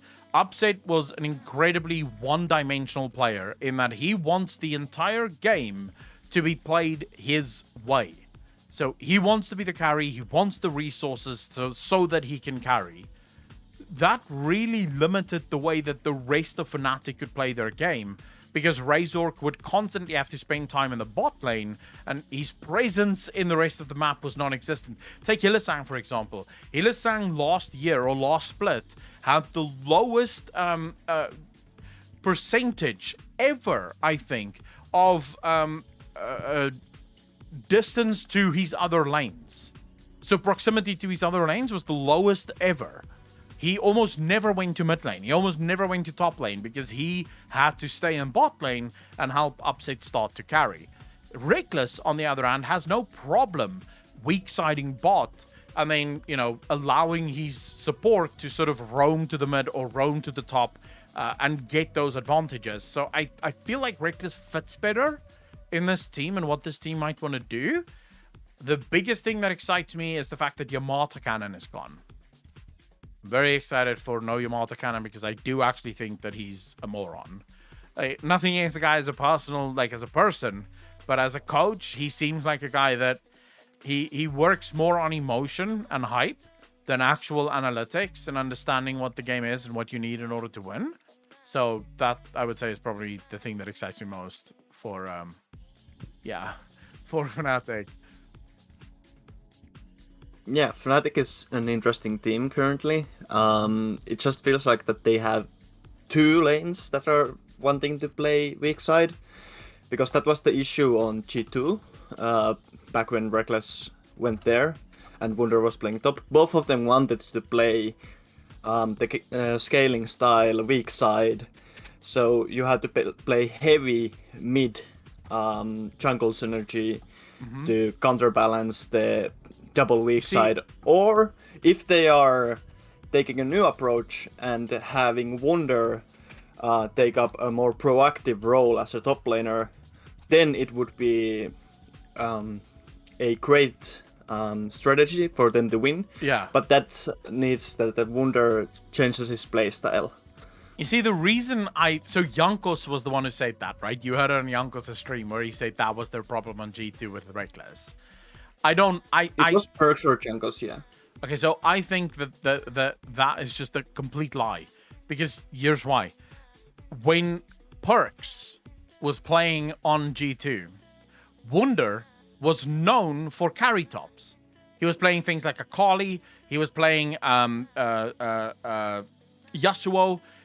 was an incredibly one-dimensional player, in that he wants the entire game to be played his way. So he wants to be the carry, he wants the resources so that he can carry. That really limited the way that the rest of Fnatic could play their game, because Razor would constantly have to spend time in the bot lane, and his presence in the rest of the map was non-existent. Take Hylissang, for example. Hylissang last year, or last split, had the lowest percentage ever, I think, of distance to his other lanes. So proximity to his other lanes was the lowest ever. He almost never went to mid lane. He almost never went to top lane, because he had to stay in bot lane and help Upset start to carry. Reckless, on the other hand, has no problem weak-siding bot and then, allowing his support to sort of roam to the mid or roam to the top and get those advantages. So I feel like Reckless fits better in this team and what this team might want to do. The biggest thing that excites me is the fact that Yamata Cannon is gone. I'm very excited for no Yamata Cannon, because I do actually think that he's a moron. Nothing against the guy as a person, but as a coach, he seems like a guy that he works more on emotion and hype than actual analytics and understanding what the game is and what you need in order to win. So that, I would say, is probably the thing that excites me most for Fnatic. Yeah, Fnatic is an interesting team currently. It just feels like that they have 2 lanes that are wanting to play weak side, because that was the issue on G2 back when Reckless went there and Wunder was playing top. Both of them wanted to play the scaling style weak side, so you had to play heavy mid jungle synergy Mhm. to counterbalance the double weak See- side, or if they are taking a new approach and having Wunder take up a more proactive role as a top laner, then it would be a great strategy for them to win. Yeah. But that needs that Wunder changes his playstyle. You see, the reason so Jankos was the one who said that, right? You heard it on Jankos' stream where he said that was their problem on G2 with Reckless. It was Perks or Jankos, yeah. Okay, so I think that is just a complete lie. Because here's why. When Perks was playing on G2, Wunder was known for carry tops. He was playing things like Akali, he was playing Yasuo,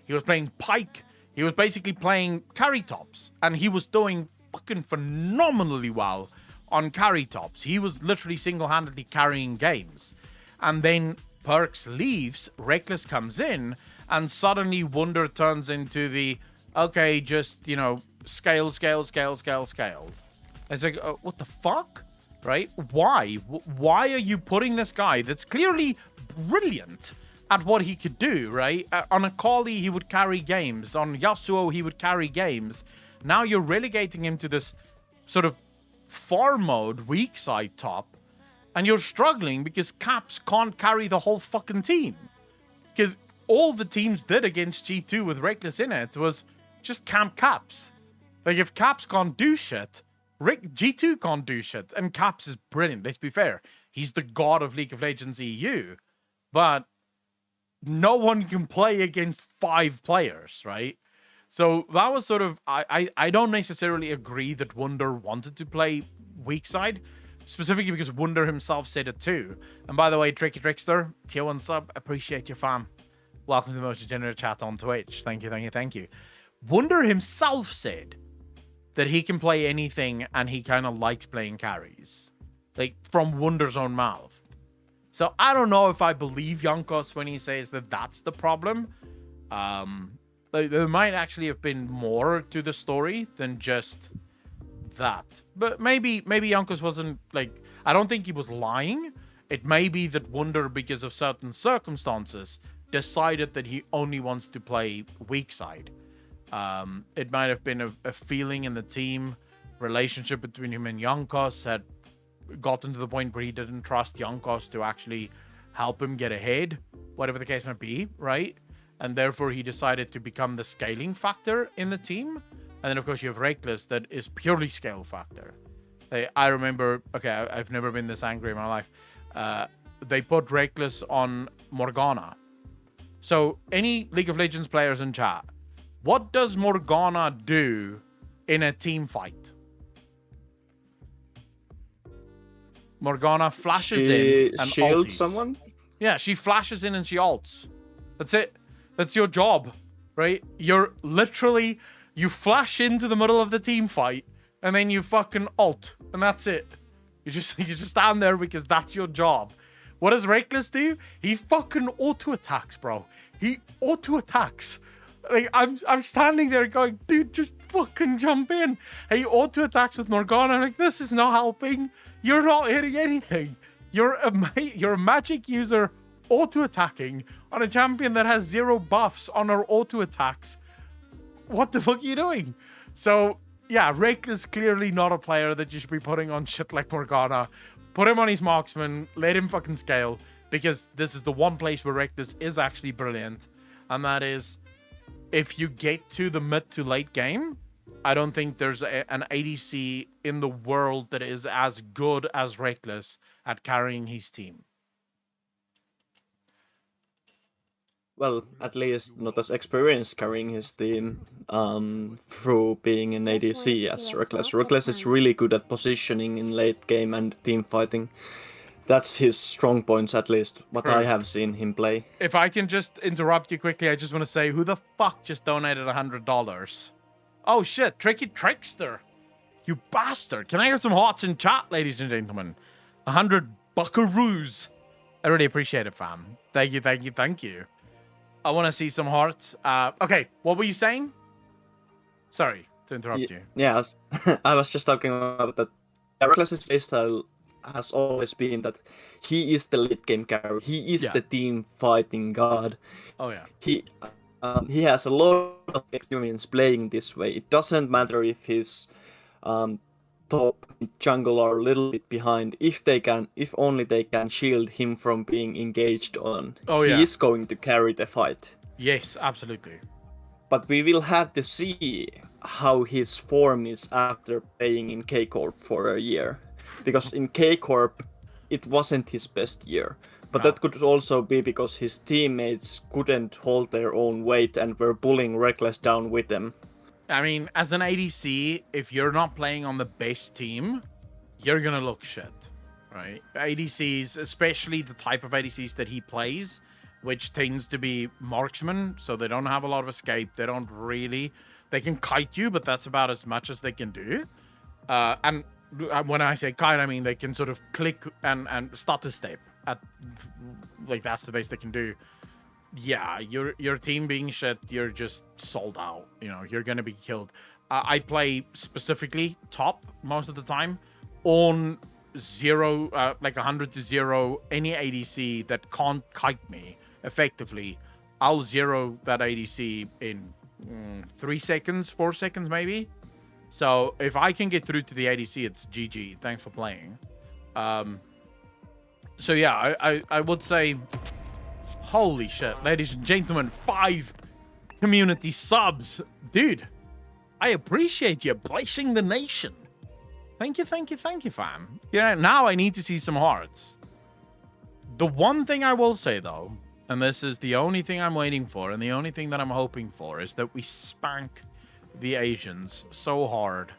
he was playing Pyke, he was basically playing carry tops, and he was doing fucking phenomenally well on carry tops. He was literally single-handedly carrying games. And then Perks leaves, Reckless comes in, and suddenly Wunder turns into the, okay, just, you know, scale. It's like, what the fuck? Right? Why? Why are you putting this guy that's clearly brilliant at what he could do, right? On Akali, he would carry games. On Yasuo, he would carry games. Now you're relegating him to this sort of farm mode, weak side top, and you're struggling because Caps can't carry the whole fucking team. Because all the teams did against G2 with Reckless in it was just camp Caps. Like, if Caps can't do shit, G2 can't do shit. And Caps is brilliant, let's be fair. He's the god of League of Legends EU. But no one can play against 5 players, right? So that was sort of... I don't necessarily agree that Wunder wanted to play weak side, specifically because Wunder himself said it too. And by the way, Tricky Trickster, tier 1 sub, appreciate your fam. Welcome to the most degenerate chat on Twitch. Thank you. Wunder himself said that he can play anything and he kind of likes playing carries. Like, from Wunder's own mouth. So I don't know if I believe Jankos when he says that that's the problem. There might actually have been more to the story than just that. But maybe Jankos wasn't, like... I don't think he was lying. It may be that Wunder, because of certain circumstances, decided that he only wants to play weak side. It might have been a feeling in the team. Relationship between him and Jankos had gotten to the point where he didn't trust Jankos to actually help him get ahead, whatever the case might be, right? And therefore he decided to become the scaling factor in the team. And then of course you have Reckless that is purely scale factor. I remember, okay, I've never been this angry in my life. They put Reckless on Morgana. So any League of Legends players in chat, what does Morgana do in a team fight? Morgana flashes in and shields ulties. someone? Yeah, she flashes in and she ults. That's it. That's your job, right? You're literally, you flash into the middle of the team fight and then you fucking ult, and that's it. You just stand there because that's your job. What does Reckless do? He fucking auto attacks, bro. He auto attacks. Like, I'm standing there going, dude, just fucking jump in. He auto attacks with Morgana. I'm like, this is not helping. You're not hitting anything. You're a magic user auto attacking on a champion that has 0 buffs on her auto attacks. What the fuck are you doing? So yeah, Rick is clearly not a player that you should be putting on shit like Morgana. Put him on his marksman, let him fucking scale, because this is the one place where Reckless is actually brilliant, and that is if you get to the mid to late game. I don't think there's an ADC in the world that is as good as Reckless at carrying his team. Well, at least not as experienced carrying his team through being an ADC as Reckless. Reckless is really good at positioning in late game and team fighting. That's his strong points, at least what I have seen him play. If I can just interrupt you quickly, I just want to say, who the fuck just donated $100? Oh shit, Tricky Trickster. You bastard. Can I have some hearts in chat, ladies and gentlemen? 100 buckaroos. I really appreciate it, fam. Thank you. I want to see some hearts. Okay, what were you saying? Sorry. to interrupt you. Yes, I was just talking about that. Heracles' playstyle has always been that he is the late game carry. He is Yeah. the team fighting god. Oh yeah. He has a lot of experience playing this way. It doesn't matter if his top jungle are a little bit behind. If only they can shield him from being engaged on. Oh, he yeah. is going to carry the fight. Yes, absolutely. But we will have to see how his form is after playing in K Corp for a year, because in K Corp it wasn't his best year. But No. that could also be because his teammates couldn't hold their own weight and were pulling Reckless down with them. I mean, as an ADC, if you're not playing on the best team, you're gonna look shit, right? ADCs, especially the type of ADCs that he plays, which tends to be marksman, so they don't have a lot of escape. They can kite you, but that's about as much as they can do. And when I say kite, I mean they can sort of click and stutter step. Like that's the best they can do. Yeah, your team being shit, you're just sold out. You know, you're gonna be killed. I play specifically top most of the time on 0, like 100 to 0. Any ADC that can't kite me effectively, I'll zero that ADC in 3 seconds, 4 seconds maybe. So if I can get through to the ADC, it's GG. Thanks for playing. So yeah, I would say, holy shit, ladies and gentlemen, 5 community subs. Dude, I appreciate you blessing the nation. Thank you, fam. Yeah, now I need to see some hearts. The one thing I will say, though, and this is the only thing I'm waiting for, and the only thing that I'm hoping for, is that we spank the Asians so hard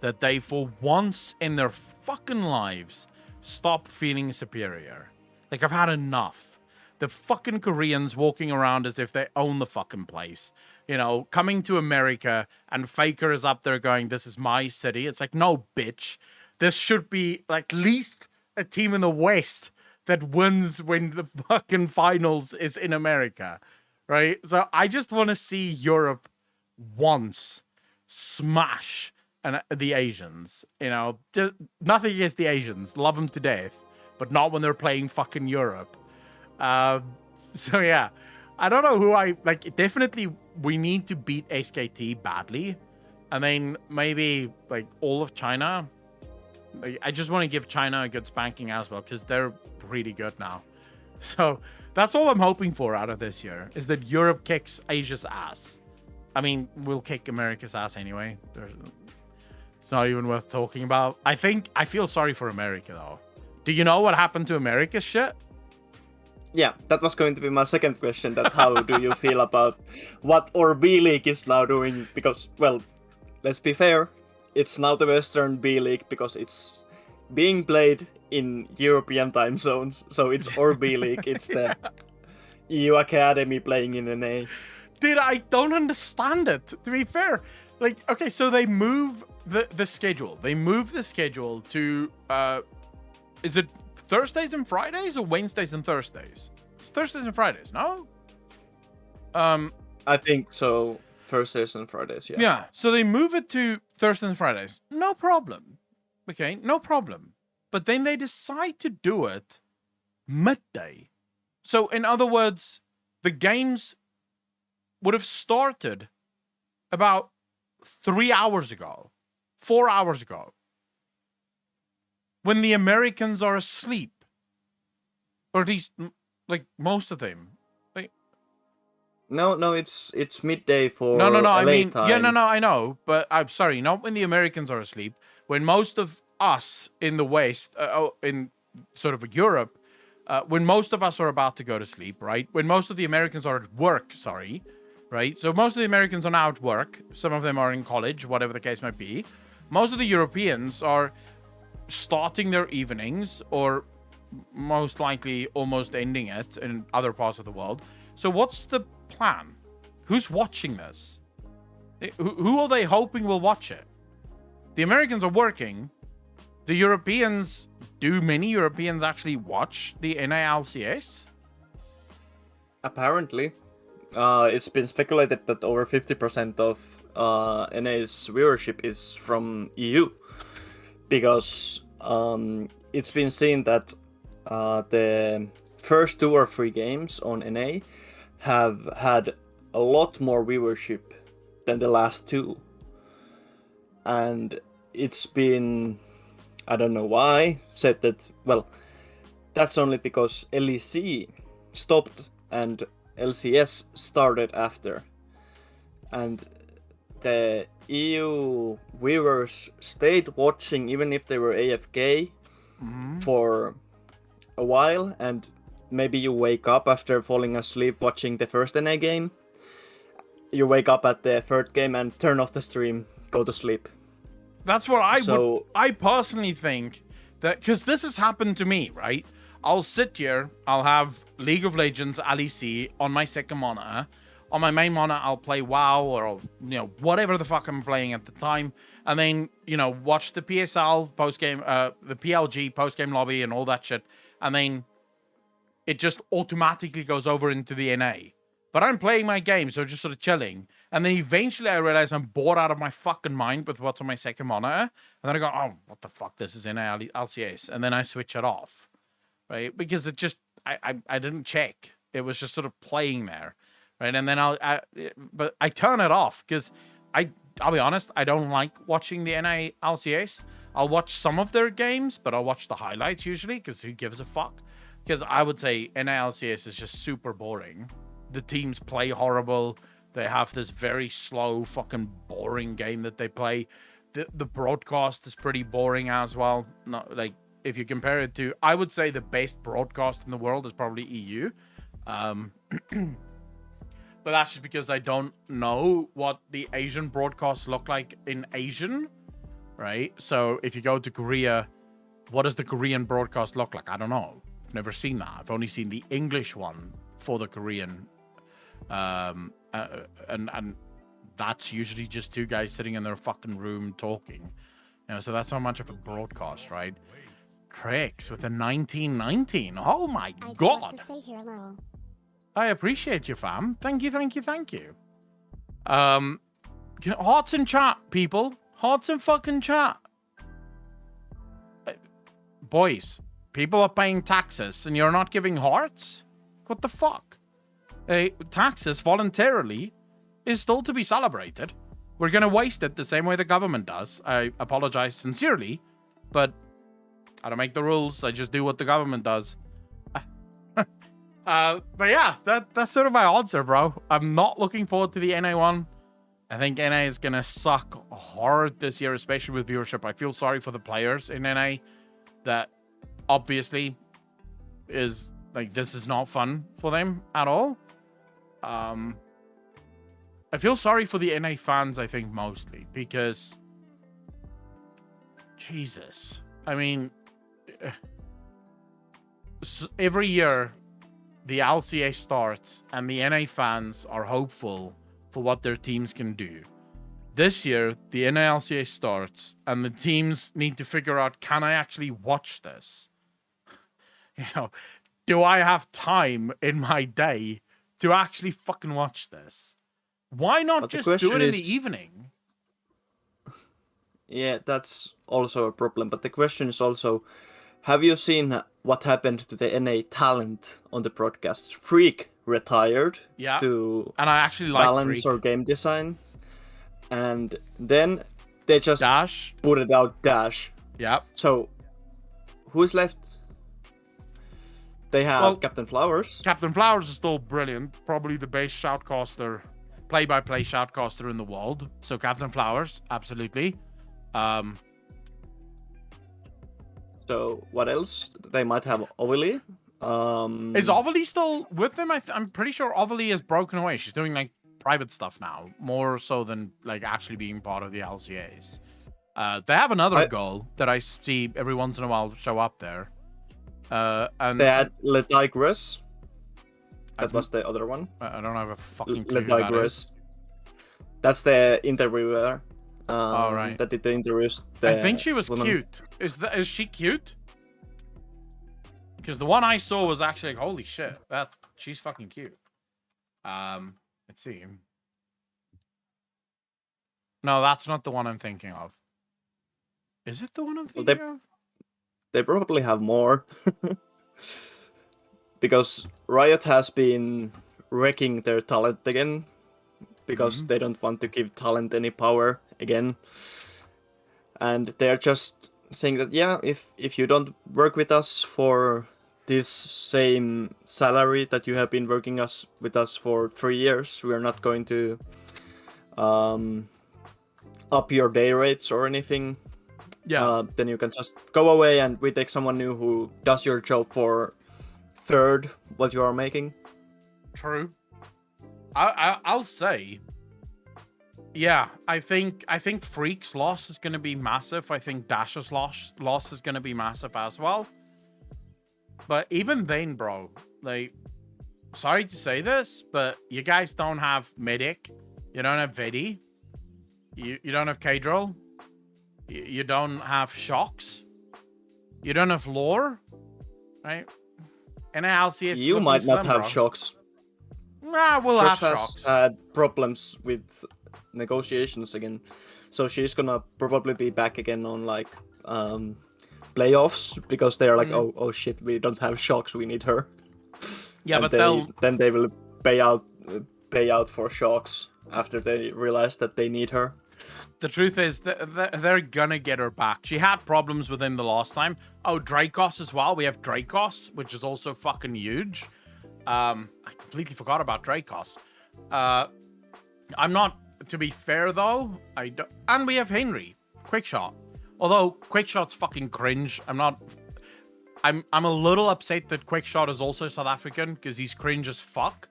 that they, for once in their fucking lives, stop feeling superior. Like, I've had enough. The fucking Koreans walking around as if they own the fucking place. You know, coming to America and Faker is up there going, this is my city. It's like, no, bitch. This should be at least a team in the West that wins when the fucking finals is in America, right? So I just want to see Europe once smash the Asians. You know, just, nothing against the Asians. Love them to death. But not when they're playing fucking Europe. So yeah, I don't know who I like. Definitely, we need to beat SKT badly. I mean, maybe like all of China. Like, I just want to give China a good spanking as well because they're pretty good now. So that's all I'm hoping for out of this year is that Europe kicks Asia's ass. I mean, we'll kick America's ass anyway. It's not even worth talking about. I feel sorry for America though. Do you know what happened to America's shit? Yeah, that was going to be my second question, that how do you feel about what our B-League is now doing? Because, well, let's be fair, it's now the Western B-League because it's being played in European time zones, so it's our B-League, it's the EU Academy playing in NA. Dude, I don't understand it, to be fair. Like, okay, so they move the schedule. They move the schedule to, is it Thursdays and Fridays or Wednesdays and Thursdays? It's Thursdays and Fridays, no? I think so. Thursdays and Fridays, yeah. Yeah, so they move it to Thursdays and Fridays. No problem. Okay, no problem. But then they decide to do it midday. So in other words, the games would have started about 3 hours ago, 4 hours ago, when the Americans are asleep, or at least like most of them. Like, No, it's midday for no. LA I mean, time. yeah, no. I know, but I'm sorry. Not when the Americans are asleep. When most of us in the West, in sort of Europe, when most of us are about to go to sleep, right? When most of the Americans are at work, sorry, right? So most of the Americans are now at work. Some of them are in college, whatever the case might be. Most of the Europeans are starting their evenings, or most likely almost ending it in other parts of the world. So what's the plan? Who's watching this? Who are they hoping will watch it? The Americans are working. The Europeans, do many Europeans actually watch the NALCS? Apparently. It's been speculated that over 50% of NA's viewership is from EU, because it's been seen that the first 2 or 3 games on NA have had a lot more viewership than the last 2, and it's been, I don't know why, said that, well, that's only because LEC stopped and LCS started after, and the EU viewers stayed watching even if they were AFK for a while, and maybe you wake up after falling asleep watching the first NA game. You wake up at the third game and turn off the stream, go to sleep. That's what I So- would. I personally think that, because this has happened to me, right? I'll sit here, I'll have League of Legends LEC on my second monitor. On my main monitor, I'll play WoW or, you know, whatever the fuck I'm playing at the time. And then, you know, watch the PSL post-game, the PLG post-game lobby and all that shit. And then it just automatically goes over into the NA. But I'm playing my game, so just sort of chilling. And then eventually I realize I'm bored out of my fucking mind with what's on my second monitor. And then I go, oh, what the fuck? This is NA LCS. And then I switch it off. Right? Because it just, I didn't check. It was just sort of playing there. Right? And then but I turn it off because I'll be honest, I don't like watching the NA LCS. I'll watch some of their games, but I'll watch the highlights usually because who gives a fuck? Because I would say NA LCS is just super boring. The teams play horrible. They have this very slow, fucking boring game that they play. The broadcast is pretty boring as well. Not like, if you compare it to, I would say the best broadcast in the world is probably EU. But that's just because I don't know what the Asian broadcasts look like in Asian, right? So if you go to Korea, what does the Korean broadcast look like? I don't know. I've never seen that. I've only seen the English one for the Korean. And that's usually just 2 guys sitting in their fucking room talking. You know, so that's not much of a broadcast, right? Tricks with a 1919. Oh my god. To say hello. I appreciate you, fam. Thank you, thank you, thank you. Hearts in chat, people. Hearts in fucking chat. Boys, people are paying taxes and you're not giving hearts? What the fuck? Taxes voluntarily is still to be celebrated. We're gonna waste it the same way the government does. I apologize sincerely, but I don't make the rules. I just do what the government does. But yeah, that's sort of my answer, bro. I'm not looking forward to the NA one. I think NA is gonna suck hard this year, especially with viewership. I feel sorry for the players in NA that obviously is like, this is not fun for them at all. I feel sorry for the NA fans, I think, mostly because Jesus. I mean, every year the LCS starts and the NA fans are hopeful for what their teams can do. This year, the NA LCS starts and the teams need to figure out, can I actually watch this? You know, do I have time in my day to actually fucking watch this? Why not But the just do it question in the is- evening? Yeah, that's also a problem. But the question is also, have you seen what happened to the NA talent on the broadcast? Freak retired Yeah. to And I actually like balance Freak. or game design, and then they just Dash. put it out Dash. Yeah. So who's left? They have Well, Captain Flowers. Captain Flowers is still brilliant. Probably the best shoutcaster, play-by-play shoutcaster in the world. So Captain Flowers, absolutely. So what else? They might have Ovely. Is Ovely still with them? I'm pretty sure Ovely is broken away. She's doing like private stuff now, more so than like actually being part of the LCAs. They have another goal that I see every once in a while show up there. And They had Letigress. That was the other one. I don't have a fucking clue who that is. Letigress. That's the interviewer. Oh, right. That did the interviews. I think she was woman. cute. Is she cute? Because the one I saw was actually like, holy shit, she's fucking cute. Let's see. No, that's not the one I'm thinking of. Is it the one I'm Well, thinking of? They probably have more. Because Riot has been wrecking their talent again. Because they don't want to give talent any power again. And they're just saying that, yeah, if you don't work with us for this same salary that you have been working with us for 3 years, we are not going to up your day rates or anything. Yeah. Then you can just go away and we take someone new who does your job for third what you are making. True. I'll say, yeah, I think Freak's loss is going to be massive. I think Dash's loss is going to be massive as well. But even then, bro, like, sorry to say this, but you guys don't have Medic. You don't have Vedi. You don't have Kadril. You don't have Shocks. You don't have Lore, right? And LCS is You looking might not slim, have bro. Shocks. Nah, we'll Shocks have has Shocks. had problems with negotiations again, so she's gonna probably be back again on like playoffs because they are like, oh shit, we don't have Shocks, we need her. Yeah, And but then they will pay out for Shocks after they realize that they need her. the truth is that they're gonna get her back. She had problems with him the last time. Oh, Dracos as well. We have Dracos, which is also fucking huge. I completely forgot about Dracos. I'm not, to be fair though, and we have Henry, Quickshot. Although Quickshot's fucking cringe. I'm a little upset that Quickshot is also South African because he's cringe as fuck.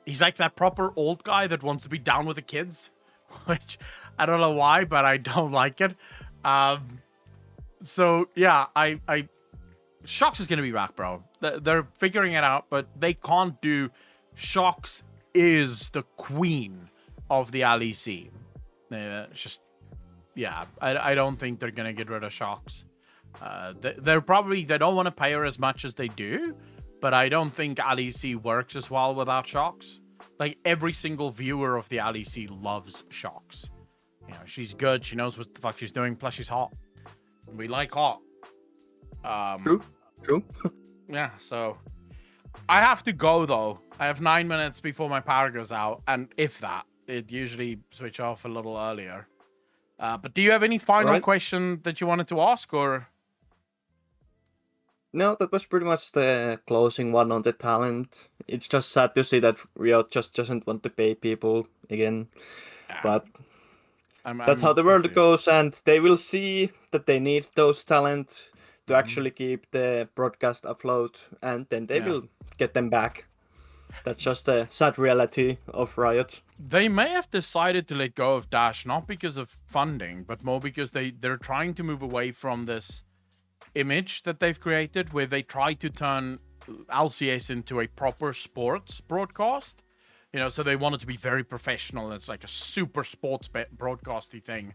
He's like that proper old guy that wants to be down with the kids, which I don't know why, but I don't like it. So yeah, Shocks is gonna be back, bro. They're figuring it out, but they can't do. Shocks is the queen of the LEC. It's just, yeah, I don't think they're gonna get rid of Shocks. They don't want to pay her as much as they do, but I don't think LEC works as well without Shocks. Like, every single viewer of the LEC loves Shocks. You know, she's good. She knows what the fuck she's doing. Plus, she's hot. We like hot. True. Yeah, so I have to go though. I have 9 minutes before my power goes out, and if that, it usually switch off a little earlier. But do you have any final question that you wanted to ask, or? No, that was pretty much the closing one on the talent. It's just sad to see that Riot just doesn't want to pay people again. But that's how the world goes, and they will see that they need those talent to actually keep the broadcast afloat, and then they will get them back. That's just the sad reality of Riot. They may have decided to let go of Dash, not because of funding, but more because they're trying to move away from this image that they've created, where they try to turn LCS into a proper sports broadcast. You know, so they want it to be very professional. It's like a super sports broadcasty thing.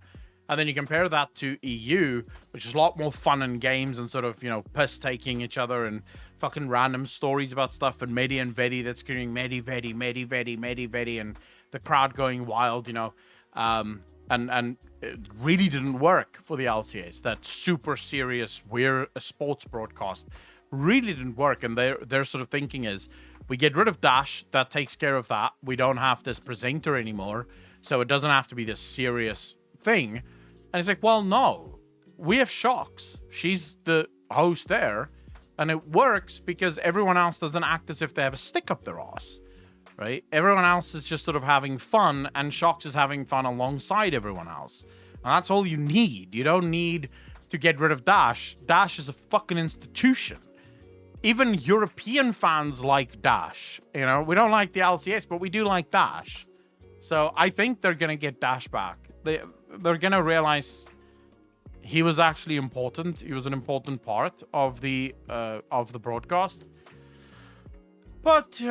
And then you compare that to EU, which is a lot more fun and games and sort of, you know, piss taking each other and fucking random stories about stuff, and Medi and Vedi that's screaming Medi, Vedi, Medi, Vedi, Medi, Vedi, and the crowd going wild, you know. And it really didn't work for the LCS. That super serious, we're a sports broadcast really didn't work. And their sort of thinking is, we get rid of Dash, that takes care of that. We don't have this presenter anymore, so it doesn't have to be this serious thing. And it's like, well, no, we have Shocks. She's the host there, and it works because everyone else doesn't act as if they have a stick up their ass, right? Everyone else is just sort of having fun, and Shocks is having fun alongside everyone else. And that's all you need. You don't need to get rid of Dash. Dash is a fucking institution. Even European fans like Dash. You know, we don't like the LCS, but we do like Dash. So I think they're going to get Dash back. They're going to realize he was actually important. He was an important part of the broadcast. But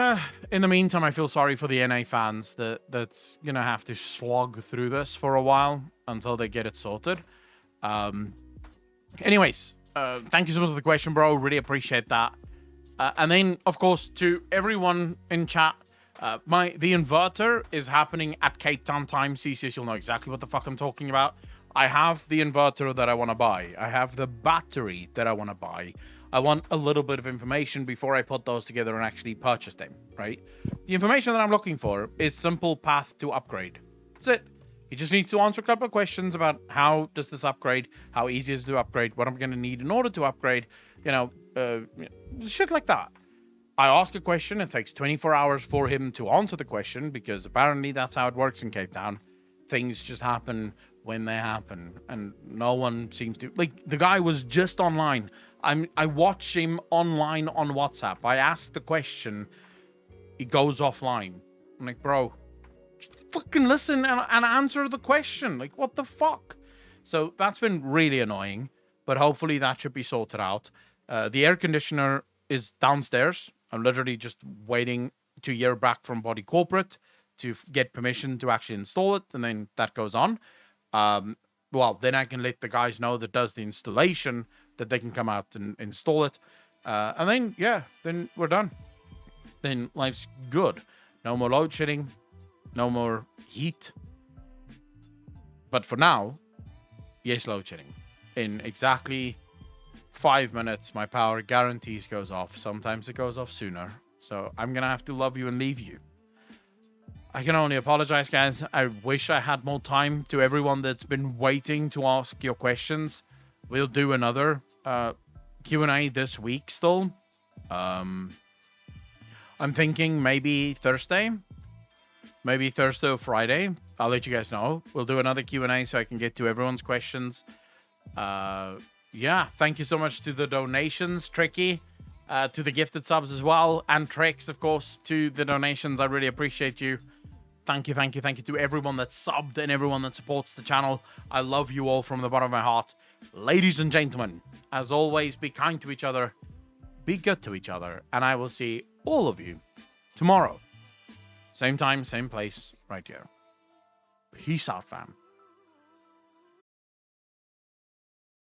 in the meantime, I feel sorry for the NA fans that's going to have to slog through this for a while until they get it sorted. Anyways, thank you so much for the question, bro. Really appreciate that. And then, of course, to everyone in chat, The inverter is happening at Cape Town time. CCS, you'll know exactly what the fuck I'm talking about. I have the inverter that I want to buy. I have the battery that I want to buy. I want a little bit of information before I put those together and actually purchase them, right? The information that I'm looking for is simple path to upgrade. That's it. You just need to answer a couple of questions about how does this upgrade, how easy is it to upgrade, what I'm going to need in order to upgrade, shit like that. I ask a question, it takes 24 hours for him to answer the question, because apparently that's how it works in Cape Town. Things just happen when they happen, and no one seems to... Like, the guy was just online. I watch him online on WhatsApp. I ask the question, he goes offline. I'm like, bro, fucking listen and answer the question. Like, what the fuck? So that's been really annoying, but hopefully that should be sorted out. The air conditioner is downstairs. I'm literally just waiting to hear back from Body Corporate to get permission to actually install it, and then that goes on. Well, then I can let the guys know that does the installation that they can come out and install it. And then, yeah, then we're done. Then life's good. No more load shedding. No more heat. But for now, yes, load shedding. In exactly 5 minutes, my power guarantees goes off. Sometimes it goes off sooner. So I'm going to have to love you and leave you. I can only apologize, guys. I wish I had more time. To everyone that's been waiting to ask your questions, we'll do another Q&A this week still. I'm thinking maybe Thursday. Maybe Thursday or Friday. I'll let you guys know. We'll do another Q&A so I can get to everyone's questions. Yeah, thank you so much to the donations, Tricky. To the gifted subs as well. And Trex, of course, to the donations. I really appreciate you. Thank you to everyone that subbed and everyone that supports the channel. I love you all from the bottom of my heart. Ladies and gentlemen, as always, be kind to each other. Be good to each other. And I will see all of you tomorrow. Same time, same place, right here. Peace out, fam.